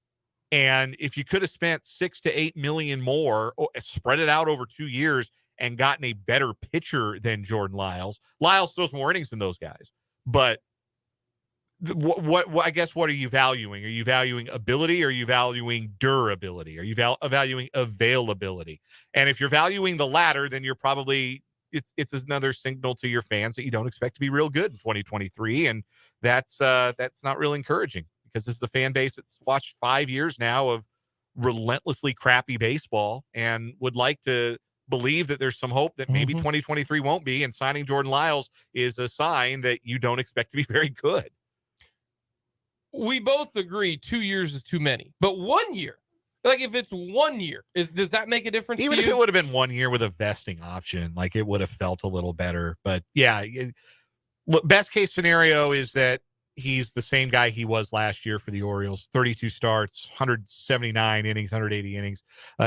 And if you could have spent $6 to $8 million more, spread it out over 2 years, and gotten a better pitcher than Jordan Lyles. Lyles throws more innings than those guys. But what I guess, what are you valuing? Are you valuing ability? Or are you valuing durability? Are you valuing availability? And if you're valuing the latter, then you're probably, it's another signal to your fans that you don't expect to be real good in 2023. And that's not real encouraging, because this is the fan base that's watched 5 years now of relentlessly crappy baseball and would like to believe that there's some hope that maybe 2023 won't be, and signing Jordan Lyles is a sign that you don't expect to be very good. We both agree 2 years is too many, but 1 year, like if it's 1 year, does that make a difference? Even if it would have been 1 year with a vesting option, like it would have felt a little better. But yeah, best case scenario is that he's the same guy he was last year for the Orioles. 32 starts, 179 innings, 180 innings,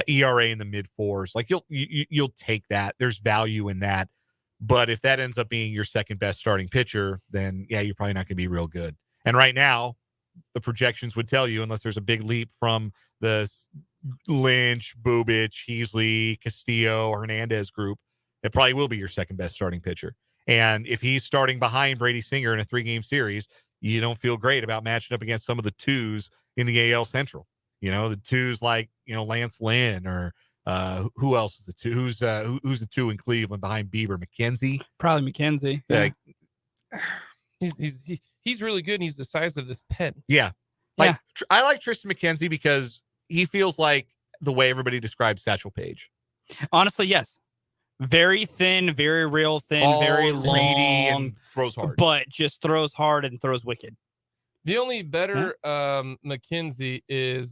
ERA in the mid 4s. Like you'll take that. There's value in that. But if that ends up being your second best starting pitcher, then yeah, you're probably not going to be real good. And right now, the projections would tell you, unless there's a big leap from the Lynch, Bubic, Heasley, Castillo, Hernandez group, it probably will be your second best starting pitcher. And if he's starting behind Brady Singer in a 3-game series, you don't feel great about matching up against some of the 2s in the AL Central. The 2s like, Lance Lynn, or who else is the 2? Who's the 2 in Cleveland behind Bieber? McKenzie? Probably McKenzie. Yeah. He's really good, and he's the size of this pen. Yeah. I like Tristan McKenzie because he feels like the way everybody describes Satchel Paige. Honestly, yes. Very thin, very real thin, All very greedy long, and throws hard. but just throws hard and throws wicked. The only better McKenzie is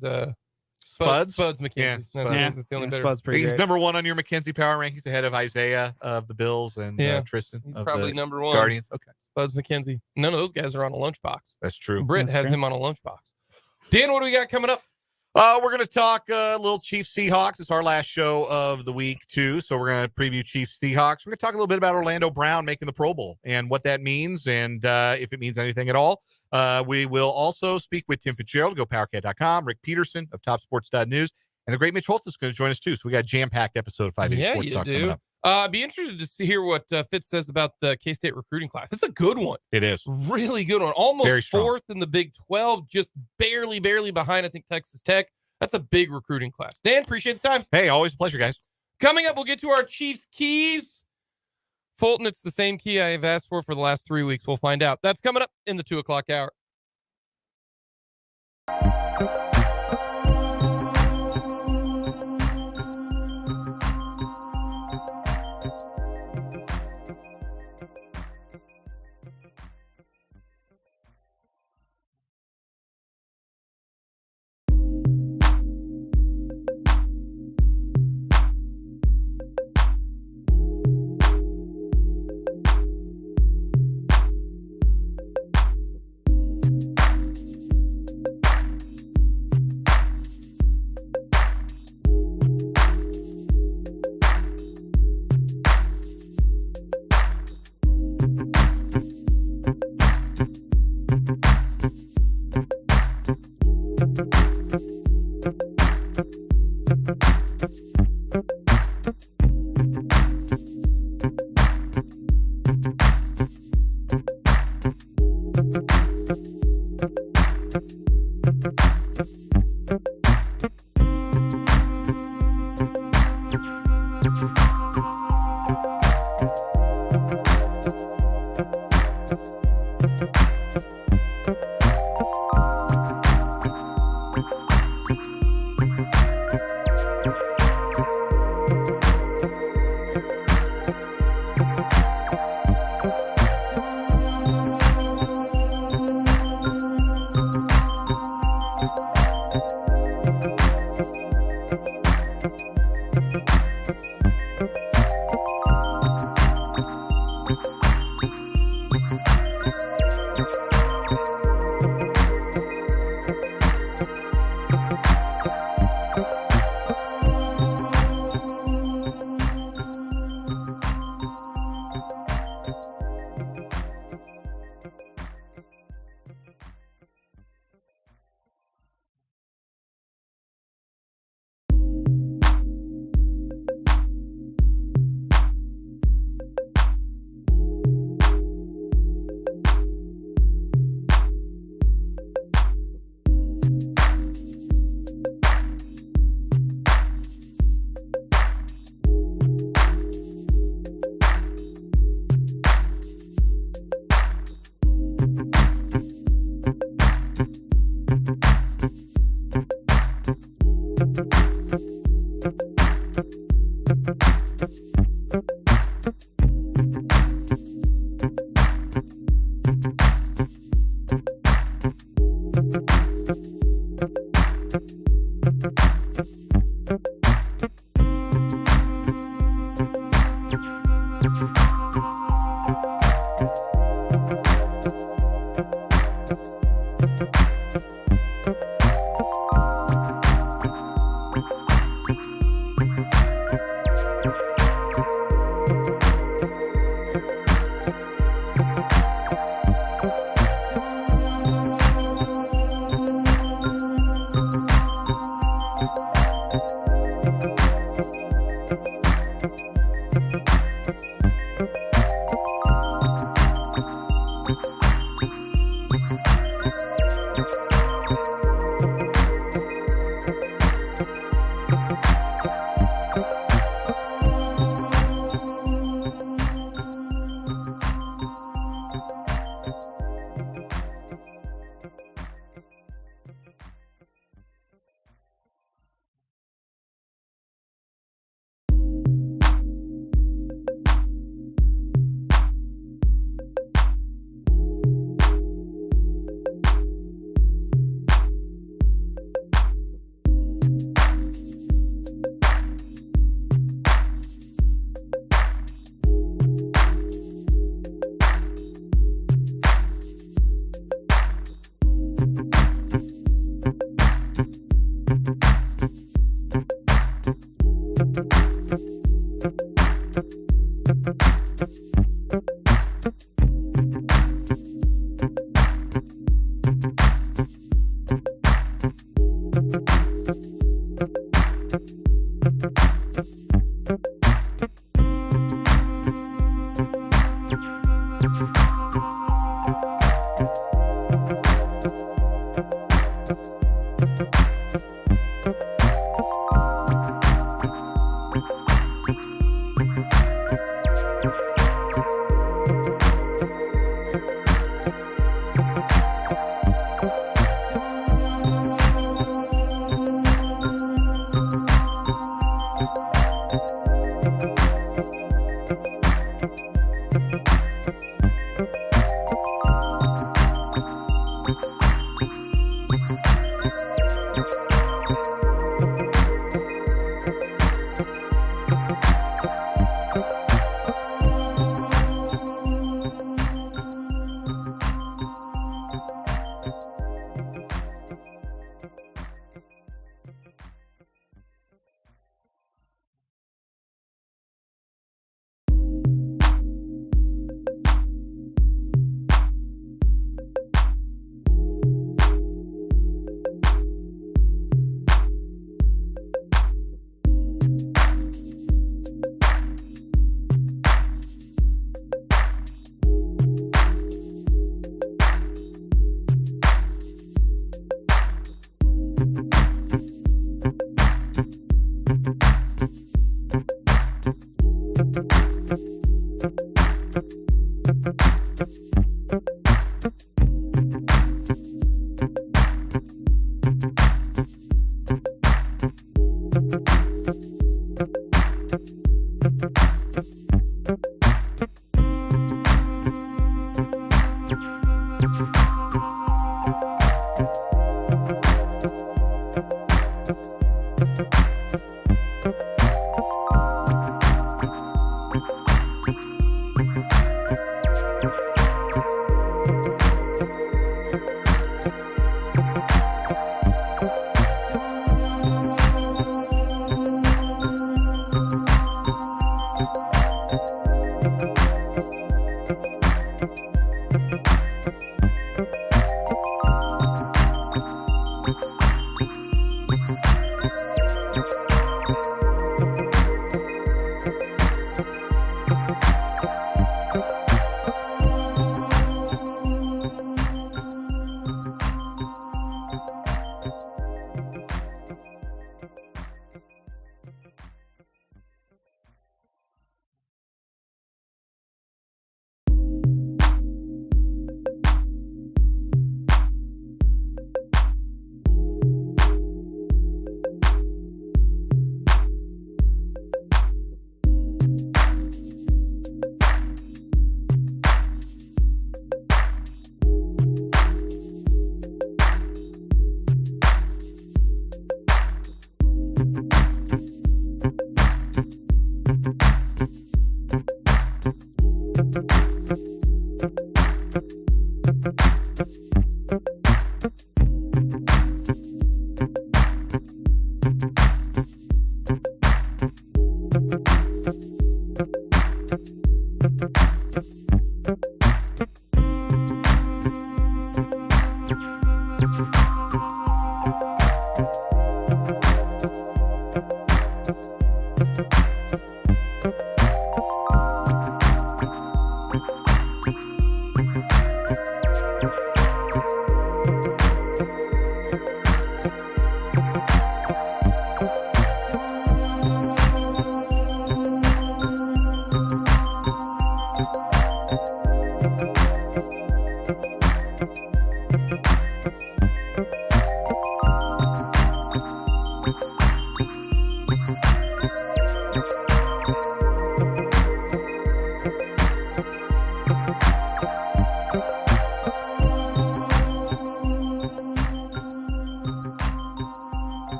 Spuds McKenzie. Yeah, That's the only better. Spud's pretty He's great. number 1 on your McKenzie power rankings, ahead of Isaiah of the Bills and Tristan He's of probably the number 1. Guardians. Okay, Spuds McKenzie. None of those guys are on a lunchbox. that's true. Britt That's has true. him on a lunchbox. Dan, what do we got coming up? We're going to talk a little Chiefs Seahawks. It's our last show of the week, too. So we're going to preview Chiefs Seahawks. We're going to talk a little bit about Orlando Brown making the Pro Bowl and what that means, and if it means anything at all. We will also speak with Tim Fitzgerald, GoPowerCat.com, Rick Peterson of TopSports.news, and the great Mitch Holtz is going to join us, too. So we got a jam-packed episode of 5 Sports Talk coming up. Be interested to hear what Fitz says about the K-State recruiting class. It's a good one. It is. Really good one. Almost fourth in the Big 12, just barely behind, I think, Texas Tech. That's a big recruiting class. Dan, appreciate the time. Hey, always a pleasure, guys. Coming up, we'll get to our Chiefs keys. Fulton, it's the same key I have asked for the last 3 weeks. We'll find out. That's coming up in the 2 o'clock hour.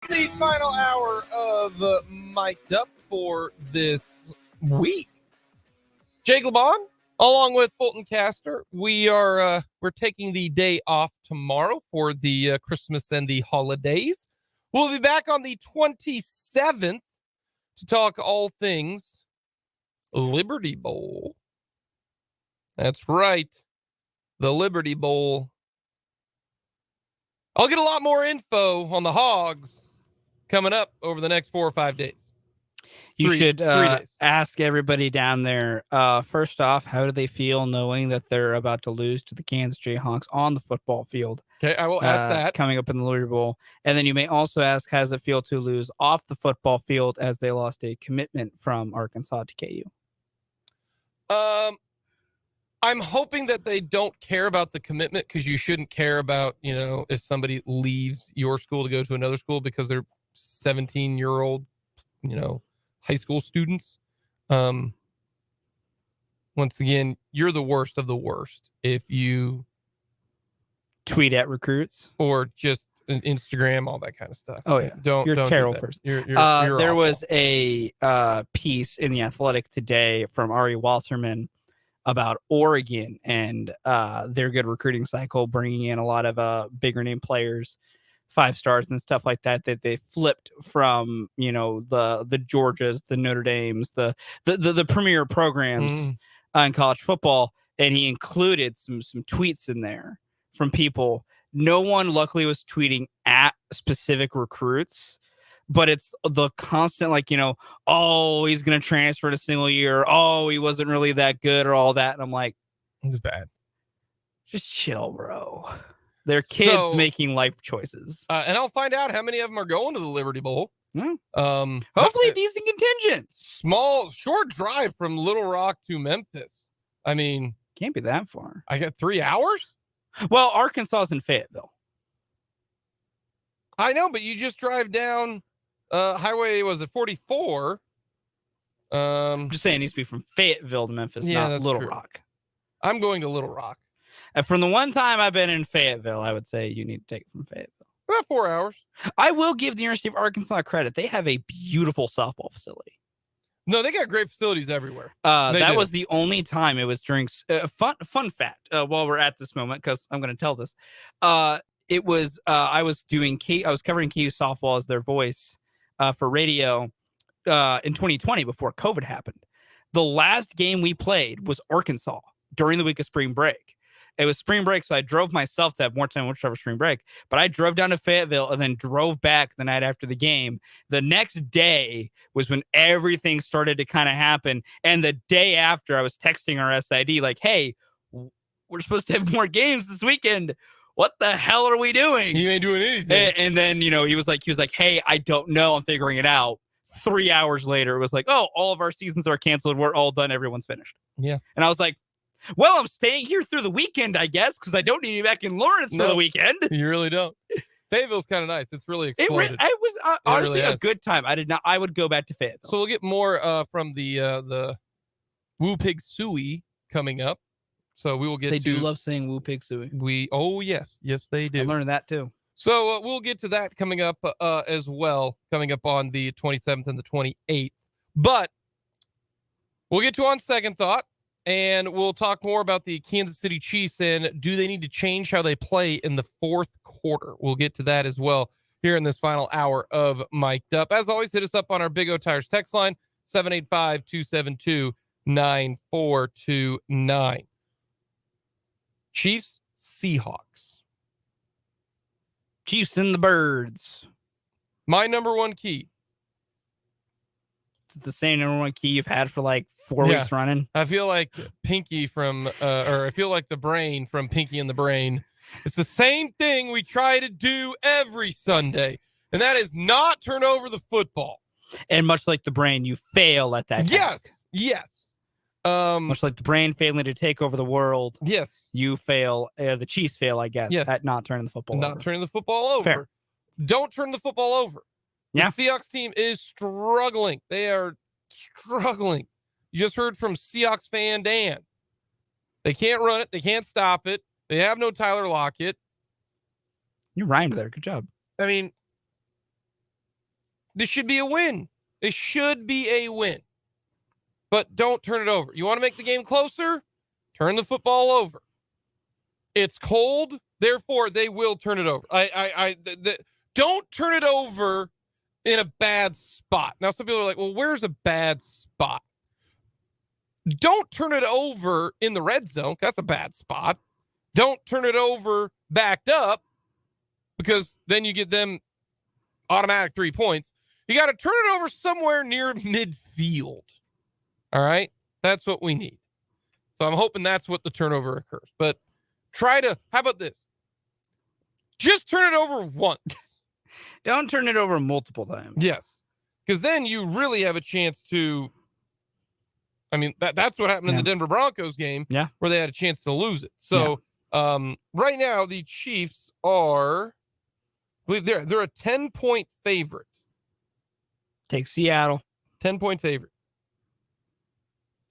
The final hour of Mic'd Up for this week. Jake LeBon, along with Fulton Caster, we're taking the day off tomorrow for the Christmas and the holidays. We'll be back on the 27th to talk all things Liberty Bowl. That's right, the Liberty Bowl. I'll get a lot more info on the Hogs coming up over the next 4 or 5 days. You should 3 days. ask everybody down there, first off, how do they feel knowing that they're about to lose to the Kansas Jayhawks on the football field? Okay, I will ask that. Coming up in the Liberty Bowl. And then you may also ask, how does it feel to lose off the football field as they lost a commitment from Arkansas to KU? I'm hoping that they don't care about the commitment, because you shouldn't care about, if somebody leaves your school to go to another school because they're 17-year-old, high school students. Once again, you're the worst of the worst if you Tweet at recruits or just Instagram, all that kind of stuff. Oh, yeah. Don't You're a do terrible that. person. You're there awful. was a piece in The Athletic today from Ari Wasserman about Oregon and their good recruiting cycle, bringing in a lot of bigger name players, 5 stars and stuff like that they flipped from the Georgias, the Notre Dames, the premier programs in college football, and he included some tweets in there from people. No one luckily was tweeting at specific recruits, but it's the constant oh, he's going to transfer in a single year. Oh, he wasn't really that good or all that. And I'm like, it's bad. Just chill, bro. They're kids making life choices. And I'll find out how many of them are going to the Liberty Bowl. Hopefully a decent contingent. Short drive from Little Rock to Memphis. I mean, can't be that far. I got 3 hours. Well, Arkansas is in Fayetteville. I know, but you just drive down highway, was it 44? I'm just saying it needs to be from Fayetteville to Memphis, not Little Rock. I'm going to Little Rock. And from the one time I've been in Fayetteville, I would say you need to take it from Fayetteville. About 4 hours. I will give the University of Arkansas credit. They have a beautiful softball facility. No, they got great facilities everywhere. That was the only time it was during fun fact. While we're at this moment, because I'm going to tell this, it was I was covering KU softball as their voice for radio in 2020 before COVID happened. The last game we played was Arkansas during the week of spring break. It was spring break, so I drove myself to have more time for spring break. But I drove down to Fayetteville and then drove back the night after the game. The next day was when everything started to kind of happen. And the day after, I was texting our SID like, hey, we're supposed to have more games this weekend. What the hell are we doing? You ain't doing anything. And then, he was like, hey, I don't know. I'm figuring it out. 3 hours later, it was like, oh, all of our seasons are canceled. We're all done. Everyone's finished. Yeah. And I was like, well, I'm staying here through the weekend, I guess, because I don't need to be back in Lawrence for the weekend. You really don't. Fayetteville's kind of nice. It's really exploded. It was honestly a good time. I would go back to Fayetteville. So we'll get more from the Woo Pig Suey coming up. So we will get. They do love saying Woo Pig Suey. Yes, they do. I learned that too. So we'll get to that coming up as well, coming up on the 27th and the 28th. But we'll get to on second thought. And we'll talk more about the Kansas City Chiefs and do they need to change how they play in the fourth quarter? We'll get to that as well here in this final hour of Mic'd Up. As always, hit us up on our Big O Tires text line, 785-272-9429. Chiefs, Seahawks. Chiefs and the Birds. My number one key. The same number one key you've had for like 4 weeks running. I feel like Pinky from, or I feel like the brain from Pinky and the Brain. It's the same thing we try to do every Sunday, and that is not turn over the football. And much like the brain, you fail at that task. Yes. Much like the brain failing to take over the world. Yes. You fail, the Chiefs fail, I guess, at not turning the football over. Not turning the football over. Fair. Don't turn the football over. Yeah. The Seahawks team is struggling. They are struggling. You just heard from Seahawks fan Dan. They can't run it. They can't stop it. They have no Tyler Lockett. You rhymed there. Good job. I mean, this should be a win. It should be a win. But don't turn it over. You want to make the game closer? Turn the football over. It's cold, therefore they will turn it over. Don't turn it over in a bad spot. Now, some people are like, well, where's a bad spot? Don't turn it over in the red zone. That's a bad spot. Don't turn it over backed up because then you get them automatic 3 points. You got to turn it over somewhere near midfield. All right? That's what we need. So I'm hoping that's what the turnover occurs. But how about this? Just turn it over once. Don't turn it over multiple times. Yes. Because then you really have a chance to I mean, that's what happened in Yeah. the Denver Broncos game, Yeah. where they had a chance to lose it. So right now the Chiefs are, I believe they're a 10-point favorite. Take Seattle. 10-point favorite.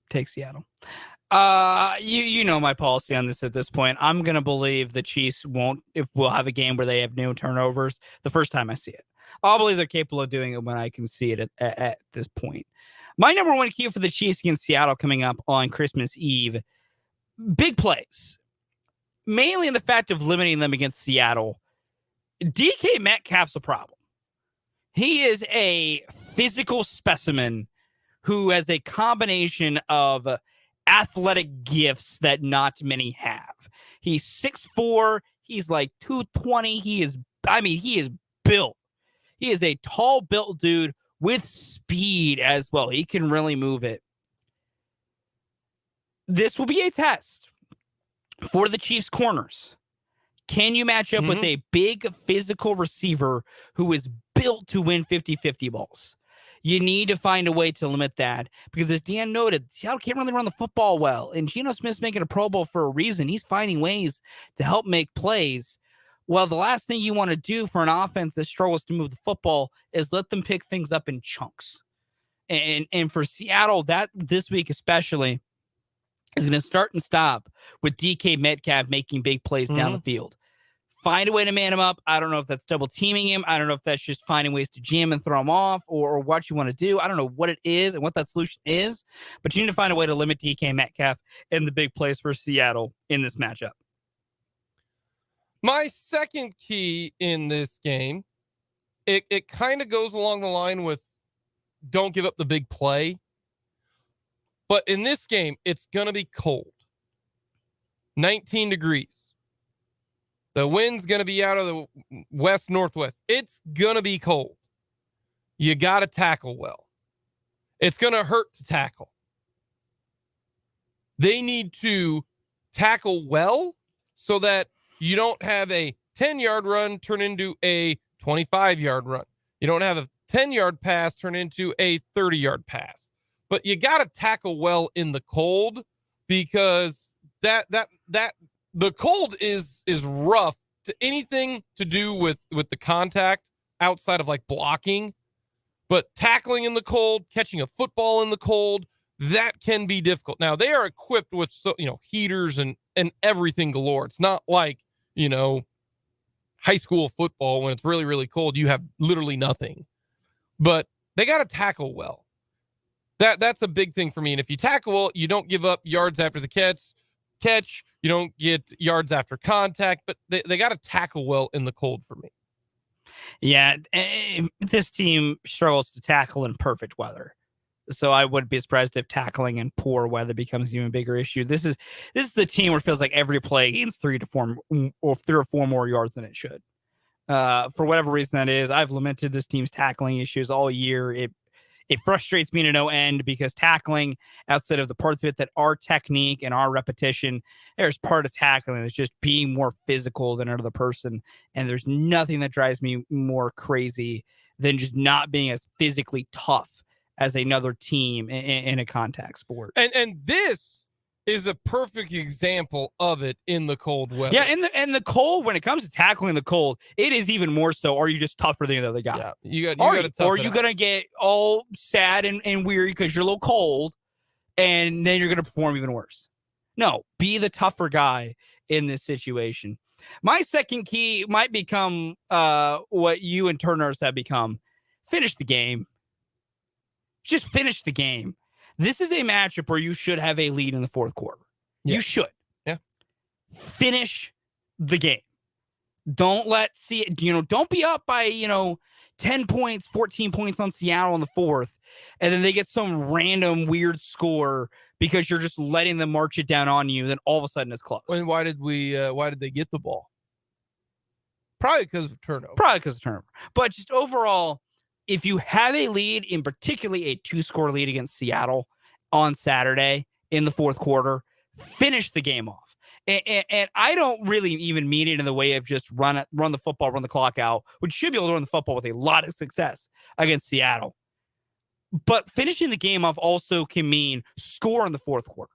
Take Seattle. You know my policy on this at this point. I'm gonna believe the Chiefs won't, if we'll have a game where they have no turnovers the first time I see it. I'll believe they're capable of doing it when I can see it at this point. My number one key for the Chiefs against Seattle coming up on Christmas Eve, big plays. Mainly in the fact of limiting them against Seattle. DK Metcalf's a problem. He is a physical specimen who has a combination of athletic gifts that not many have. He's 6'4", he's like 220, he is built. He is a tall built dude with speed as well. He can really move it. This will be a test for the Chiefs corners. Can you match up with a big physical receiver who is built to win 50-50 balls? You need to find a way to limit that because, as Dan noted, Seattle can't really run the football well. And Geno Smith's making a Pro Bowl for a reason. He's finding ways to help make plays. Well, the last thing you want to do for an offense that struggles to move the football is let them pick things up in chunks. And for Seattle, that this week especially is going to start and stop with DK Metcalf making big plays down the field. Find a way to man him up. I don't know if that's double teaming him. I don't know if that's just finding ways to jam and throw him off or what you want to do. I don't know what it is and what that solution is, but you need to find a way to limit DK Metcalf and the big plays for Seattle in this matchup. My second key in this game, it kind of goes along the line with don't give up the big play. But in this game, it's going to be cold. 19 degrees. The wind's going to be out of the west-northwest. It's going to be cold. You got to tackle well. It's going to hurt to tackle. They need to tackle well so that you don't have a 10-yard run turn into a 25-yard run. You don't have a 10-yard pass turn into a 30-yard pass. But you got to tackle well in the cold because that the cold is rough to anything to do with the contact outside of like blocking, but tackling in the cold, catching a football in the cold, that can be difficult. Now they are equipped with heaters and everything galore. It's not like, high school football when it's really, really cold, you have literally nothing, but they got to tackle well. That's a big thing for me. And if you tackle well, you don't give up yards after the catch, you don't get yards after contact, but they got to tackle well in the cold for me. Yeah, this team struggles to tackle in perfect weather. So I wouldn't be surprised if tackling in poor weather becomes an even bigger issue. This is the team where it feels like every play gains 3 or 4 more yards than it should. For whatever reason that is, I've lamented this team's tackling issues all year. It frustrates me to no end because tackling, outside of the parts of it that are technique and are repetition, there's part of tackling that's just being more physical than another person. And there's nothing that drives me more crazy than just not being as physically tough as another team in a contact sport. And this is a perfect example of it in the cold weather. Yeah, in the cold, when it comes to tackling the cold, it is even more so. Are you just tougher than the other guy? Yeah, you got to. Or are you gonna get all sad and weary because you're a little cold, and then you're gonna perform even worse? No, be the tougher guy in this situation. My second key might become what you and Turners have become: finish the game. Just finish the game. This is a matchup where you should have a lead in the fourth quarter. Yeah. You should. Yeah. Finish the game. Don't don't be up by, 10 points, 14 points on Seattle in the fourth, and then they get some random weird score because you're just letting them march it down on you. Then all of a sudden it's close. And why did they get the ball? Probably because of turnover. But just overall, if you have a lead, in particularly a 2-score lead against Seattle on Saturday in the fourth quarter, finish the game off. And I don't really even mean it in the way of just run the football, run the clock out, which should be able to run the football with a lot of success against Seattle. But finishing the game off also can mean score in the fourth quarter.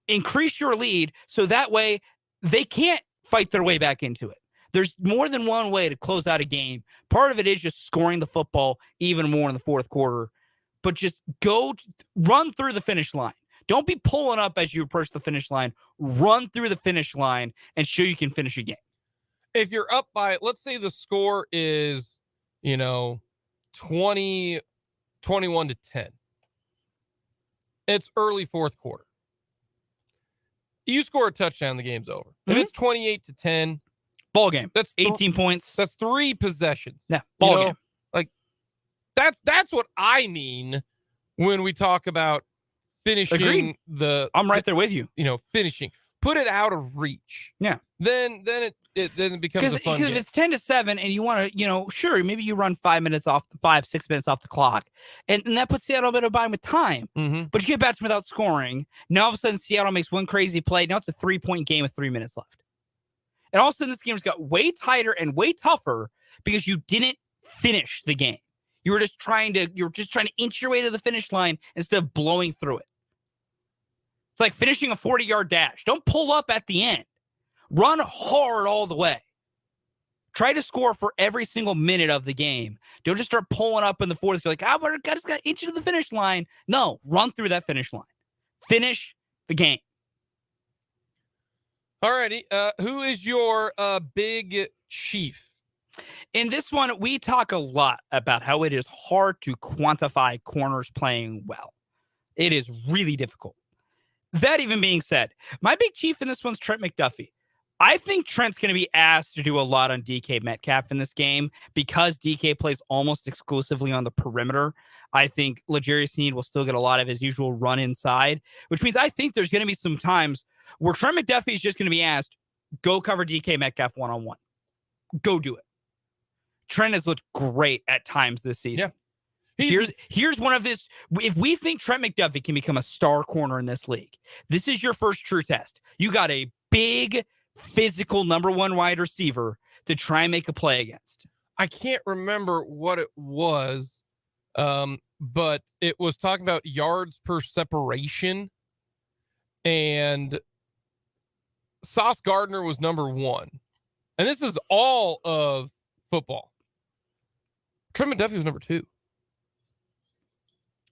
Increase your lead so that way they can't fight their way back into it. There's more than one way to close out a game. Part of it is just scoring the football even more in the fourth quarter. But just run through the finish line. Don't be pulling up as you approach the finish line. Run through the finish line and show you can finish a game. If you're up by, let's say the score is, 21 to 10. It's early fourth quarter. You score a touchdown, the game's over. If it's 28 to 10, ball game. That's 18 points. That's 3 possessions. Yeah, ball game. Like that's what I mean when we talk about finishing. Agreed. I'm right there with you. Finishing. Put it out of reach. Yeah. Then it becomes a fun game. Because if it's 10 to 7 and you want to, sure, maybe you run 6 minutes off the clock, and that puts Seattle a bit of bind with time. Mm-hmm. But you get back to without scoring. Now all of a sudden Seattle makes one crazy play. Now it's a 3-point game with 3 minutes left. And all of a sudden this game just got way tighter and way tougher because you didn't finish the game. You were just trying to inch your way to the finish line instead of blowing through it. It's like finishing a 40-yard dash. Don't pull up at the end. Run hard all the way. Try to score for every single minute of the game. Don't just start pulling up in the fourth. You're like, I just got to inch to the finish line. No, run through that finish line. Finish the game. All righty. Who is your big chief? In this one, we talk a lot about how it is hard to quantify corners playing well. It is really difficult. That even being said, my big chief in this one's Trent McDuffie. I think Trent's going to be asked to do a lot on DK Metcalf in this game because DK plays almost exclusively on the perimeter. I think L'Jarius Sneed will still get a lot of his usual run inside, which means I think there's going to be some times where Trent McDuffie is just going to be asked, go cover DK Metcalf one-on-one. Go do it. Trent has looked great at times this season. Yeah. Here's one of this. If we think Trent McDuffie can become a star corner in this league, this is your first true test. You got a big, physical number one wide receiver to try and make a play against. I can't remember what it was, but it was talking about yards per separation, and Sauce Gardner was number 1. And this is all of football. Trent McDuffie was number 2.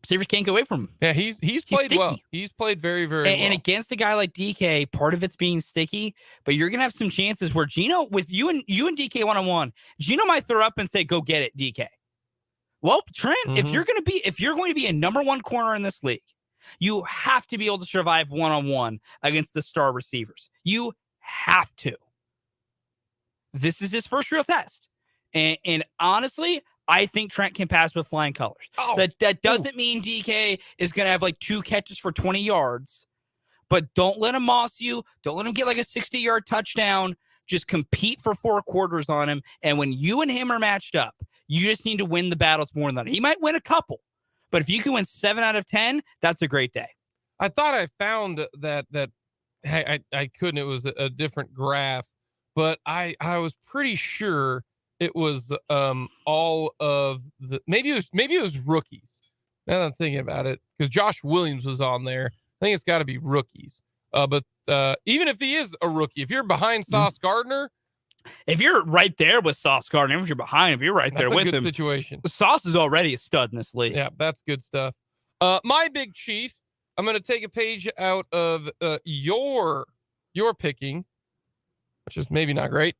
Receivers can't get away from him. Yeah, he's played well. He's played very, very well. And against a guy like DK, part of it's being sticky, but you're gonna have some chances where Gino, with you and DK one-on-one, Gino might throw up and say, "Go get it, DK." Well, Trent, if you're going to be a number one corner in this league, you have to be able to survive one-on-one against the star receivers. You have to. This is his first real test, and honestly, I think Trent can pass with flying colors. Oh. That doesn't mean DK is going to have like 2 catches for 20 yards, but don't let him moss you. Don't let him get like a 60-yard touchdown. Just compete for 4 quarters on him. And when you and him are matched up, you just need to win the battles more than that. He might win a couple, but if you can win 7 out of 10, that's a great day. I thought I found that I couldn't. It was a different graph, but I was pretty sure it was all of the maybe it was rookies. Now that I'm thinking about it, because Josh Williams was on there. I think it's got to be rookies. But even if he is a rookie, if you're behind Sauce Gardner, if you're right there with Sauce Gardner, if you're behind him, you're right there with him. That's a good situation. Sauce is already a stud in this league. Yeah, that's good stuff. My big chief, I'm going to take a page out of your picking, which is maybe not great.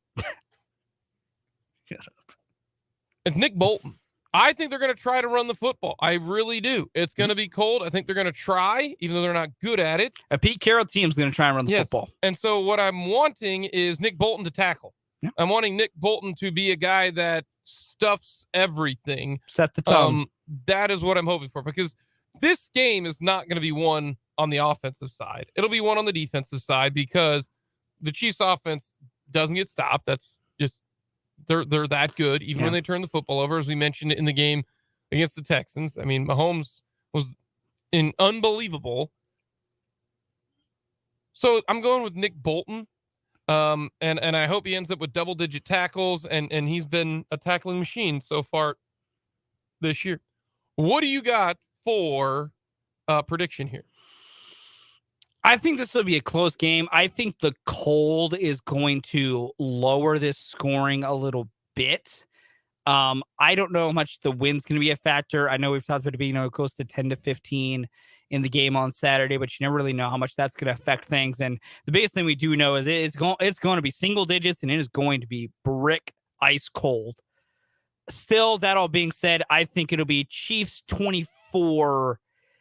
Shut up. It's Nick Bolton. I think they're going to try to run the football. I really do. It's going to be cold. I think they're going to try, even though they're not good at it. A Pete Carroll team's going to try and run the football. And so what I'm wanting is Nick Bolton to tackle. Yeah. I'm wanting Nick Bolton to be a guy that stuffs everything. Set the tone. That is what I'm hoping for, because this game is not going to be won on the offensive side. It'll be won on the defensive side because the Chiefs offense doesn't get stopped. That's just, they're that good, even when they turn the football over, as we mentioned in the game against the Texans. I mean, Mahomes was unbelievable. So I'm going with Nick Bolton. And I hope he ends up with double-digit tackles, and he's been a tackling machine so far this year. What do you got for prediction here? I think this will be a close game. I think the cold is going to lower this scoring a little bit. I don't know how much the wind's going to be a factor. I know we've talked about it being, it goes to 10 to 15 in the game on Saturday, but you never really know how much that's going to affect things. And the biggest thing we do know is it's going to be single digits, and it is going to be brick ice cold. Still, that all being said, I think it'll be Chiefs 24,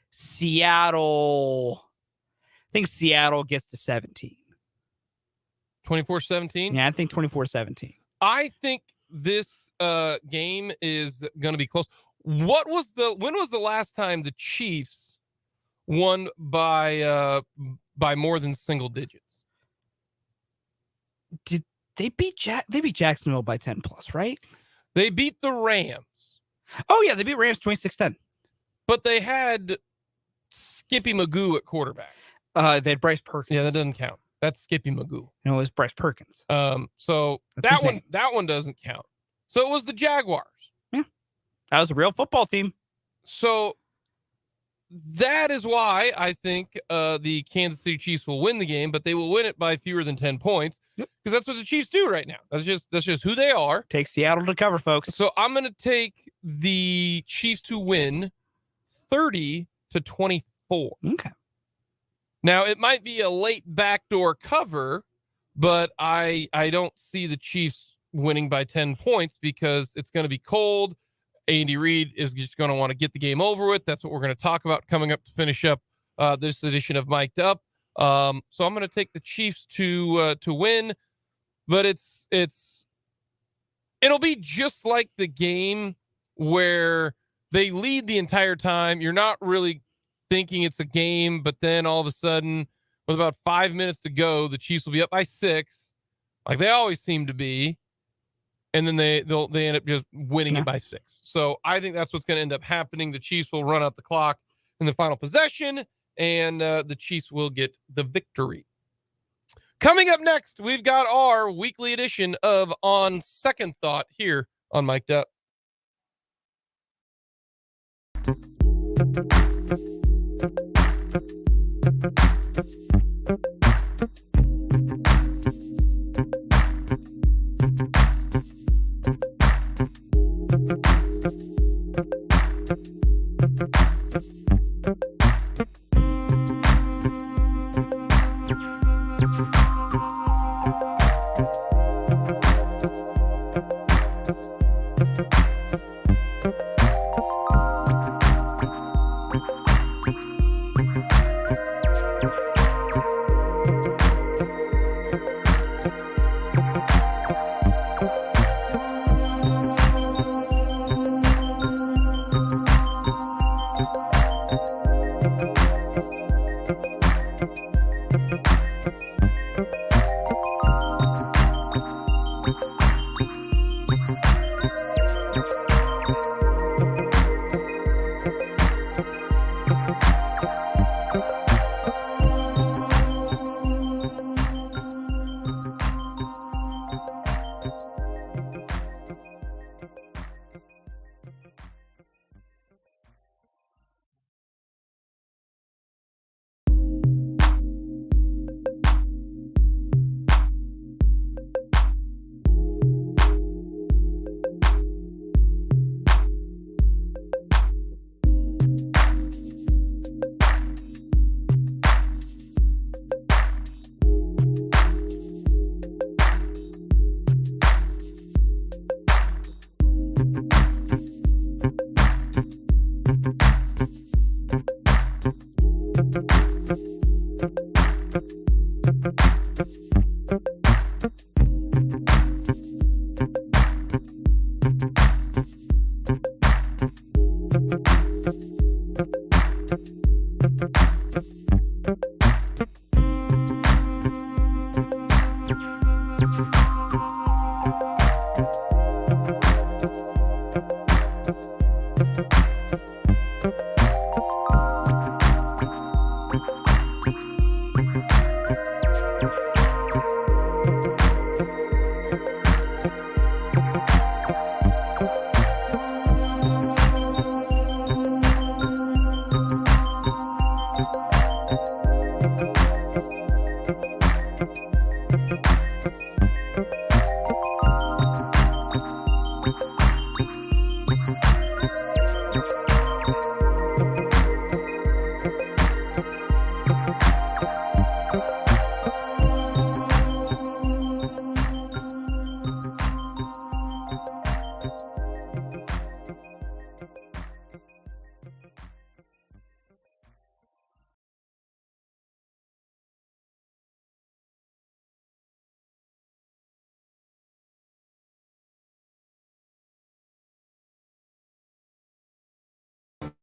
Seattle. I think Seattle gets to 17. 24-17? Yeah, I think 24-17. I think this game is going to be close. When was the last time the Chiefs won by more than single digits? Did they beat Jacksonville by 10 plus, right? They beat the Rams. Oh yeah, they beat Rams 26-10. But they had Skippy Magoo at quarterback. They had Bryce Perkins. Yeah, that doesn't count. That's Skippy Magoo. No, it was Bryce Perkins. So That's that one doesn't count. So it was the Jaguars. Yeah. That was a real football team. So that is why I think the Kansas City Chiefs will win the game, but they will win it by fewer than 10 points because that's what the Chiefs do right now. That's just who they are. Take Seattle to cover, folks. So I'm going to take the Chiefs to win 30-24. Okay. Now, it might be a late backdoor cover, but I don't see the Chiefs winning by 10 points because it's going to be cold. Andy Reid is just going to want to get the game over with. That's what we're going to talk about coming up to finish up this edition of Mic'd Up. So I'm going to take the Chiefs to win, but it'll be just like the game where they lead the entire time. You're not really thinking it's a game, but then all of a sudden, with about 5 minutes to go, the Chiefs will be up by 6, like they always seem to be, and then they end up just winning it by 6. So I think that's what's going to end up happening. The Chiefs will run out the clock in the final possession, and the Chiefs will get the victory. Coming up next, we've got our weekly edition of On Second Thought here on Mic'd Up.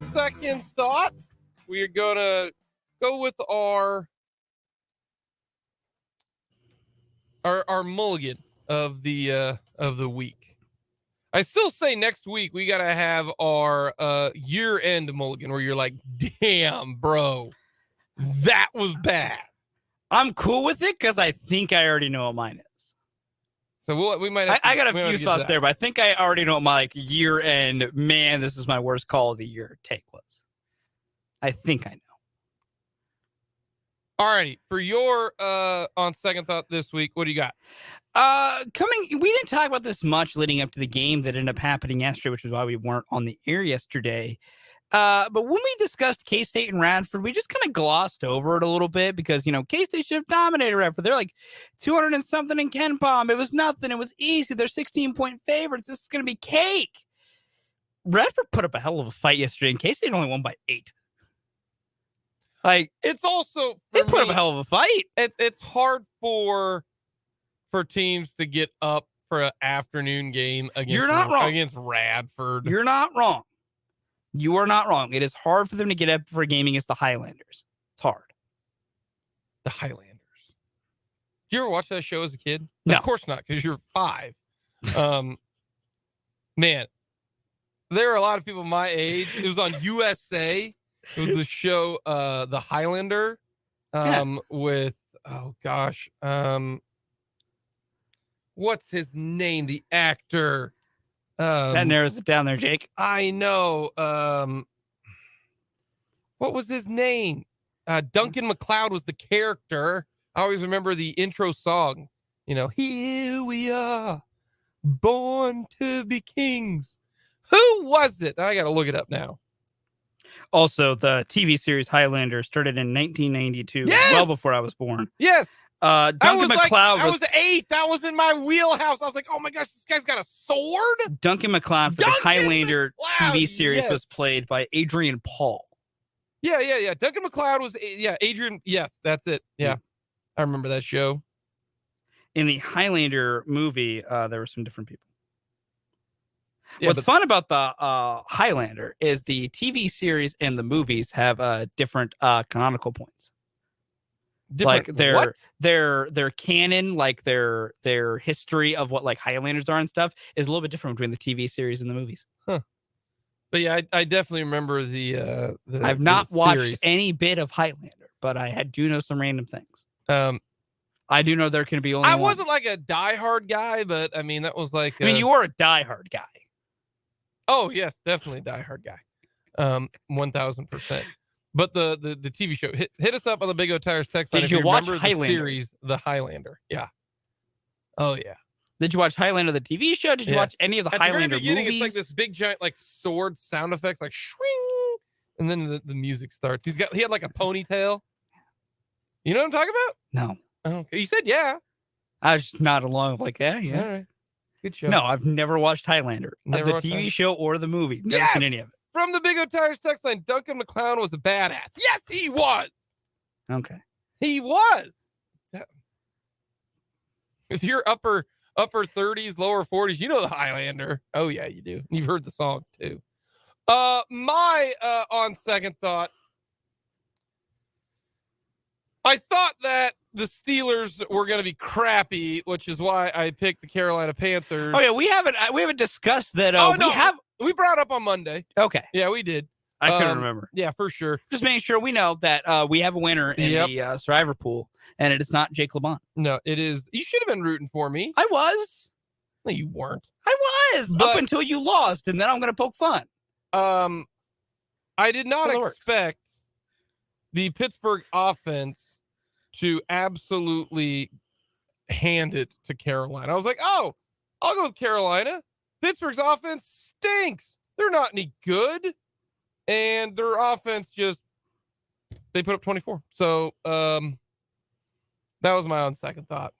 Second thought, we are gonna go with our mulligan of the week. I still say next week we gotta have our year-end mulligan where you're like, damn, bro, that was bad. I'm cool with it because I think I already know what mine is. So we might have I got we a might few get to thoughts that. there, but I think I already know what my year end, man, this is my worst call of the year take was. I think I know. Alrighty, for your on second thought this week, what do you got? We didn't talk about this much leading up to the game that ended up happening yesterday, which is why we weren't on the air yesterday. But when we discussed K-State and Radford, we just kind of glossed over it a little bit because, you know, K-State should have dominated Radford. They're like 200 and something in Ken Palm. It was nothing. It was easy. They're 16-point favorites. This is going to be cake. Radford put up a hell of a fight yesterday, and K-State only won by 8. Like, It's also they for put up me, a hell of a fight. it's hard for teams to get up for an afternoon game against You're not wrong. against Radford. You're not wrong. You are not wrong. It is hard for them to get up for a game against the Highlanders. It's hard. The Highlanders. Did you ever watch that show as a kid? No. Of course not, because you're 5. Man, there are a lot of people my age. It was on USA. It was the show The Highlander with what's his name? The actor. That narrows it down there, Jake. I know. What was his name? Duncan MacLeod was the character. I always remember the intro song. You know, here we are, born to be kings. Who was it? I got to look it up now. Also, the TV series Highlander started in 1992, Yes! well before I was born. Yes. Duncan MacLeod I was 8. That was in my wheelhouse. I was like, oh my gosh, this guy's got a sword. Duncan MacLeod for Duncan the Highlander MacLeod, TV series yes. was played by Adrian Paul. Yeah. Duncan MacLeod was, Adrian. Yes, that's it. Yeah. I remember that show. In the Highlander movie, there were some different people. Yeah, What's fun about the Highlander is the TV series and the movies have different canonical points. Like their canon, like their history of what like Highlanders are and stuff is a little bit different between the TV series and the movies. Huh. But yeah, I definitely remember the I've not the watched series. any bit of Highlander, but I do know some random things. I do know there can be only I one. wasn't like a diehard guy, but I mean that was like I mean, you were a diehard guy. Oh yes, definitely diehard guy. 1000%. But the TV show hit us up on the Big O Tires text line. Did if you watch remember Highlander? the series, The Highlander? Yeah. Oh yeah. Did you watch Highlander the TV show? Did you watch any of the At Highlander the very beginning, movies? it's like this big giant like sword sound effects, like swing, and then the music starts. He had like a ponytail. You know what I'm talking about? No. Oh, okay. You said yeah. I was just not along like, yeah. All right. Good show. No, I've never watched Highlander. Never The watched TV Highlander. show or the movie. Never Yes! seen any of it. From the Big O Tires text line, Duncan MacLeod was a badass. Yes, he was. Okay. He was. If you're upper 30s, lower 40s, you know the Highlander. Oh yeah, you do. You've heard the song too. My on second thought, I thought that the Steelers were going to be crappy, which is why I picked the Carolina Panthers. Oh yeah, we haven't discussed that. We brought up on Monday. Okay. Yeah, we did. I couldn't remember. Yeah, for sure. Just making sure we know that we have a winner in the Survivor pool, and it is not Jake LeBon. No, it is. You should have been rooting for me. I was. No, you weren't. I was But- up until you lost, and then I'm going to poke fun. I did not So that works. expect the Pittsburgh offense to absolutely hand it to Carolina. I was like, oh, I'll go with Carolina. Pittsburgh's offense stinks. They're not any good. And their offense they put up 24. So that was my own second thought.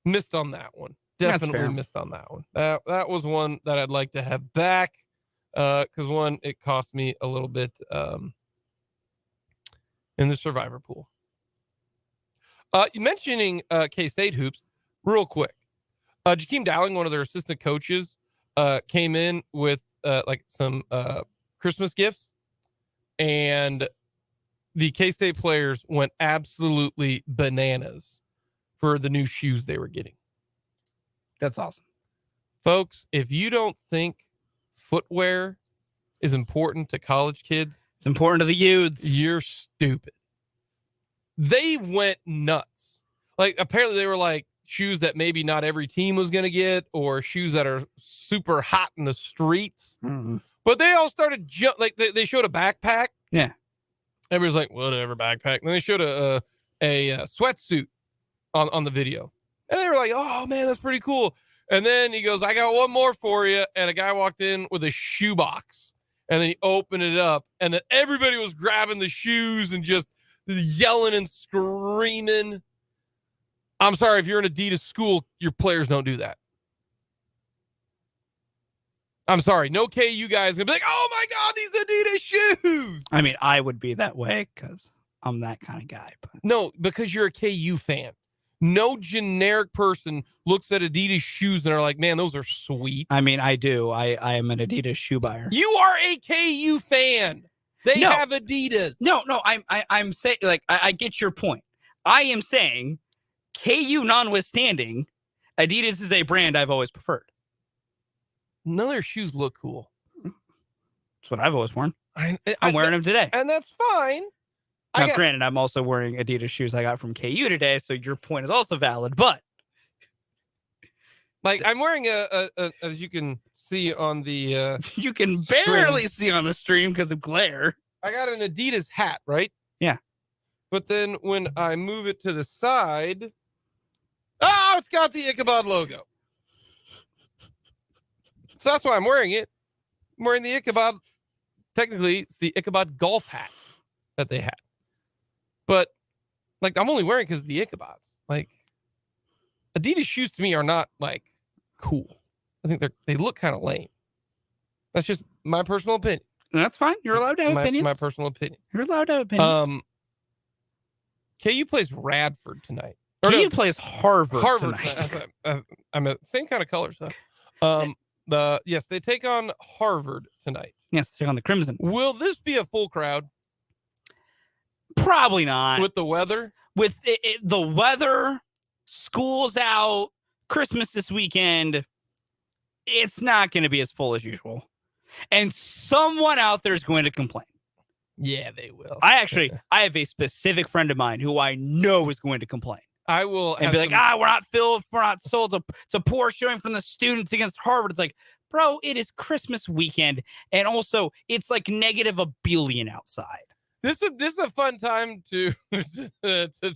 Missed on that one. Definitely missed on that one. That was one that I'd like to have back. Because one, it cost me a little bit in the survivor pool. You mentioning K-State hoops, real quick. Jakeem Dowling, one of their assistant coaches, came in with like some Christmas gifts, and the K-State players went absolutely bananas for the new shoes they were getting. That's awesome. Folks, if you don't think footwear is important to college kids, it's important to the youths. You're stupid. They went nuts. Like, apparently they were like shoes that maybe not every team was going to get, or shoes that are super hot in the streets. Mm-hmm. But they all started like they showed a backpack. Yeah. Everybody's like, whatever, backpack. And then they showed a sweatsuit on the video. And they were like, oh man, that's pretty cool. And then he goes, I got one more for you. And a guy walked in with a shoe box, and then he opened it up, and then everybody was grabbing the shoes and just yelling and screaming. I'm sorry, if you're an Adidas school, your players don't do that. I'm sorry. No KU guys gonna be like, oh my God, these Adidas shoes. I mean, I would be that way because I'm that kind of guy. But no, because you're a KU fan. No generic person looks at Adidas shoes and are like, man, those are sweet. I mean, I do. I am an Adidas shoe buyer. You are a KU fan. They have Adidas. No, I'm saying, like, I get your point. I am saying, KU notwithstanding, Adidas is a brand I've always preferred. None of their shoes look cool. That's what I've always worn. I'm wearing them today. And that's fine. Now, granted, I'm also wearing Adidas shoes I got from KU today, so your point is also valid, but like, I'm wearing a as you can see on the you can barely see on the stream because of glare. I got an Adidas hat, right? Yeah. But then when I move it to the side, oh, it's got the Ichabod logo. So that's why I'm wearing it. I'm wearing the Ichabod. Technically, it's the Ichabod golf hat that they had. But, like, I'm only wearing because of the Ichabods. Like, Adidas shoes to me are not, like, cool. I think they look kind of lame. That's just my personal opinion. That's fine. You're allowed to have opinions. My personal opinion. You're allowed to have opinions. KU plays Radford tonight. KU plays Harvard tonight. I'm a same kind of colors, though. Yes, they take on Harvard tonight. Yes, take on the Crimson. Will this be a full crowd? Probably not. With the weather? With the weather, school's out, Christmas this weekend, it's not going to be as full as usual. And someone out there is going to complain. Yeah, they will. I have a specific friend of mine who I know is going to complain. I will. And be like, we're not filled, we're not sold. It's a poor showing from the students against Harvard. It's like, bro, it is Christmas weekend. And also, it's like negative a billion outside. This is a fun time to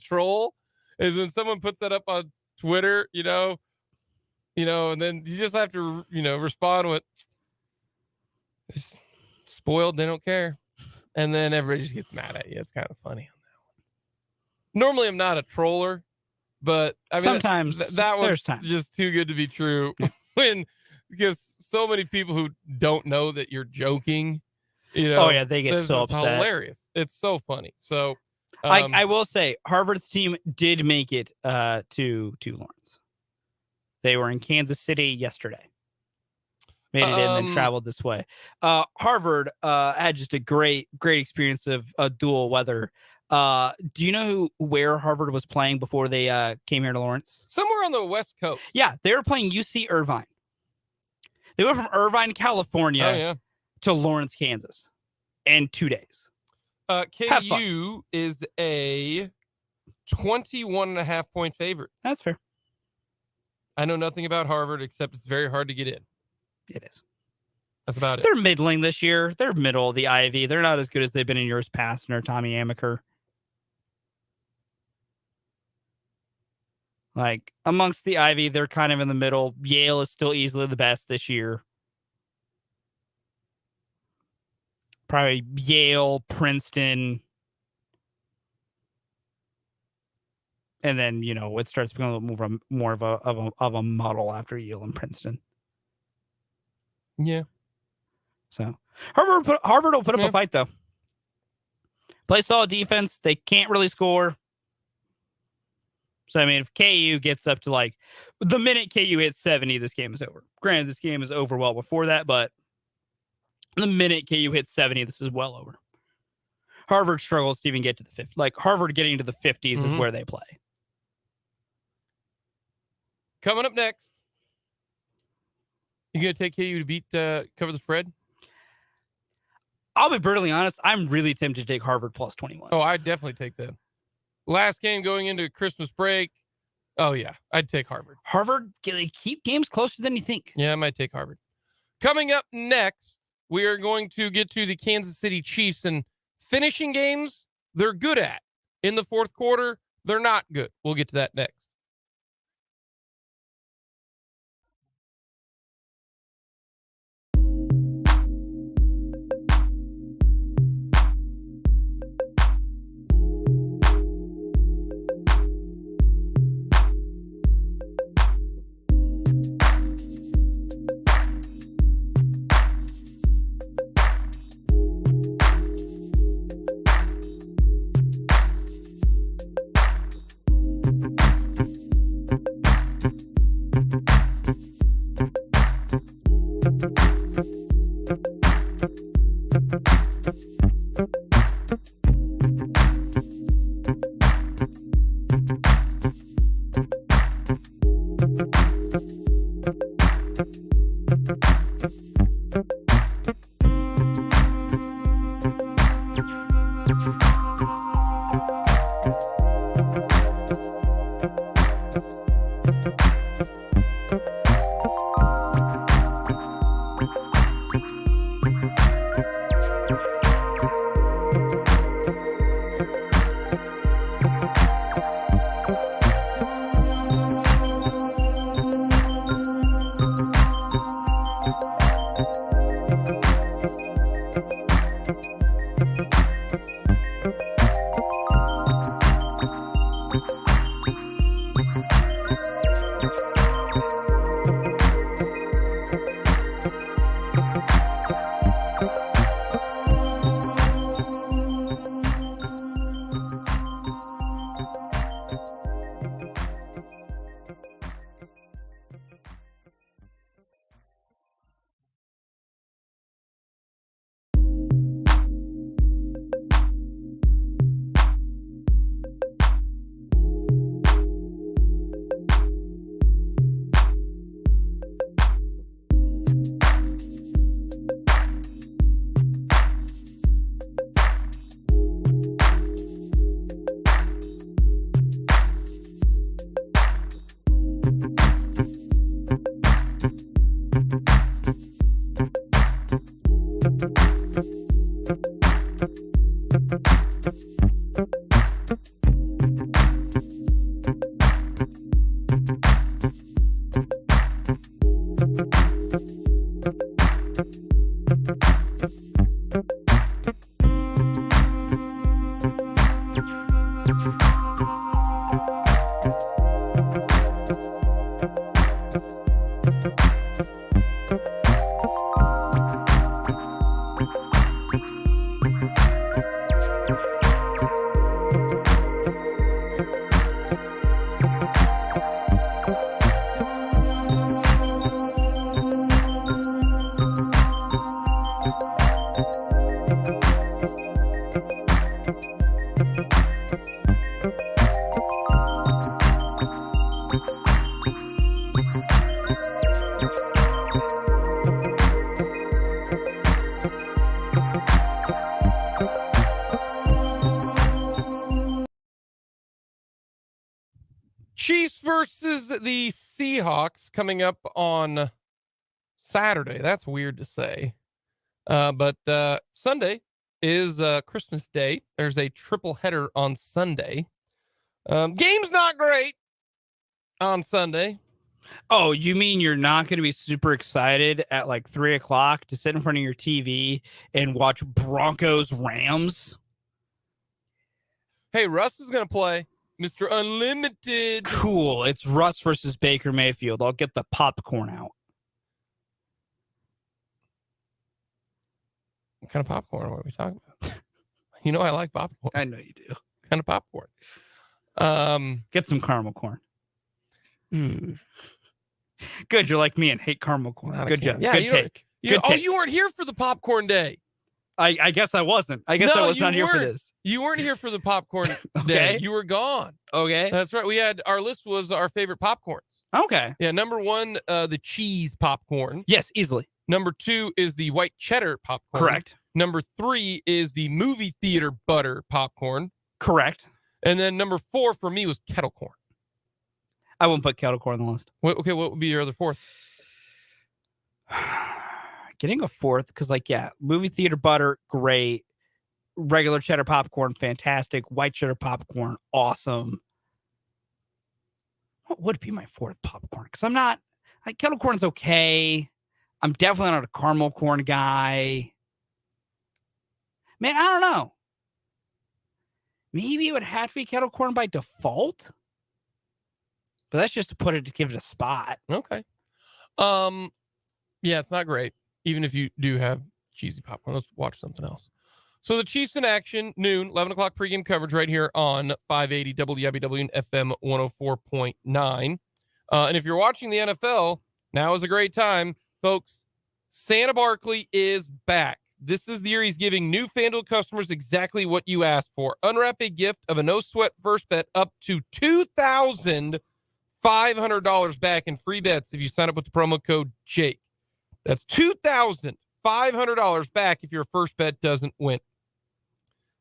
troll, is when someone puts that up on Twitter, you know, and then you just have to, respond with, it's spoiled, they don't care. And then everybody just gets mad at you. It's kind of funny on that one. Normally, I'm not a troller, but I mean, sometimes that was just too good to be true. Because so many people who don't know that you're joking, oh yeah, they get so upset. Hilarious. It's so funny. So I will say Harvard's team did make it to Lawrence. They were in Kansas City yesterday. Made it in and then traveled this way. Harvard had just a great experience of dual weather. Do you know where Harvard was playing before they came here to Lawrence? Somewhere on the West Coast. Yeah, they were playing UC Irvine. They went from Irvine, California to Lawrence, Kansas in 2 days. KU is a 21.5 point favorite. That's fair. I know nothing about Harvard except it's very hard to get in. It is. That's about it. They're middling this year. They're middle of the Ivy. They're not as good as they've been in years past under Tommy Amaker. Like amongst the Ivy, they're kind of in the middle. Yale is still easily the best this year. Probably Yale, Princeton. And then, it starts becoming more of a model after Yale and Princeton. Yeah. So Harvard will put up a fight though. Play solid defense. They can't really score. So I mean, if KU gets up to like the minute KU hits 70, this game is over. Granted, this game is over well before that, but the minute KU hits 70, this is well over. Harvard struggles to even get to the 50. Like Harvard getting to the 50s is where they play. Coming up next, you gonna take KU to beat cover the spread? I'll be brutally honest. I'm really tempted to take Harvard plus 21. Oh, I'd definitely take them. Last game going into Christmas break. Oh yeah, I'd take Harvard. Harvard, they keep games closer than you think. Yeah, I might take Harvard. Coming up next, we are going to get to the Kansas City Chiefs, and finishing games they're good at. In the fourth quarter, they're not good. We'll get to that next. Chiefs versus the Seahawks coming up on Saturday. That's weird to say. But Sunday is Christmas Day. There's a triple header on Sunday. Game's not great. on Sunday. Oh, you mean you're not going to be super excited at like 3 o'clock to sit in front of your TV and watch Broncos Rams? Hey, Russ is going to play Mr. Unlimited. Cool. It's Russ versus Baker Mayfield. I'll get the popcorn out. What kind of popcorn are we talking about? You know I like popcorn. I know you do. What kind of popcorn? Get some caramel corn. Good. You're like me and hate caramel corn. Not a Good can. job. Yeah, Good you know- take. You, Good oh, take. you weren't here for the popcorn day. I guess I wasn't. I guess No, I was you not here for weren't. this. You weren't here for the popcorn day. Okay. You were gone. Okay. That's right. We had our list was our favorite popcorns. Okay. Yeah, number 1, the cheese popcorn. Yes, easily. Number 2 is the white cheddar popcorn. Correct. Number 3 is the movie theater butter popcorn. Correct. And then number 4 for me was kettle corn. I won't put kettle corn on the list. Okay, what would be your other 4th? Getting a 4th because, like, yeah, movie theater butter, great. Regular cheddar popcorn, fantastic. White cheddar popcorn, awesome. What would be my 4th popcorn? Because I'm not, like, kettle corn's okay. I'm definitely not a caramel corn guy. Man, I don't know. Maybe it would have to be kettle corn by default. But that's just to give it a spot. Okay. Yeah, it's not great. Even if you do have cheesy popcorn. Let's watch something else. So the Chiefs in action, noon, 11 o'clock pregame coverage right here on 580 WIBW and FM 104.9. And if you're watching the NFL, now is a great time. Folks, Santa Barkley is back. This is the year he's giving new FanDuel customers exactly what you asked for. Unwrap a gift of a no-sweat first bet up to $2,500 back in free bets if you sign up with the promo code Jake. That's $2,500 back if your first bet doesn't win.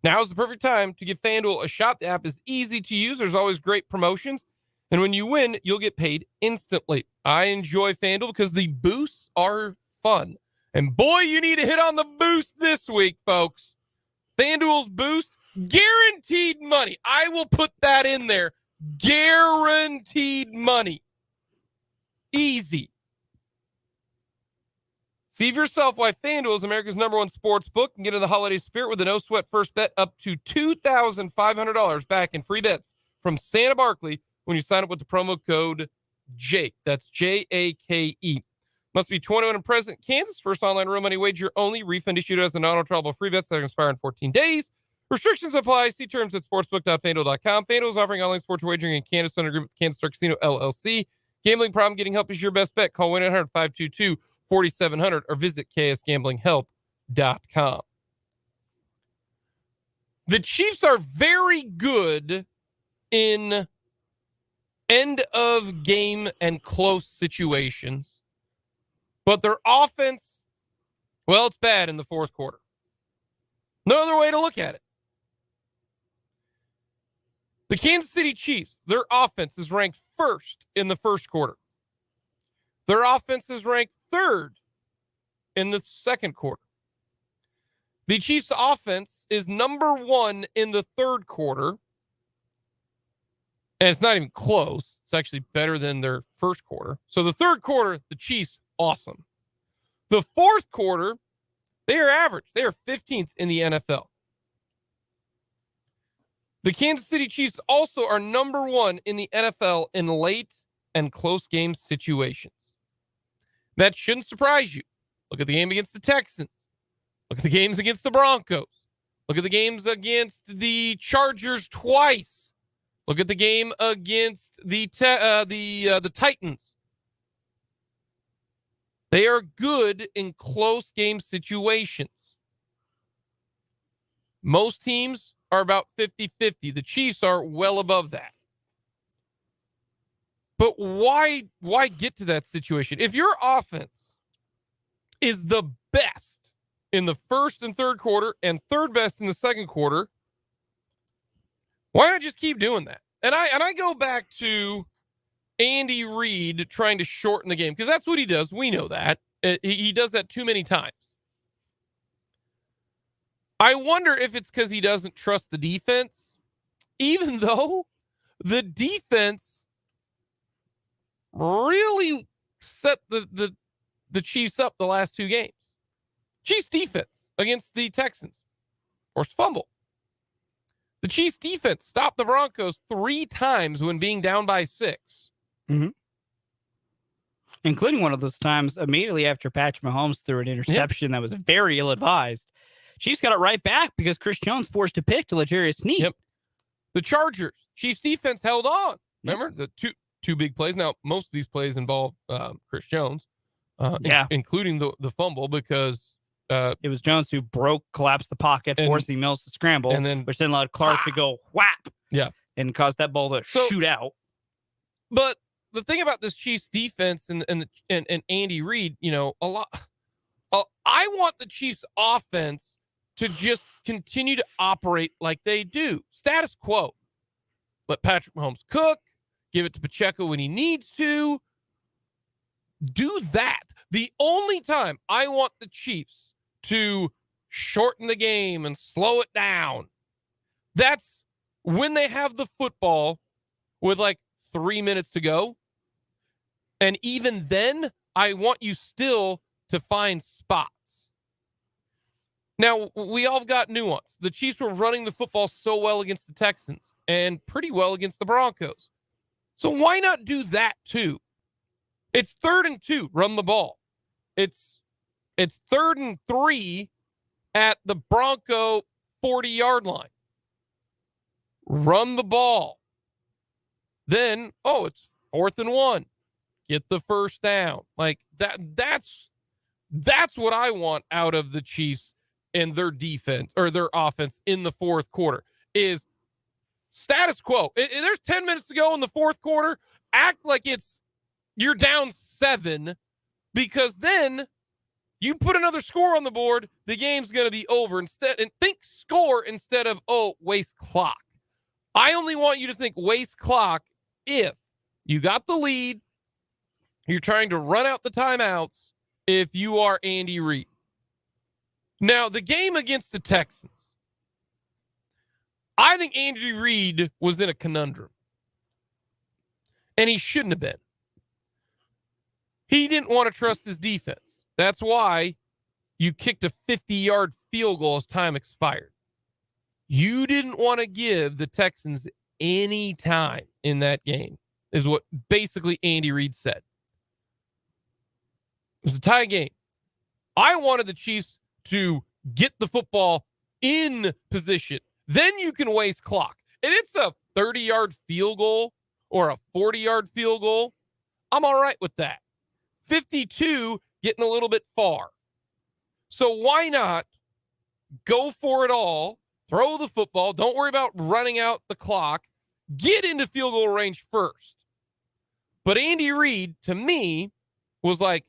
Now is the perfect time to give FanDuel a shot. The app is easy to use. There's always great promotions. And when you win, you'll get paid instantly. I enjoy FanDuel because the boosts are fun. And boy, you need to hit on the boost this week, folks. FanDuel's boost, guaranteed money. I will put that in there. Guaranteed money. Easy. See for yourself why FanDuel is America's #1 sports book and get in the holiday spirit with a no-sweat first bet up to $2,500 back in free bets from Santa Barkley when you sign up with the promo code Jake. That's Jake. Must be 21 and present. Kansas. First online real money wager only. Refund issued as a non-withdrawable free bets that expire in 14 days. Restrictions apply. See terms at sportsbook.fanduel.com. FanDuel is offering online sports wagering in Kansas under agreement with Kansas Star Casino LLC. Gambling problem? Getting help is your best bet. Call 1-800-522-4700 or visit ksgamblinghelp.com. The Chiefs are very good in end of game and close situations, but their offense, well, it's bad in the fourth quarter. No other way to look at it. The Kansas City Chiefs, their offense is ranked first in the first quarter. Their offense is ranked third in the second quarter. The Chiefs' offense is number 1 in the third quarter. And it's not even close. It's actually better than their first quarter. So the third quarter, the Chiefs, awesome. The fourth quarter, they are average. They are 15th in the NFL. The Kansas City Chiefs also are number 1 in the NFL in late and close game situations. That shouldn't surprise you. Look at the game against the Texans. Look at the games against the Broncos. Look at the games against the Chargers twice. Look at the game against the Titans. They are good in close game situations. Most teams are about 50-50. The Chiefs are well above that. But why get to that situation? If your offense is the best in the first and third quarter and third best in the second quarter, why not just keep doing that? And I go back to Andy Reid trying to shorten the game because that's what he does. We know that. He does that too many times. I wonder if it's because he doesn't trust the defense, even though the defense really set the Chiefs up the last two games. Chiefs defense against the Texans, forced fumble. The Chiefs defense stopped the Broncos 3 times when being down by 6. Including one of those times immediately after Patrick Mahomes threw an interception that was very ill-advised. Chiefs got it right back because Chris Jones forced a pick to L'Jarius Sneed. Yep. The Chargers, Chiefs defense held on. Remember the two big plays. Now, most of these plays involve Chris Jones, including the fumble, because it was Jones who collapsed the pocket, forcing Mills to scramble, and then which then allowed Clark to go whap, and caused that ball to shoot out. But the thing about this Chiefs defense and Andy Reid, a lot. I want the Chiefs offense to just continue to operate like they do. Status quo. Let Patrick Mahomes cook. Give it to Pacheco when he needs to. Do that. The only time I want the Chiefs to shorten the game and slow it down, that's when they have the football with like 3 minutes to go. And even then, I want you still to find spots. Now, we all got nuance. The Chiefs were running the football so well against the Texans and pretty well against the Broncos. So why not do that too? It's 3rd and 2, run the ball. It's 3rd and 3 at the Bronco 40-yard line. Run the ball. Then, it's 4th and 1. Get the first down. Like that's what I want out of the Chiefs and their defense or their offense in the fourth quarter is status quo. There's 10 minutes to go in the fourth quarter. Act like you're down 7, because then you put another score on the board, the game's going to be over. Instead, and think score instead of, waste clock. I only want you to think waste clock if you got the lead, you're trying to run out the timeouts if you are Andy Reid. Now, the game against the Texans, I think Andy Reid was in a conundrum. And he shouldn't have been. He didn't want to trust his defense. That's why you kicked a 50-yard field goal as time expired. You didn't want to give the Texans any time in that game, is what basically Andy Reid said. It was a tie game. I wanted the Chiefs to get the football in position. Then you can waste clock. If it's a 30-yard field goal or a 40-yard field goal, I'm all right with that. 52, getting a little bit far. So why not go for it all, throw the football, don't worry about running out the clock, get into field goal range first. But Andy Reid, to me, was like,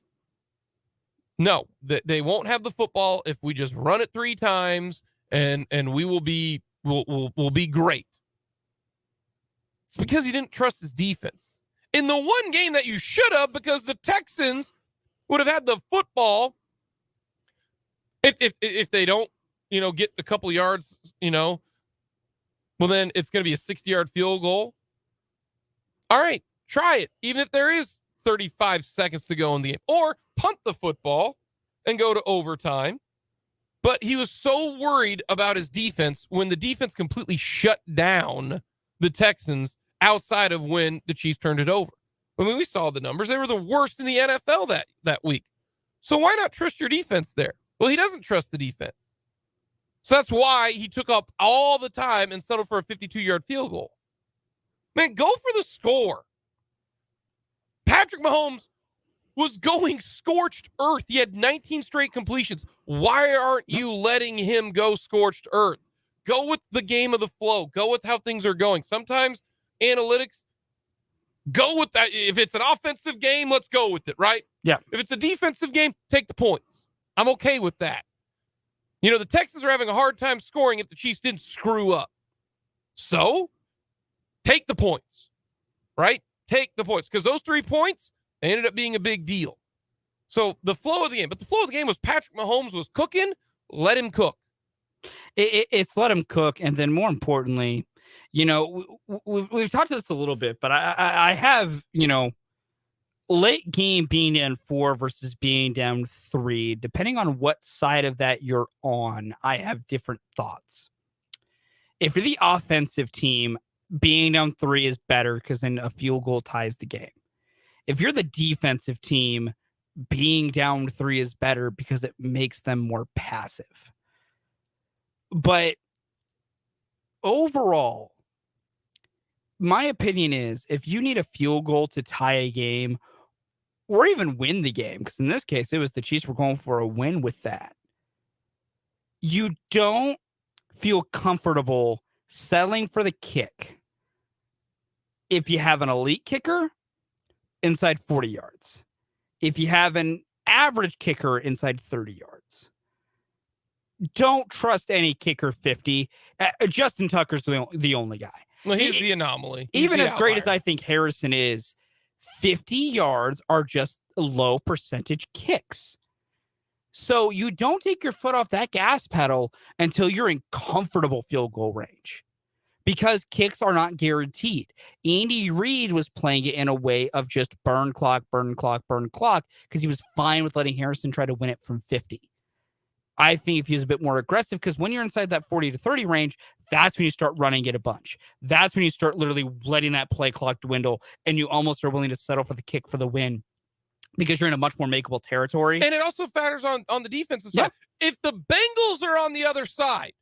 no, they won't have the football if we just run it 3 times and we will be we'll be great. It's because he didn't trust his defense. In the one game that you should have, because the Texans would have had the football if they don't, get a couple yards, well, then it's going to be a 60-yard field goal. All right, try it, even if there is 35 seconds to go in the game, or punt the football and go to overtime. But he was so worried about his defense when the defense completely shut down the Texans outside of when the Chiefs turned it over. I mean, we saw the numbers. They were the worst in the NFL that week. So why not trust your defense there? Well, he doesn't trust the defense. So that's why he took up all the time and settled for a 52-yard field goal. Man, go for the score. Patrick Mahomes was going scorched earth. He had 19 straight completions. Why aren't you letting him go scorched earth? Go with the game of the flow. Go with how things are going. Sometimes analytics, go with that. If it's an offensive game, let's go with it, right? Yeah. If it's a defensive game, take the points. I'm okay with that. The Texans are having a hard time scoring if the Chiefs didn't screw up. So, take the points, right? Take the points, because those 3 points ended up being a big deal. So the flow of the game, but the flow of the game was Patrick Mahomes was cooking. Let him cook. It's let him cook, and then more importantly, we've talked to this a little bit, but I have late game being down 4 versus being down 3, depending on what side of that you're on, I have different thoughts. If you're the offensive team, being down 3 is better because then a field goal ties the game. If you're the defensive team, being down 3 is better because it makes them more passive. But overall, my opinion is if you need a field goal to tie a game or even win the game, because in this case, it was the Chiefs were going for a win with that, you don't feel comfortable settling for the kick if you have an elite kicker inside 40 yards. If you have an average kicker inside 30 yards. Don't trust any kicker 50. Justin Tucker's the only guy. Well, he's the anomaly. He's Even the as great outlier. as I think Harrison is, 50 yards are just low percentage kicks. So you don't take your foot off that gas pedal until you're in comfortable field goal range, because kicks are not guaranteed. Andy Reid was playing it in a way of just burn clock, because he was fine with letting Harrison try to win it from 50. I think if he was a bit more aggressive, because when you're inside that 40 to 30 range, that's when you start running it a bunch. That's when you start literally letting that play clock dwindle, and you almost are willing to settle for the kick for the win because you're in a much more makeable territory. And it also factors on the defensive Yeah. side. If the Bengals are on the other side,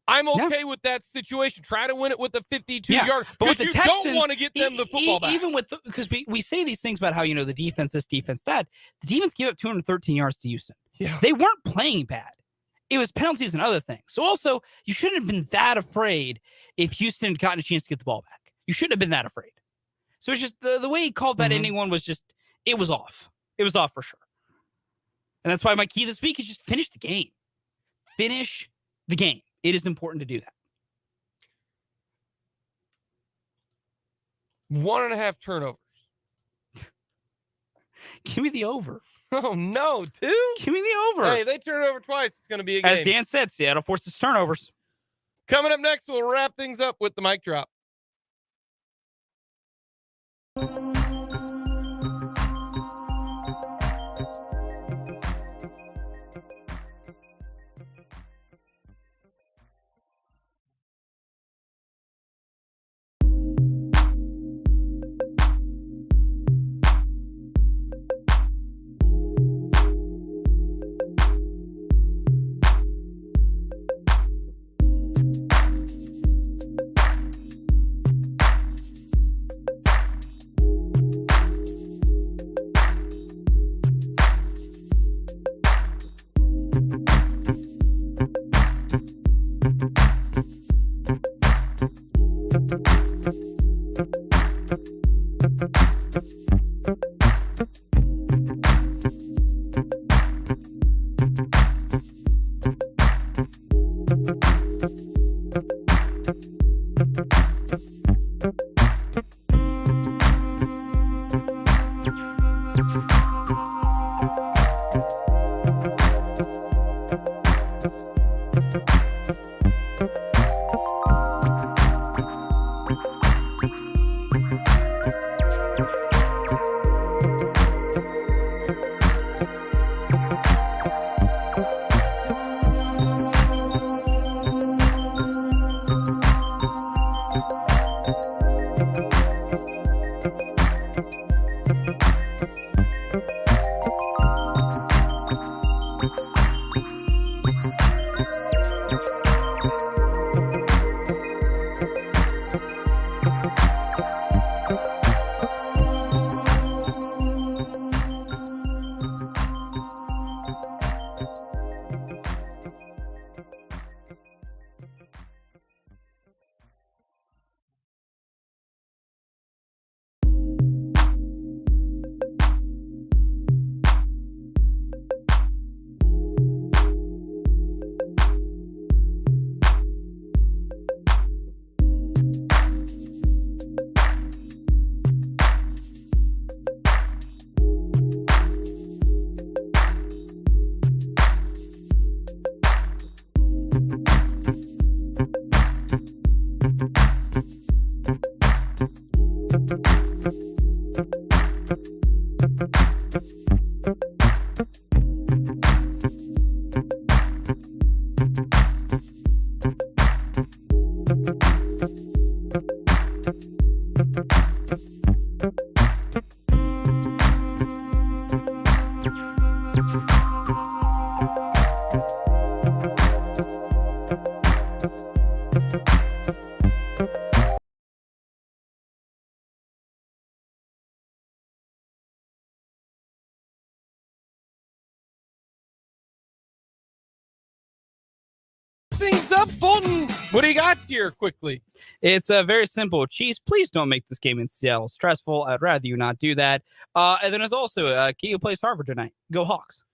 I'm okay with that situation. Try to win it with a 52-yard. But with the you Texans, don't want to get them the football back. Even with because we say these things about how, you know, the defense, this defense, that. The defense gave up 213 yards to Houston. Yeah. They weren't playing bad. It was penalties and other things. So also, you shouldn't have been that afraid if Houston had gotten a chance to get the ball back. You shouldn't have been that afraid. So it's just the way he called that ending one was just, it was off. It was off for sure. And that's why my key this week is just finish the game. Finish the game. It is important to do that. 1.5 turnovers. Give me the over. Oh, no, 2? Give me the over. Hey, they turn it over twice. It's going to be a game. As Dan said, Seattle forces turnovers. Coming up next, we'll wrap things up with the mic drop. Things up, Fulton. What do you got here quickly? It's very simple. Chiefs, please don't make this game in Seattle stressful. I'd rather you not do that. And then there's also Kia plays Harvard tonight. Go Hawks.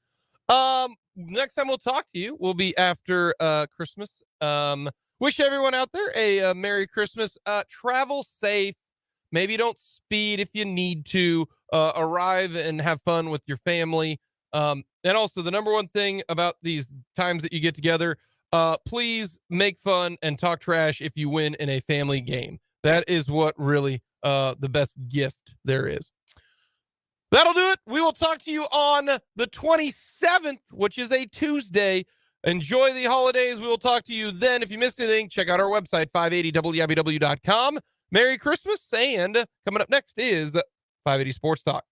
Next time we'll talk to you will be after Christmas. Wish everyone out there a Merry Christmas. Travel safe. Maybe don't speed if you need to. Arrive and have fun with your family. And also the number one thing about these times that you get together, please make fun and talk trash if you win in a family game. That is what really the best gift there is. That'll do it. We will talk to you on the 27th, which is a Tuesday. Enjoy the holidays. We will talk to you then. If you missed anything, check out our website, 580wibw.com. Merry Christmas. And coming up next is 580 Sports Talk.